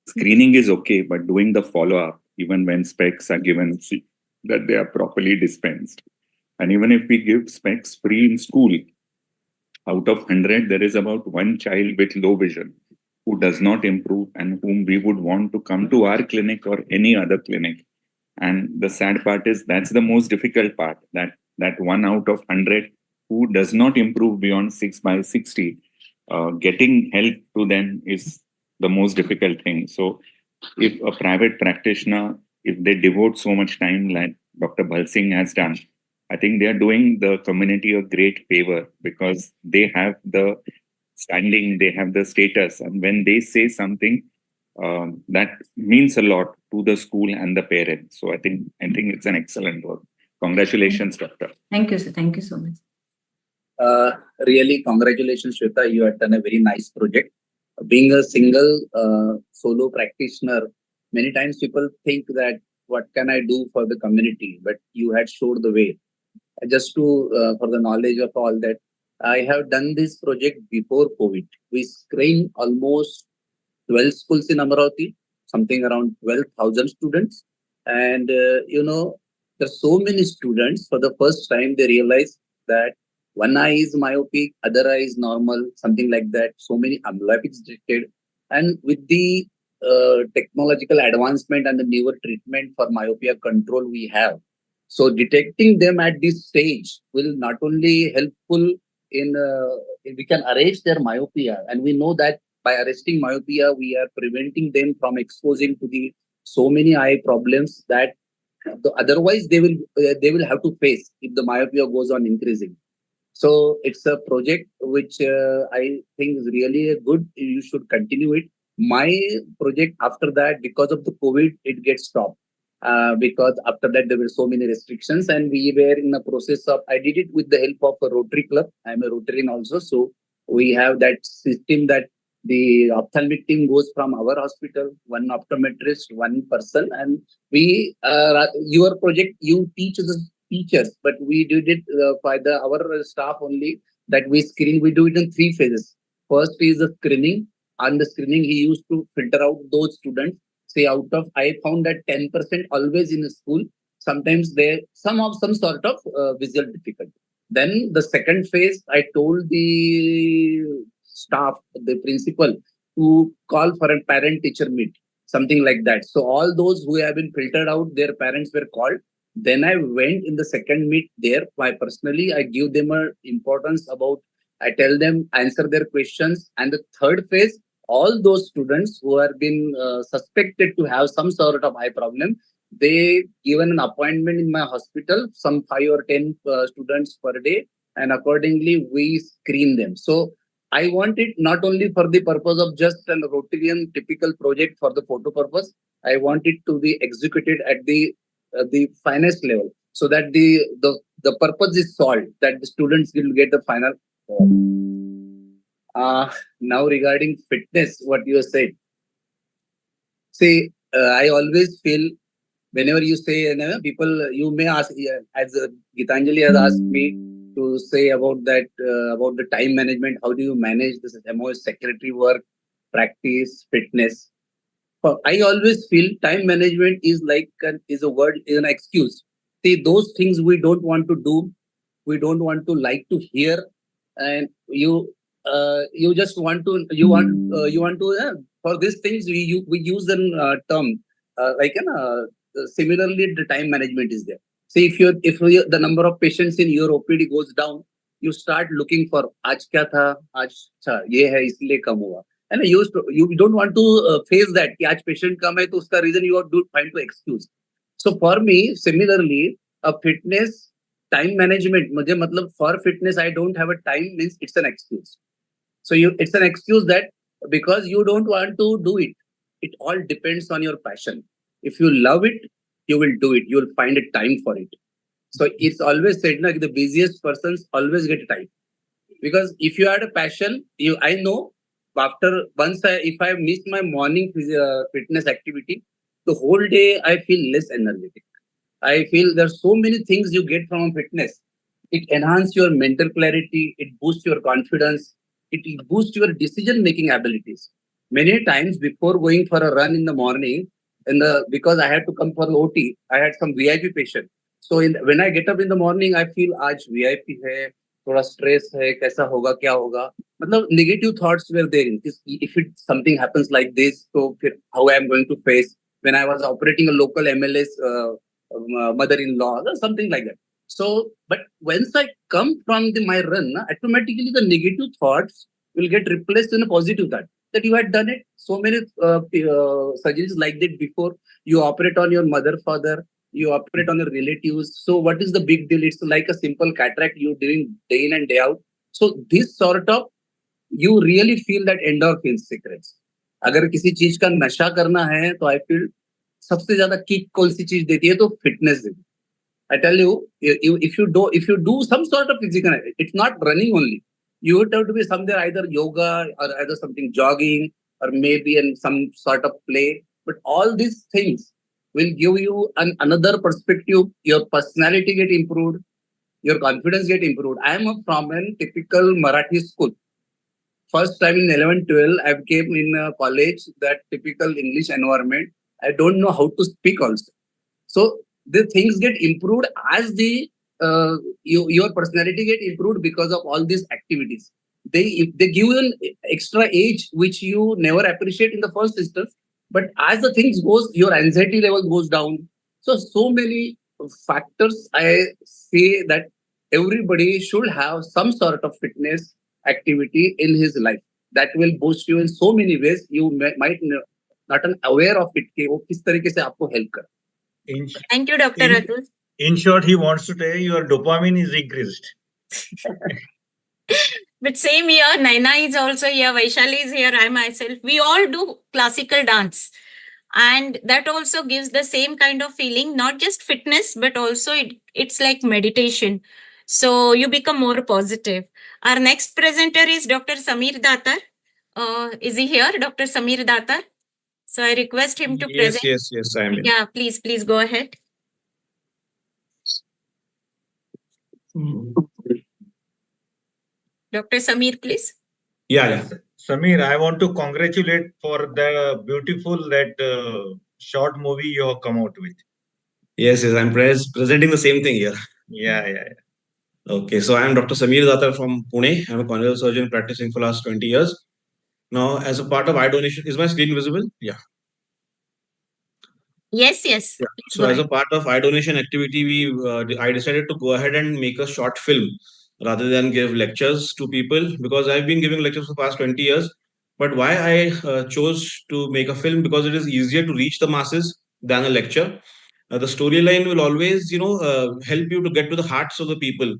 Screening is okay, but doing the follow-up, even when specs are given, that they are properly dispensed. And even if we give specs free in school, out of 100, there is about 1 child with low vision who does not improve and whom we would want to come to our clinic or any other clinic. And the sad part is that's the most difficult part, that 1 out of 100 who does not improve beyond 6/60, getting help to them is the most difficult thing. So if a private practitioner, if they devote so much time like Dr. Bhal Singh has done, I think they are doing the community a great favor, because they have the standing, they have the status, and when they say something, that means a lot to the school and the parents. So I think it's an excellent work. Congratulations, Doctor. Thank you, sir. Thank you so much. Really, congratulations, Shweta. You have done a very nice project. Being a single solo practitioner, many times people think that what can I do for the community? But you had showed the way. Just to for the knowledge of all that, I have done this project before COVID. We screened almost 12 schools in Amaravati, something around 12,000 students. And, there's so many students, for the first time, they realize that one eye is myopic, other eye is normal, something like that. So many amylopics detected. And with the technological advancement and the newer treatment for myopia control we have, so detecting them at this stage will not only helpful in we can arrest their myopia, and we know that by arresting myopia we are preventing them from exposing to the so many eye problems that otherwise they will have to face if the myopia goes on increasing. So it's a project which I think is really a good. You should continue it. My project after that, because of the COVID, it gets stopped. Because after that there were so many restrictions, and we were in the process of, I did it with the help of a Rotary Club. I'm a Rotarian also, so we have that system that the ophthalmic team goes from our hospital, one optometrist, one person, and we your project you teach the teachers, but we did it by our staff only, that we screen. We do it in 3 phases. First is the screening. On the screening, he used to filter out those students. Say out of, I found that 10% always in a school, sometimes they some sort of visual difficulty. Then the second phase, I told the staff, the principal, to call for a parent-teacher meet, something like that. So all those who have been filtered out, their parents were called. Then I went in the second meet there. Personally, I give them a importance about, I tell them, answer their questions. And the third phase, all those students who have been suspected to have some sort of eye problem, they given an appointment in my hospital, some 5 or 10 students per day, and accordingly we screen them. So I want it not only for the purpose of just a Rotarian typical project for the photo purpose. I want it to be executed at the finest level, so that the purpose is solved, that the students will get the final. Now regarding fitness, what you said. See, I always feel whenever you say, people, you may ask, as Gitanjali has asked me to say about that, about the time management, how do you manage this MOS secretary work, practice, fitness? I always feel time management is like is an excuse. See, those things we don't want to do, we don't want to like to hear, and you just want to for these things we use a term similarly the time management is there. See, if the number of patients in your OPD goes down, you start looking for आज क्या था, आज अच्छा ये है इसलिए कम हुआ. And you don't want to face that कि आज patient कम है तो उसका reason you have to find to excuse. So for me, similarly, a fitness time management, मुझे मतलब for fitness I don't have a time means it's an excuse. So it's an excuse that because you don't want to do it. It all depends on your passion. If you love it, you will do it. You will find a time for it. So it's always said, like the busiest persons always get time. Because if you had a passion, I know if I miss my morning fitness activity, the whole day I feel less energetic. I feel there's so many things you get from fitness. It enhances your mental clarity. It boosts your confidence. It boosts your decision-making abilities. Many times before going for a run in the morning, because I had to come for OT, I had some VIP patient. So when I get up in the morning, I feel आज VIP है, थोड़ा stress है, कैसा होगा, क्या होगा. मतलब negative thoughts were there. If something happens like this, so how I am going to face. When I was operating a local MLS mother-in-law, something like that. So, but once I come from my run, automatically the negative thoughts will get replaced in a positive thought that you had done it. So many surgeries like that before. You operate on your mother, father, you operate on your relatives. So, what is the big deal? It's like a simple cataract you're doing day in and day out. So, this sort of you really feel that endorphin secrets. अगर किसी चीज का नशा करना है तो I feel सबसे ज्यादा किक कौन सी चीज देती है तो फिटनेस देती है. I tell you, if you do some sort of physical, it's not running only. You would have to be somewhere either yoga or either something jogging or maybe in some sort of play. But all these things will give you another perspective. Your personality get improved, your confidence get improved. I am from a typical Marathi school. First time in 11, 12, I came in a college, that typical English environment. I don't know how to speak also. So the things get improved as your personality get improved because of all these activities. They give you an extra age which you never appreciate in the first instance, but as the things goes, your anxiety level goes down. So many factors I say that everybody should have some sort of fitness activity in his life that will boost you in so many ways. You might not aware of it कि वो किस तरीके से आपको help कर. Thank you, Dr. Atul. In short, he wants to tell you your dopamine is increased. But same here, Naina is also here, Vaishali is here, I myself. We all do classical dance. And that also gives the same kind of feeling, not just fitness, but also it's like meditation. So you become more positive. Our next presenter is Dr. Samir Datar. Is he here, Dr. Samir Datar? So I request him to present. Yes, I am in. Yeah, please go ahead. Dr. Samir, please. Yeah. Samir, I want to congratulate for the beautiful short movie you have come out with. Yes, I'm presenting the same thing here. Yeah. Okay, so I am Dr. Samir Datar from Pune. I'm a corneal surgeon practicing for last 20 years. Now, as a part of eye donation, is my screen visible? Yeah. Yes. Yeah. So as a part of eye donation activity, I decided to go ahead and make a short film rather than give lectures to people, because I've been giving lectures for the past 20 years. But why I chose to make a film, because it is easier to reach the masses than a lecture. The storyline will always, help you to get to the hearts of the people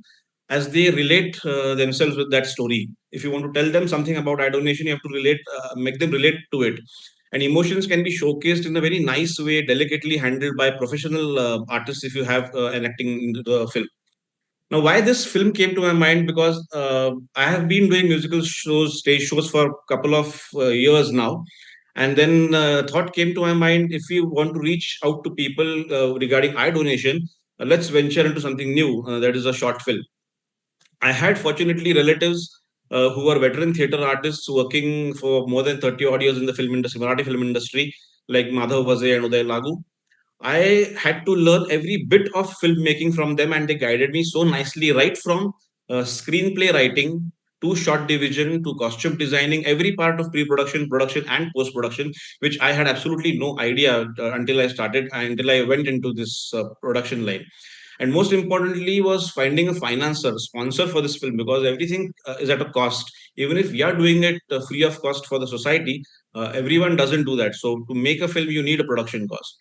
as they relate themselves with that story. If you want to tell them something about eye donation, you have to make them relate to it. And emotions can be showcased in a very nice way, delicately handled by professional artists if you have an acting into the film. Now, why this film came to my mind, because I have been doing musical shows, stage shows for a couple of years now. And then thought came to my mind, if we want to reach out to people regarding eye donation, let's venture into something new, that is a short film. I had fortunately relatives who are veteran theatre artists working for more than 30 odd years in the film industry, Marathi film industry, like Madhav Vaze and Uday Lagu. I had to learn every bit of filmmaking from them, and they guided me so nicely, right from screenplay writing to shot division to costume designing, every part of pre-production, production, and post-production, which I had absolutely no idea until I went into this production line. And most importantly was finding a financer, sponsor for this film, because everything is at a cost. Even if we are doing it free of cost for the society, everyone doesn't do that. So to make a film, you need a production cost.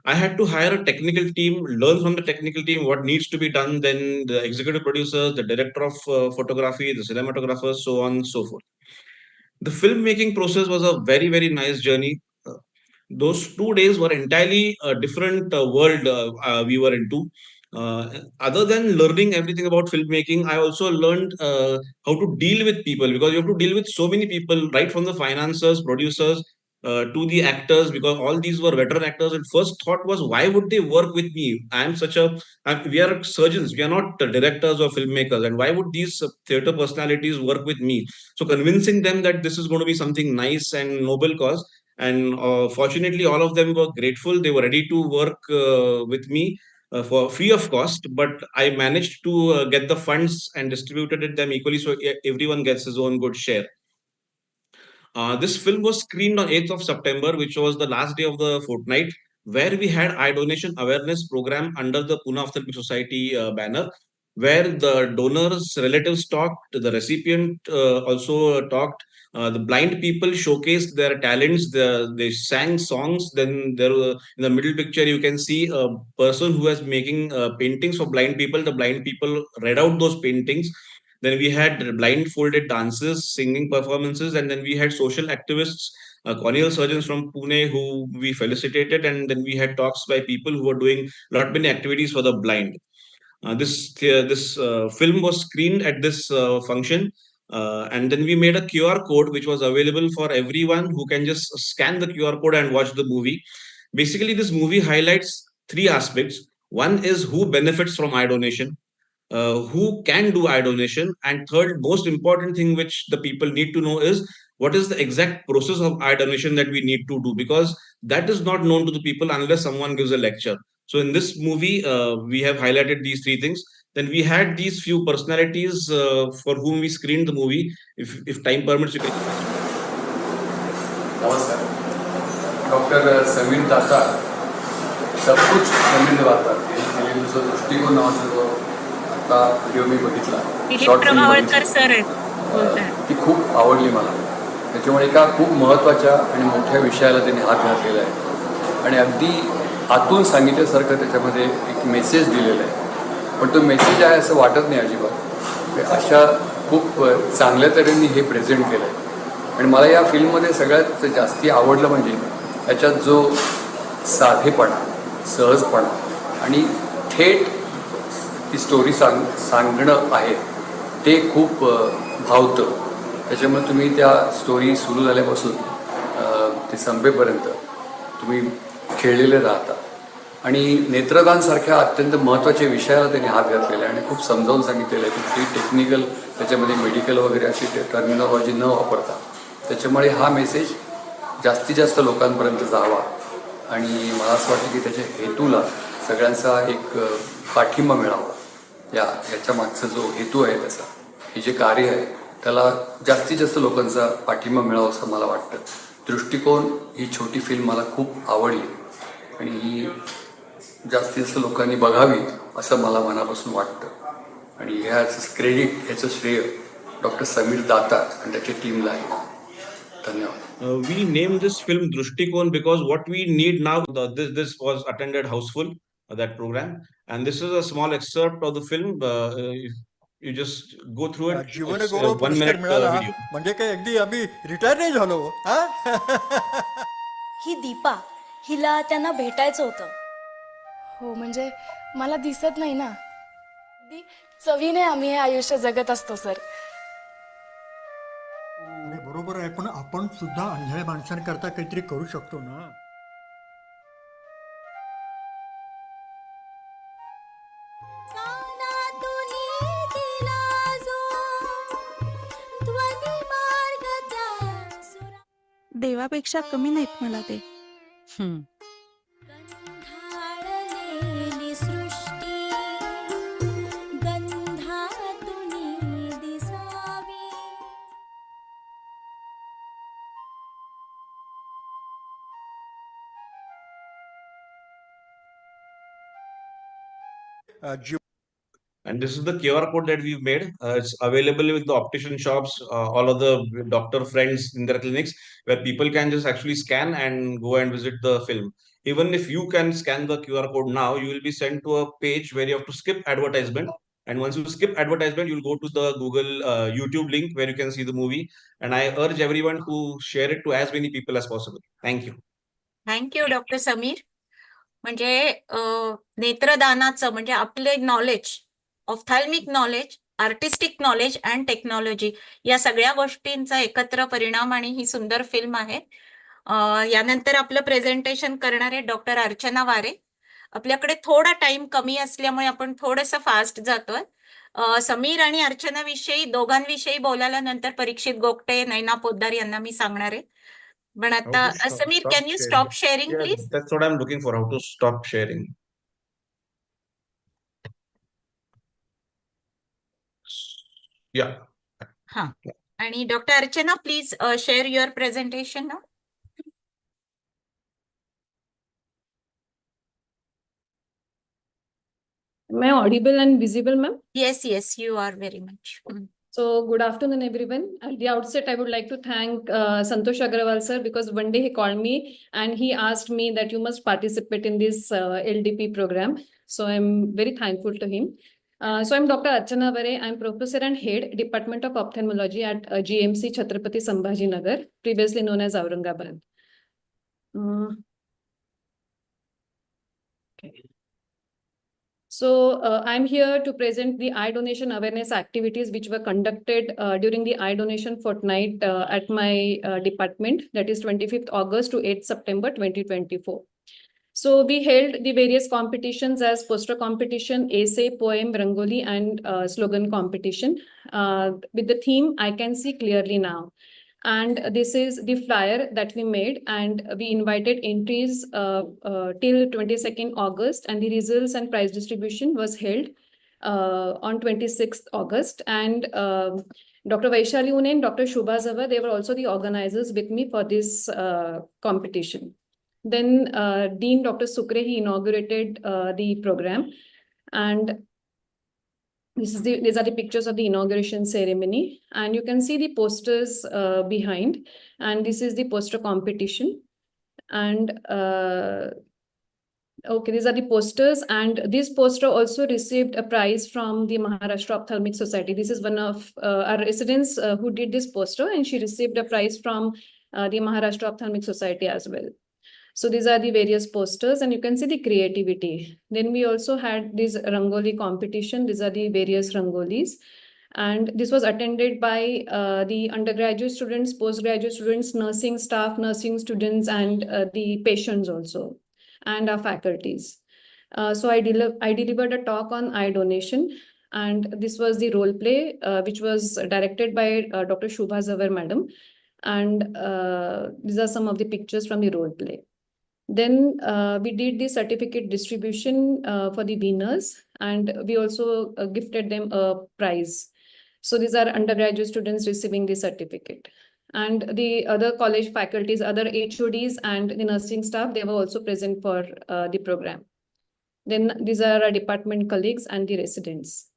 I had to hire a technical team, learn from the technical team what needs to be done, then the executive producers, the director of photography, the cinematographers, so on and so forth. The filmmaking process was a very, very nice journey. Those 2 days were entirely a different world we were into. Other than learning everything about filmmaking, I also learned how to deal with people, because you have to deal with so many people, right from the financiers, producers, to the actors, because all these were veteran actors. And first thought was, why would they work with me? We are surgeons, we are not directors or filmmakers, and why would these theater personalities work with me? So convincing them that this is going to be something nice and noble cause. And fortunately, all of them were grateful. They were ready to work with me for free of cost, but I managed to get the funds and distributed them equally, so everyone gets his own good share. This film was screened on 8th of September, which was the last day of the fortnight. where we had eye donation awareness program under the Pune Ophthalmic Society banner, where the donors' relatives talked, the recipient also talked. The blind people showcased their talents. They sang songs. Then there were, in the middle picture, you can see a person who was making paintings for blind people. The blind people read out those paintings. Then we had blindfolded dances, singing performances, and then we had social activists, corneal surgeons from Pune who we felicitated, and then we had talks by people who were doing lot many activities for the blind. This film was screened at this function, and then we made a QR code which was available for everyone who can just scan the QR code and watch the movie. Basically, this movie highlights three aspects. One is who benefits from eye donation, who can do eye donation, and third, most important thing which the people need to know is what is the exact process of eye donation that we need to do, because that is not known to the people unless someone gives a lecture. So in this movie, we have highlighted these three things. Then we had these few personalities for whom we screened the movie. If time permits, you can. नमस्कार, doctor Sameer दाता, सब कुछ समीर दाता यांनी जो दृष्टिकोन नावाचा जो आता व्हिडिओ मी बघितला, शॉर्ट फिल्म बघितली, ती खूप आवडली मला. त्याच्यामुळे एका खूप महत्त्वाच्या आणि मोठ्या विषयाला त्यांनी हात घातलेला आहे आणि अगदी आतून सांगितल्यासारखं त्याच्यामध्ये एक मेसेज दिलेला आहे. पण तो मेसेज आहे असं वाटत नाही अजिबात. अशा खूप चांगल्या तऱ्हेने हे प्रेझेंट केलं आहे. आणि मला या फिल्ममध्ये सगळ्यात जास्ती आवडलं म्हणजे याच्यात जो साधेपणा, सहजपणा आणि थेट ती स्टोरी सांगणं आहे ते खूप भावतं. त्याच्यामुळे तुम्ही त्या स्टोरी सुरू झाल्यापासून ते संपेपर्यंत तुम्ही खेळलेले राहता. आणि नेत्रदानसारख्या अत्यंत महत्त्वाच्या विषयाला त्यांनी हात घातलेला आहे आणि खूप समजावून सांगितलेलं आहे. कुठली टेक्निकल त्याच्यामध्ये मेडिकल वगैरे अशी टर्मिनॉलॉजी न वापरता. त्याच्यामुळे हा मेसेज जास्तीत जास्त लोकांपर्यंत जावा आणि मला असं वाटतं की त्याच्या हेतूला सगळ्यांचा एक पाठिंबा मिळावा. याच्या मागचा जो हेतू आहे त्याचा, हे जे कार्य आहे त्याला जास्तीत जास्त लोकांचा पाठिंबा मिळावा असं मला वाटतं. दृष्टिकोन ही छोटी फिल्म मला खूप आवडली आणि ही जास्तीत जास्त लोकांनी बघावी असं मला मनापासून वाटतं. आणि ह्याचं क्रेडिट, ह्याचं श्रेय डॉक्टर समीर दाता आणि त्याच्या टीमला आहे. धन्यवाद. We named this film Drishtikon because what we need now, this was attended houseful, that program, and this is a small excerpt of the film. If you just go through it, जीवन it's गौरव 1 पुरस्कार minute मिळाला video. म्हणजे काय अगदी आम्ही retire नाही झालो. ही दीपा, हिला त्यांना भेटायचं होतं. हो, म्हणजे मला दिसत नाही ना. चवीने आम्ही हे आयुष्य जगत असतो सर. बरोबर आहे, पण आपण सुद्धा अंधळ्या माणसांकरता काहीतरी करू शकतो ना. देवापेक्षा कमी नाहीत मला ते. And this is the QR code that we've made. It's available with the optician shops, all of the doctor friends in their clinics, where people can just actually scan and go and visit the film. Even if you can scan the QR code now, you will be sent to a page where you have to skip advertisement. And once you skip advertisement, you'll go to the Google YouTube link where you can see the movie. And I urge everyone to share it to as many people as possible. Thank you. Thank you doctor Sameer. म्हणजे नेत्रदानाचं म्हणजे आपले knowledge, ophthalmic knowledge, artistic knowledge and technology या सगळ्या गोष्टींचा एकत्र परिणाम आणि ही सुंदर फिल्म आहे. यानंतर आपलं प्रेझेंटेशन करणारे डॉक्टर अर्चना वारे. आपल्याकडे थोडा टाइम कमी असल्यामुळे आपण थोडंसं फास्ट जातोय. समीर आणि अर्चना विषयी दोघांविषयी बोलायला नंतर परीक्षित गोगटे, नैना पोद्दार यांना मी सांगणार आहे. पण आता Sameer, can you stop sharing please? That's what I'm looking for, how to stop sharing. Yeah. हां. आणि doctor Archana, please share your presentation now. Am I audible and visible, ma'am? Yes, yes, you are very much. So good afternoon, everyone. At the outset, I would like to thank Santosh Agrawal sir, because one day he called me and he asked me that you must participate in this LDP program. So I'm very thankful to him. So I'm Dr. Archana Vare. I'm Professor and Head, Department of Ophthalmology at GMC Chhatrapati Sambhaji Nagar, previously known as Aurangabad. Okay. So I'm here to present the eye donation awareness activities which were conducted during the eye donation fortnight at my department, that is 25th August to 8th September 2024. So we held the various competitions as poster competition, essay, poem, rangoli, and slogan competition with the theme I Can See Clearly Now. And this is the flyer that we made, and we invited entries till 22nd August, and the results and prize distribution was held on 26th August. And Dr. Vaishali Une and Dr. Shubha Zava, they were also the organizers with me for this competition. Then Dean Dr. Sukre, he inaugurated the program. And these are the pictures of the inauguration ceremony, and you can see the posters behind, and this is the poster competition. And okay, these are the posters, and this poster also received a prize from the Maharashtra Ophthalmic Society. This is one of our residents who did this poster, and she received a prize from the Maharashtra Ophthalmic Society as well. So these are the various posters, and you can see the creativity. Then we also had this Rangoli competition. These are the various Rangolis. And this was attended by the undergraduate students, postgraduate students, nursing staff, nursing students, and the patients also, and our faculties. So I delivered a talk on eye donation. And this was the role play, which was directed by Dr. Shubha Zavar madam. And these are some of the pictures from the role play. Then we did the certificate distribution for the winners, and we also gifted them a prize. So these are undergraduate students receiving the certificate. And the other college faculties, other HODs and the nursing staff, they were also present for the program. Then these are our department colleagues and the residents.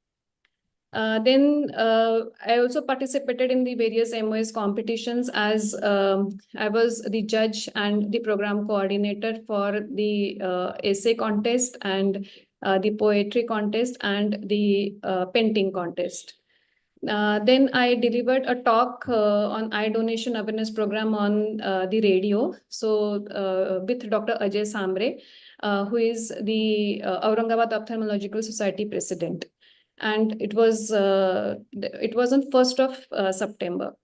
Then I also participated in the various MOS competitions as I was the judge and the program coordinator for the essay contest and the poetry contest and the painting contest. Then I delivered a talk on eye donation awareness program on the radio. So with Dr. Ajay Samre, who is the Aurangabad Ophthalmological Society president. And it was on 1st of September.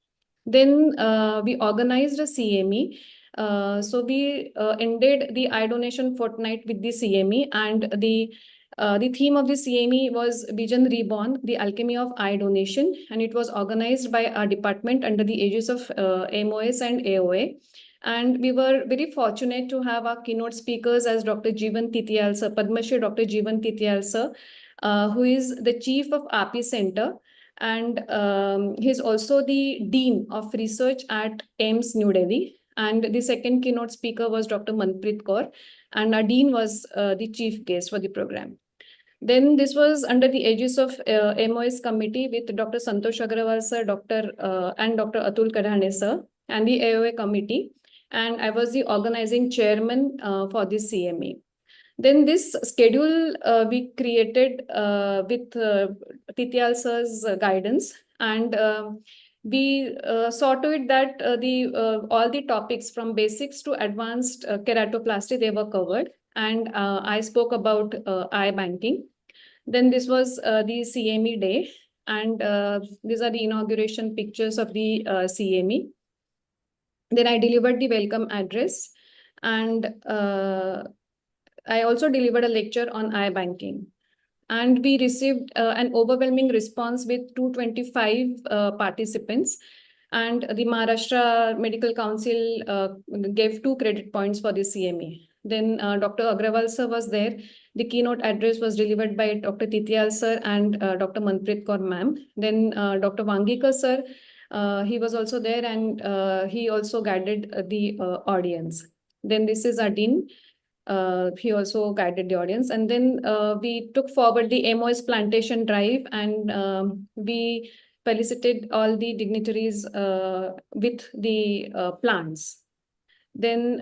Then we organized a CME. So we ended the eye donation fortnight with the CME, and the theme of the CME was Vision Reborn, the Alchemy of Eye Donation, and it was organized by our department under the aegis of MOS and AOA. And we were very fortunate to have our keynote speakers as Dr. Jeevan Titiyal sir, Padma Shri Dr. Jeevan Titiyal sir, who is the chief of API Center, and he's also the Dean of Research at AIMS New Delhi. And the second keynote speaker was Dr. Manpreet Kaur, and our Dean was the chief guest for the program. Then this was under the aegis of MOS committee with Dr. Santosh Agrawal sir, and Dr. Atul Kadhane sir, and the AOA committee. And I was the organizing chairman for this CME. Then this schedule we created with Titiyal sir's guidance, and we saw to it that all the topics from basics to advanced keratoplasty, they were covered. And I spoke about eye banking. Then this was the CME day, and these are the inauguration pictures of the CME. Then I delivered the welcome address, and I also delivered a lecture on eye banking. And we received an overwhelming response with 225 participants. And the Maharashtra Medical Council gave 2 credit points for the CME. Then Dr. Agrawal sir was there. The keynote address was delivered by Dr. Titiyal sir and Dr. Manpreet Kaur ma'am. Then Dr. Wangikar sir, he was also there, and he also guided the audience. Then this is our dean. He also guided the audience. And then we took forward the MOS plantation drive, and we felicited all the dignitaries with the plants. Then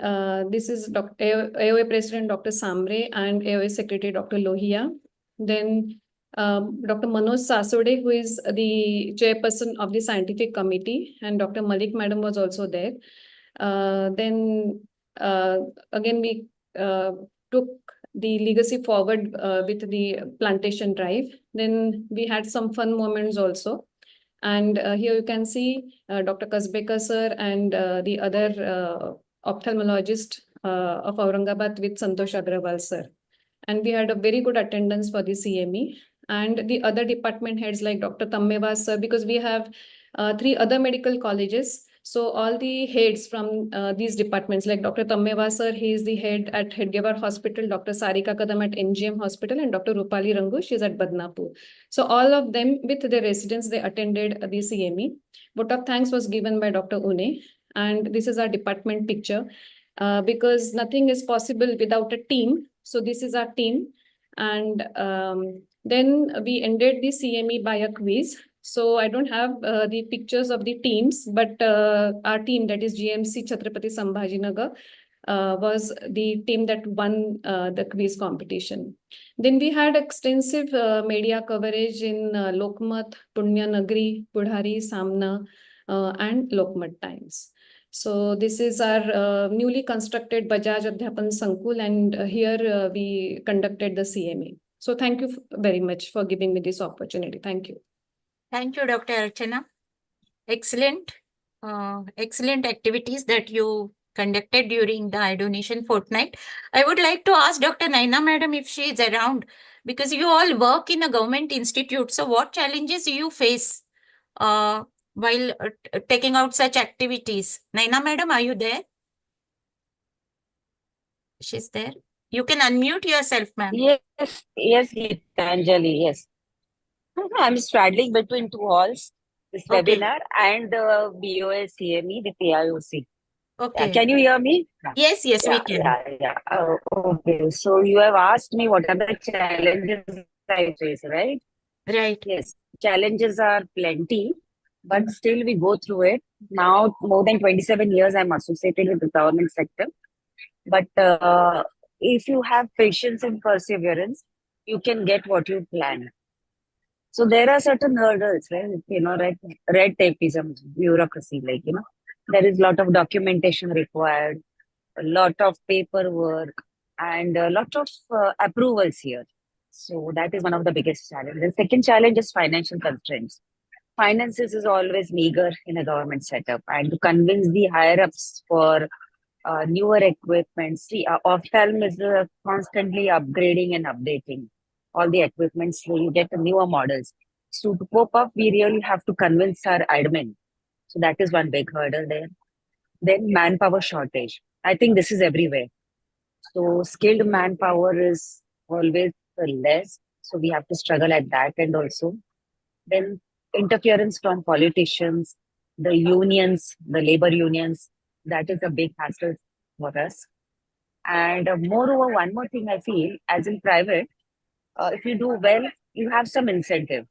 this is AOA President Dr. Samre and AOA Secretary Dr. Lohia. Then Dr. Manoj Sasode, who is the chairperson of the scientific committee, and Dr. Malik Madam was also there. Then again, we took the legacy forward with the plantation drive. Then we had some fun moments also. And here you can see Dr. Kasbekar sir and the other ophthalmologist of Aurangabad with Santosh Agrawal sir. And we had a very good attendance for the CME. And the other department heads like Dr. Tammewaz sir, because we have 3 other medical colleges. So all the heads from these departments, like Dr. Tammewaz sir, he is the head at Hedgewar Hospital, Dr. Sarika Kadam at NGM Hospital, and Dr. Rupali Rangu, she is at Badnapur. So all of them with their residents, they attended the CME. Vote of thanks was given by Dr. Une. And this is our department picture because nothing is possible without a team. So this is our team. And then we ended the CME by a quiz. So I don't have the pictures of the teams, but our team, that is GMC Chhatrapati Sambhajinagar, was the team that won the quiz competition. Then we had extensive media coverage in Lokmat, Punya Nagri, Pudhari, Samna, and Lokmat Times. So this is our newly constructed Bajaj Adhyapan Sankul, and here we conducted the CMA. So thank you very much for giving me this opportunity. Thank you. Thank you, Dr. Archana. Excellent, excellent activities that you conducted during the eye donation fortnight. I would like to ask Dr. Naina Madam if she is around, because you all work in a government institute. So what challenges do you face while taking out such activities? Naina Madam, are you there? She's there. You can unmute yourself, ma'am. Yes, Gitanjali, yes. I'm straddling between 2 halls, this Okay. webinar and the BOS CME with PIOC. Okay. Can you hear me? Yes, we can. Okay. So you have asked me what are the challenges I face, right? Right. Yes, challenges are plenty, but still we go through it. Now, more than 27 years, I'm associated with the government sector. But if you have patience and perseverance, you can get what you plan. So there are certain hurdles, right? Red tapeism, bureaucracy, there is a lot of documentation required, a lot of paperwork, and a lot of approvals here. So that is one of the biggest challenges. The second challenge is financial constraints. Finances is always meager in a government setup, and to convince the higher ups for newer equipment. See, ophthalm is constantly upgrading and updating all the equipment, so you get newer models. So to cope up, we really have to convince our admin. So that is one big hurdle there. Then manpower shortage. I think this is everywhere. So skilled manpower is always less. So we have to struggle at that end also. Then interference from politicians, the unions, the labor unions, that is a big hassle for us. And moreover, one more thing I feel, as in private, if you do well, you have some incentive.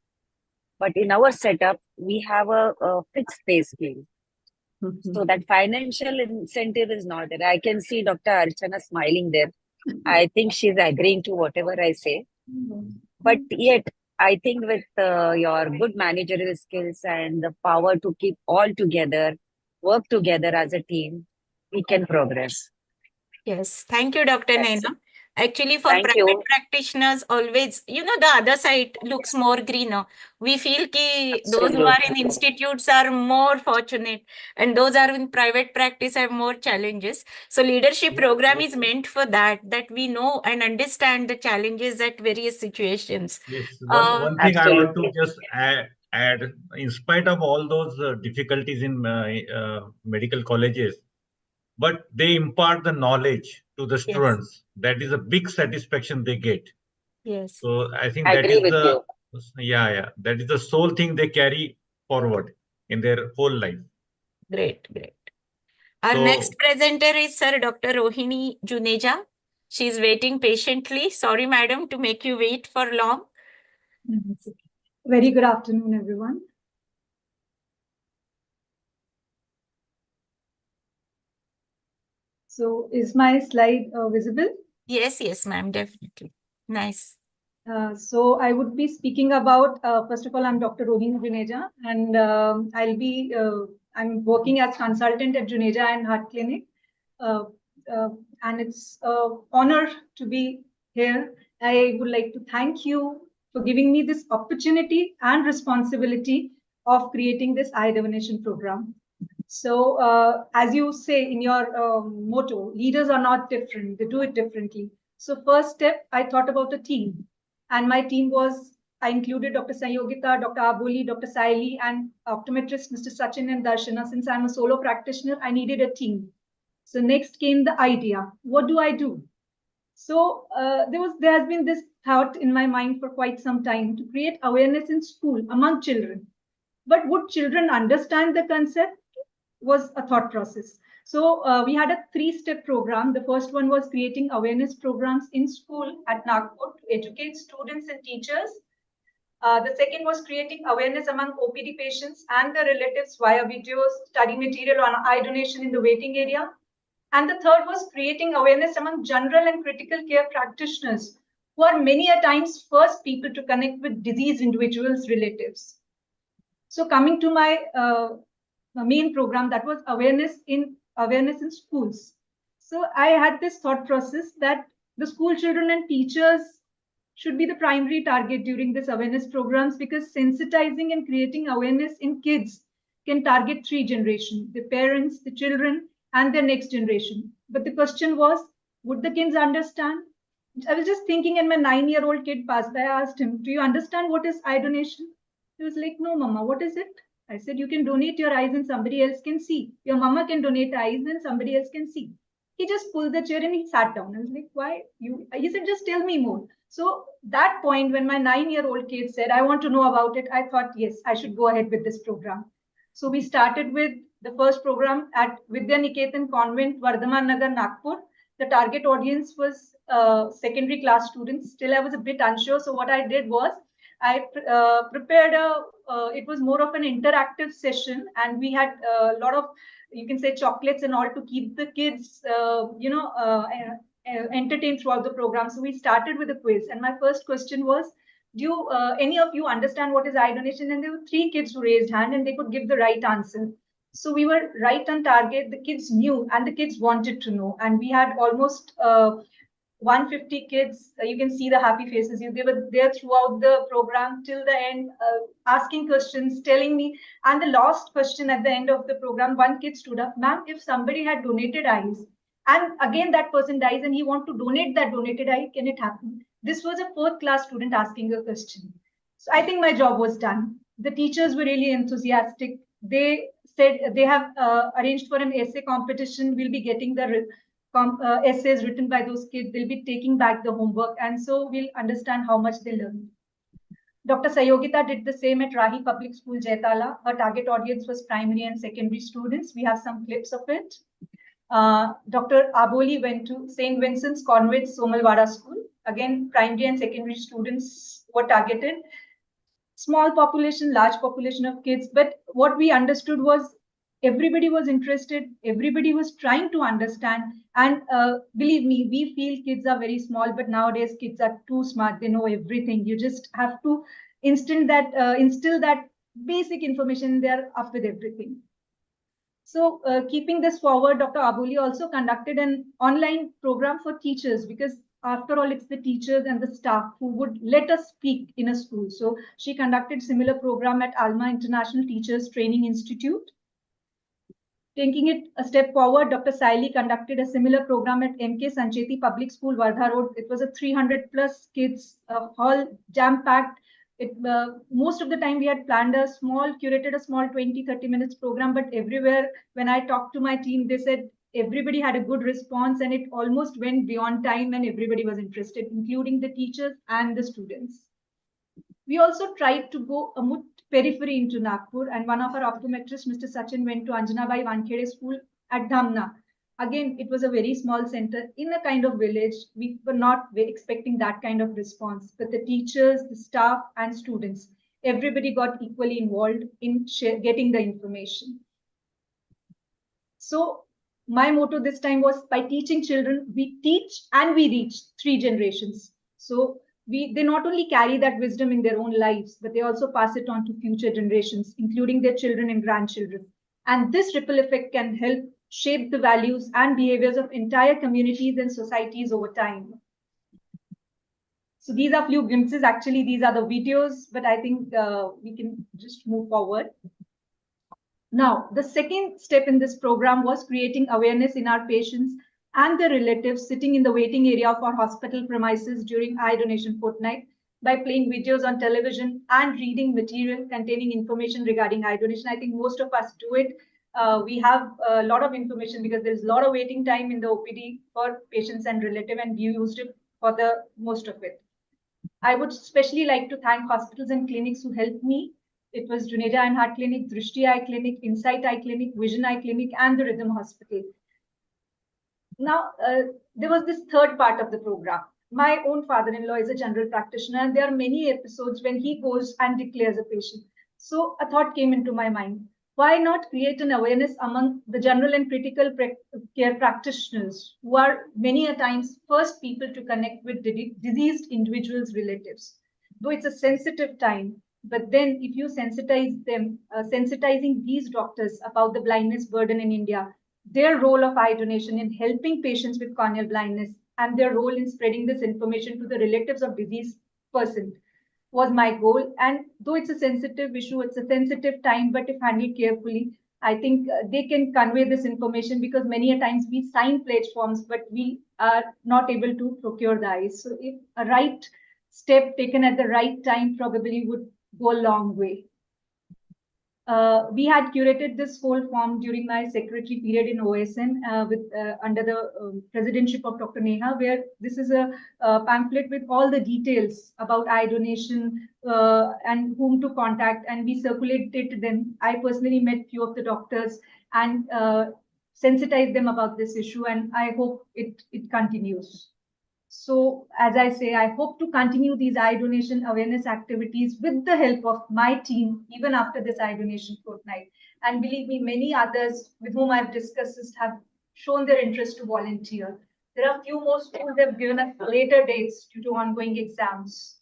But in our setup, we have a fixed pay scale. So that financial incentive is not there. I can see Dr. Archana smiling there. I think she's agreeing to whatever I say. But yet, I think with your good managerial skills and the power to keep all together, work together as a team, we can progress. Yes, thank you, Dr. Naina. Actually, for Thank private you. practitioners, always, the other side looks more greener. We feel that those who are in Absolutely. institutes are more fortunate, and those are in private practice have more challenges. So leadership program is meant for that we know and understand the challenges at various situations. Yes, one thing I want to just add, in spite of all those difficulties in medical colleges, but they impart the knowledge to the students. That is a big satisfaction they get. Yes. So I think I that agree is with the you. that is the sole thing they carry forward in their whole life. Great. Our So- next presenter is Sir Dr. Rohini Juneja. She's waiting patiently. Sorry, madam, to make you wait for long. Very good afternoon, everyone. So is my slide visible? Yes, ma'am, definitely. Nice. So I would be speaking about, first of all, I'm Dr. Rohini Juneja, and I'm working as consultant at Juneja and Heart Clinic. And it's an honor to be here. I would like to thank you for giving me this opportunity and responsibility of creating this eye donation program. So as you say in your motto, leaders are not different, they do it differently. So first step, I thought about a team. And my team was, I included Dr. Sayogita, Dr. Aboli, Dr. Saili, and optometrist Mr. Sachin and Darshana. Since I'm a solo practitioner, I needed a team. So next came the idea. What do I do? So there has been this thought in my mind for quite some time to create awareness in school among children. But would children understand the concept? Was a thought process. So we had a 3-step program. The first one was creating awareness programs in school at Nagpur to educate students and teachers. The second was creating awareness among OPD patients and their relatives via videos, study material on eye donation in the waiting area. And the third was creating awareness among general and critical care practitioners, who are many a times first people to connect with diseased individuals' relatives. So coming to my main program, that was awareness in schools. So I had this thought process that the school children and teachers should be the primary target during this awareness programs, because sensitizing and creating awareness in kids can target 3 generations: the parents, the children, and their next generation. But the question was, would the kids understand? I was just thinking, and my 9-year-old kid passed by. I asked him, do you understand what is eye donation? He was like, no, mama, what is it? I said, you can donate your eyes and somebody else can see. Your mama can donate eyes and somebody else can see. He just pulled the chair and he sat down. I was like, why? He said, just tell me more. So that point, when my 9-year-old kid said, I want to know about it, I thought, yes, I should go ahead with this program. So we started with the first program at Vidya Niketan Convent, Vardhaman Nagar, Nagpur. The target audience was secondary class students. Still, I was a bit unsure. So what I did was, I prepared it was more of an interactive session, and we had a lot of, you can say, chocolates and all to keep the kids, entertained throughout the program. So we started with a quiz, and my first question was, do you, any of you understand what is eye donation? And there were 3 kids who raised hand, and they could give the right answer. So we were right on target. The kids knew, and the kids wanted to know, and we had almost 150 kids. You can see the happy faces. They were there throughout the program till the end, asking questions, telling me. And the last question at the end of the program, one kid stood up, ma'am, if somebody had donated eyes, and again that person dies and he want to donate that donated eye, can it happen? This was a 4th class student asking a question. So I think my job was done. The teachers were really enthusiastic. They said they have arranged for an essay competition. We'll be getting the essays written by those kids. They'll be taking back the homework, and so we'll understand how much they learned. Dr. Sayogita did the same at Rahi Public School, Jaitala. Her target audience was primary and secondary students. We have some clips of it. Dr. Aboli went to St. Vincent's Convent, Somalwada School. Again, primary and secondary students were targeted. Small population, large population of kids. But what we understood was everybody was interested. Everybody was trying to understand. And believe me, we feel kids are very small, but nowadays kids are too smart. They know everything. You just have to instill that basic information. They're up with everything. So keeping this forward, Dr. Abuli also conducted an online program for teachers, because after all, it's the teachers and the staff who would let us speak in a school. So she conducted similar program at Alma International Teachers Training Institute. Taking it a step forward, Dr. Saili conducted a similar program at MK Sancheti Public School, Wardha Road. It was a 300 plus kids hall, jam-packed. Most of the time we had planned curated a small 20-30 minutes program, but everywhere when I talked to my team, they said everybody had a good response, and it almost went beyond time, and everybody was interested, including the teachers and the students. We also tried to go a periphery into Nagpur, and one of our optometrists, Mr. Sachin, went to Anjanabai Wankhede School at Dhamna. Again, it was a very small center in a kind of village. We were not expecting that kind of response, but the teachers, the staff, and students, everybody got equally involved in getting the information. So my motto this time was, by teaching children, we teach and we reach 3 generations. So they not only carry that wisdom in their own lives, but they also pass it on to future generations, including their children and grandchildren. And this ripple effect can help shape the values and behaviors of entire communities and societies over time. So these are few glimpses. Actually, these are the videos, but I think we can just move forward. Now, the second step in this program was creating awareness in our patients and their relatives sitting in the waiting area of our hospital premises during eye donation fortnight by playing videos on television and reading material containing information regarding eye donation. I think most of us do it. We have a lot of information because there's a lot of waiting time in the OPD for patients and relative, and we used it for the most of it. I would especially like to thank hospitals and clinics who helped me. It was Juneja Eye and Heart Clinic, Drishti Eye Clinic, Insight Eye Clinic, Vision Eye Clinic, and the Rhythm Hospital. Now, there was this third part of the program. My own father-in-law is a general practitioner, and there are many episodes when he goes and declares a patient. So a thought came into my mind. Why not create an awareness among the general and critical care practitioners, who are many a times first people to connect with diseased individuals' relatives? Though it's a sensitive time, but then if you sensitize them, sensitizing these doctors about the blindness burden in India, their role of eye donation in helping patients with corneal blindness, and their role in spreading this information to the relatives of deceased person was my goal. And though it's a sensitive issue, it's a sensitive time, but if handled carefully, I think they can convey this information, because many a times we sign pledge forms, but we are not able to procure the eyes. So if a right step taken at the right time probably would go a long way. We had curated this whole form during my secretary period in OSN under the presidentship of Dr. Neha, where this is a pamphlet with all the details about eye donation and whom to contact, and we circulated to them. I personally met few of the doctors and sensitized them about this issue, and I hope it continues. So, as I say, I hope to continue these eye donation awareness activities with the help of my team, even after this eye donation fortnight. And believe me, many others with whom I've discussed this have shown their interest to volunteer. There are few more schools that have given us later dates due to ongoing exams.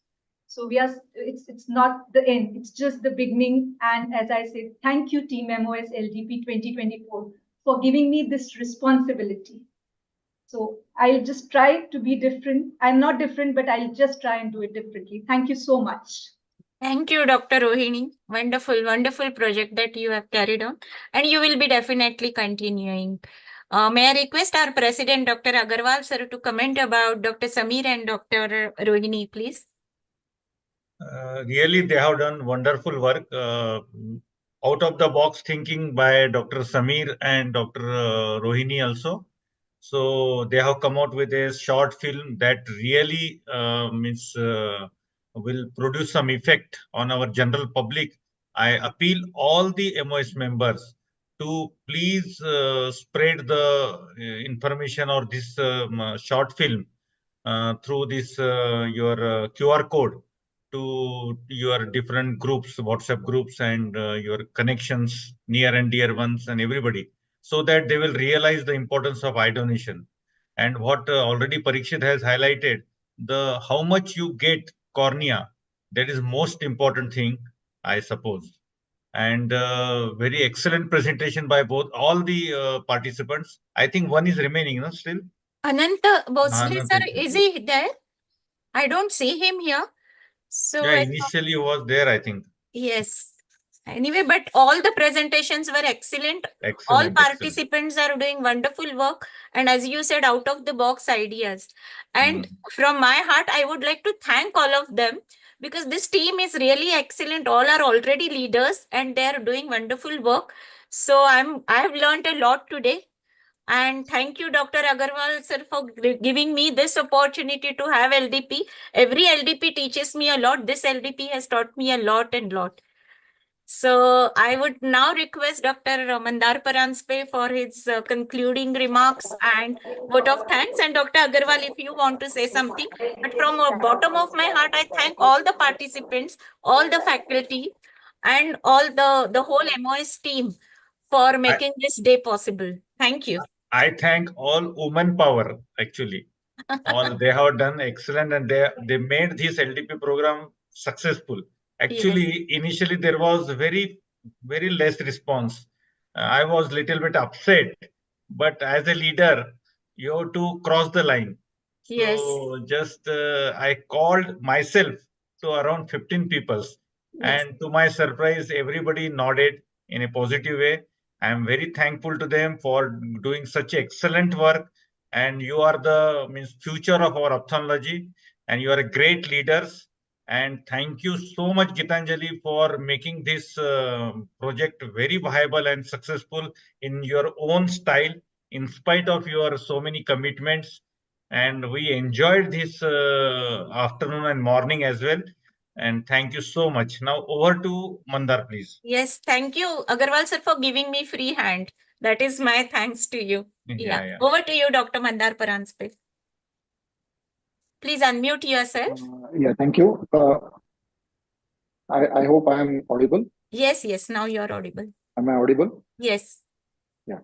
So it's not the end, it's just the beginning. And as I say, thank you, Team MOS LDP 2024, for giving me this responsibility. So I'll just try to be different. I'm not different, but I'll just try and do it differently. Thank you so much. Thank you, Dr. Rohini. Wonderful, wonderful project that you have carried on, and you will be definitely continuing. May I request our President, Dr. Agarwal, sir, to comment about Dr. Samir and Dr. Rohini, please. Really, they have done wonderful work. Out of the box thinking by Dr. Samir and Dr. Rohini also. So they have come out with a short film that really will produce some effect on our general public. I appeal all the MOS members to please spread the information or this short film through this your QR code to your different groups, WhatsApp groups, and your connections, near and dear ones, and everybody, so that they will realize the importance of eye donation. And what already Parikshit has highlighted, the how much you get cornea, that is most important thing, I suppose. And very excellent presentation by all the participants. I think one is remaining, no, still. Ananta Bhosle, sir, is he there? I don't see him here. So yeah, initially he was there, I think. Yes. Anyway, but all the presentations were excellent. All participants are doing wonderful work. And as you said, out of the box ideas. And from my heart, I would like to thank all of them, because this team is really excellent. All are already leaders and they are doing wonderful work. So I have learned a lot today. And thank you, Dr. Agarwal, sir, for giving me this opportunity to have LDP. Every LDP teaches me a lot. This LDP has taught me a lot and lot. So I would now request Dr. Mandar Paranspe for his concluding remarks and vote of thanks. And Dr. Agarwal, if you want to say something. But from the bottom of my heart, I thank all the participants, all the faculty, and all the whole MOS team for making this day possible. Thank you. I thank all women power, actually. All they have done excellent, and they made this LDP program successful. Actually, initially there was very less response. I was little bit upset, but as a leader, you have to cross the line. So just I called myself to around 15 people, and to my surprise, everybody nodded in a positive way. I am very thankful to them for doing such excellent work, and you are the future of our ophthalmology, and you are a great leaders. And thank you so much, Gitanjali, for making this project very viable and successful in your own style, in spite of your so many commitments. And we enjoyed this afternoon and morning as well. And thank you so much. Now over to Mandar, please. Yes, thank you, Agarwal sir, for giving me free hand. That is my thanks to you. Yeah. Over to you, Dr. Mandar Paranspe. Please unmute yourself. Yeah, thank you. I hope I am audible. Yes, now you're audible. Am I audible? Yes. Yeah.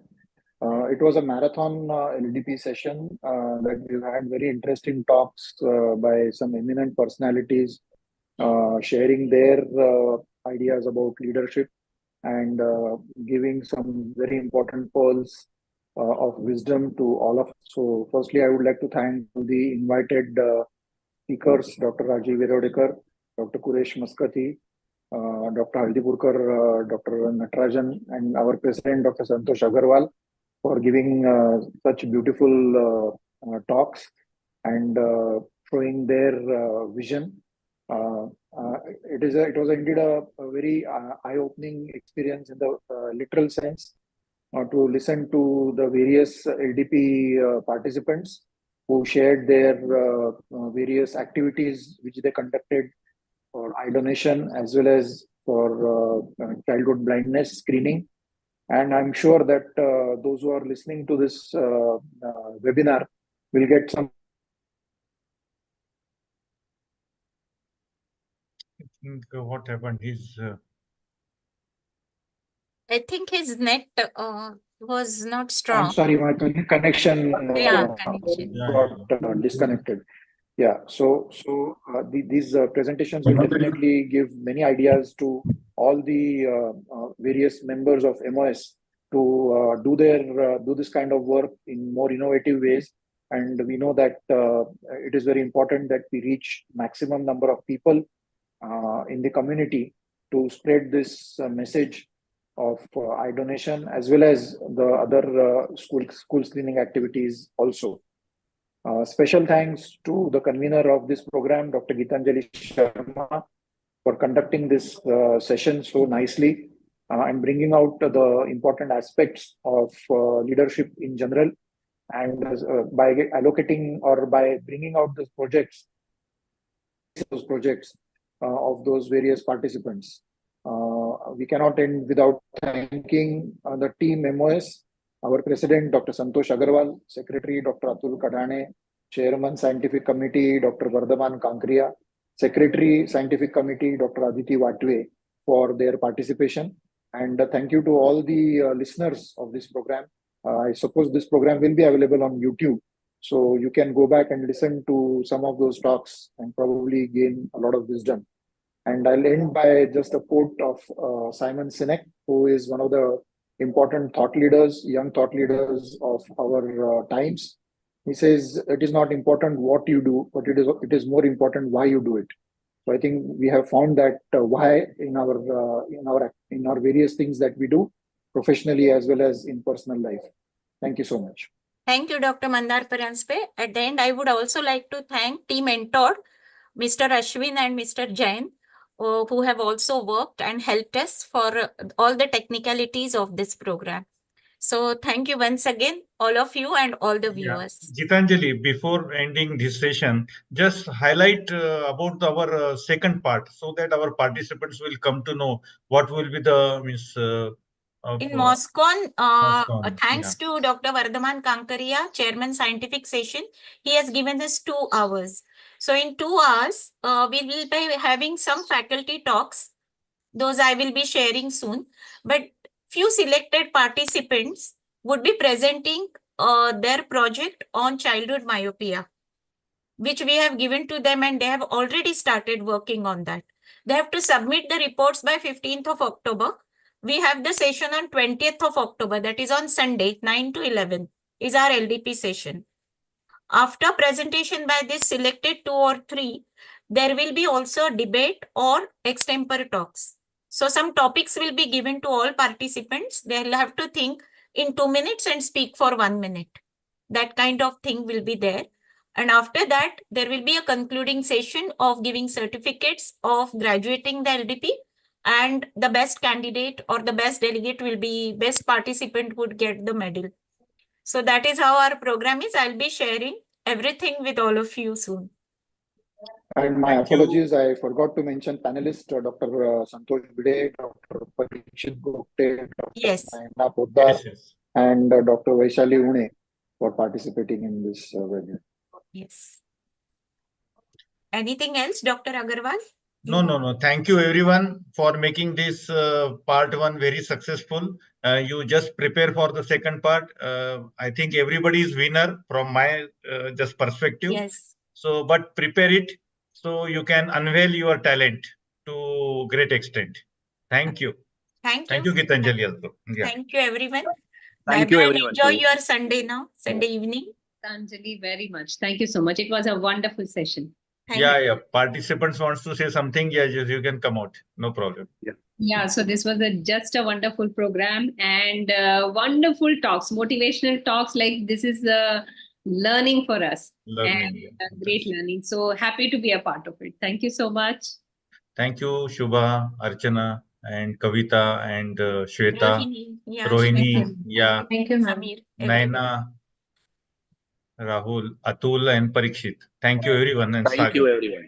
It was a marathon LDP session that we've had very interesting talks by some eminent personalities sharing their ideas about leadership and giving some very important pearls of wisdom to all of us. So firstly, I would like to thank the invited speakers, Dr. Rajiv Virodekar, Dr. Kuresh Maskati, Dr. Haldipurkar, Dr. Natarajan, and our president, Dr. Santosh Agarwal, for giving such beautiful talks and showing their vision. It was indeed a very eye-opening experience in the literal sense to listen to the various LDP participants who shared their various activities which they conducted for eye donation as well as for childhood blindness screening. And I'm sure that those who are listening to this webinar will get some. I think what happened is. I think his net was not strong. I'm sorry, my connection got disconnected. Yeah, so these presentations will definitely give many ideas to all the various members of MOS to do this kind of work in more innovative ways. And we know that it is very important that we reach maximum number of people in the community to spread this message of eye donation as well as the other school screening activities also. Special thanks to the convener of this program, Dr. Gitanjali Sharma, for conducting this session so nicely and bringing out the important aspects of leadership in general, and by allocating or by bringing out those projects of those various participants. We cannot end without thanking the team MOS, our president, Dr. Santosh Agarwal, secretary, Dr. Atul Kadhane, chairman, scientific committee, Dr. Vardhaman Kankriya, secretary, scientific committee, Dr. Aditi Watwe, for their participation. And thank you to all the listeners of this program. I suppose this program will be available on YouTube. So you can go back and listen to some of those talks and probably gain a lot of wisdom. And I'll end by just a quote of Simon Sinek, who is one of the important thought leaders, young thought leaders of our times. He says, it is not important what you do, but it is more important why you do it. So I think we have found that why in our various things that we do professionally as well as in personal life. Thank you so much. Thank you, Dr. Mandar Paranspe. At the end, I would also like to thank Team Mentor, Mr. Ashwin and Mr. Jain, who have also worked and helped us for all the technicalities of this program. So thank you once again, all of you and all the viewers. Gitanjali, before ending this session, just highlight about our second part so that our participants will come to know what will be the in MOSCON, MOSCON, thanks to Dr. Vardhaman Kankaria, Chairman Scientific Session, he has given us 2 hours. So in 2 hours, we will be having some faculty talks. Those I will be sharing soon. But few selected participants would be presenting their project on childhood myopia, which we have given to them, and they have already started working on that. They have to submit the reports by 15th of October. We have the session on 20th of October, that is on Sunday, 9 to 11 is our LDP session. After presentation by this selected 2 or 3, there will be also debate or extempore talks. So some topics will be given to all participants. They'll have to think in 2 minutes and speak for 1 minute. That kind of thing will be there. And after that, there will be a concluding session of giving certificates of graduating the LDP, and the best candidate or the best delegate will be, best participant would get the medal. So that is how our program is. I'll be sharing everything with all of you soon. And my apologies, I forgot to mention panelists, Dr. Santosh Bide, Dr. Parikshit Gupte, Dr. Yes. Naina Poddar, and Dr. Vaishali Une for participating in this webinar. Yes. Anything else, Dr. Agarwal? No. Thank you everyone for making this part 1 very successful. You just prepare for the second part. I think everybody is winner from my just perspective. Yes. So, but prepare it so you can unveil your talent to great extent. Thank you. Thank you, Gitanjali also. Yeah. Thank you, everyone. Thank you, Bye-bye, everyone. Enjoy your Sunday now, Sunday evening. Gitanjali, very much. Thank you so much. It was a wonderful session. Yeah. Participants wants to say something. Yeah, you can come out. No problem. Yeah, so this was just a wonderful program and wonderful talks, motivational talks. Like this is learning for us. Learning, and great learning. So happy to be a part of it. Thank you so much. Thank you, Shubha, Archana, and Kavita, and Shweta, Rohini, yeah, Rohini, Shweta. yeah, Thank you, ma'am. Samir, everyone. Naina, Rahul, Atul, and Parikshit. Thank you, everyone, and Thank you, Sagar. everyone.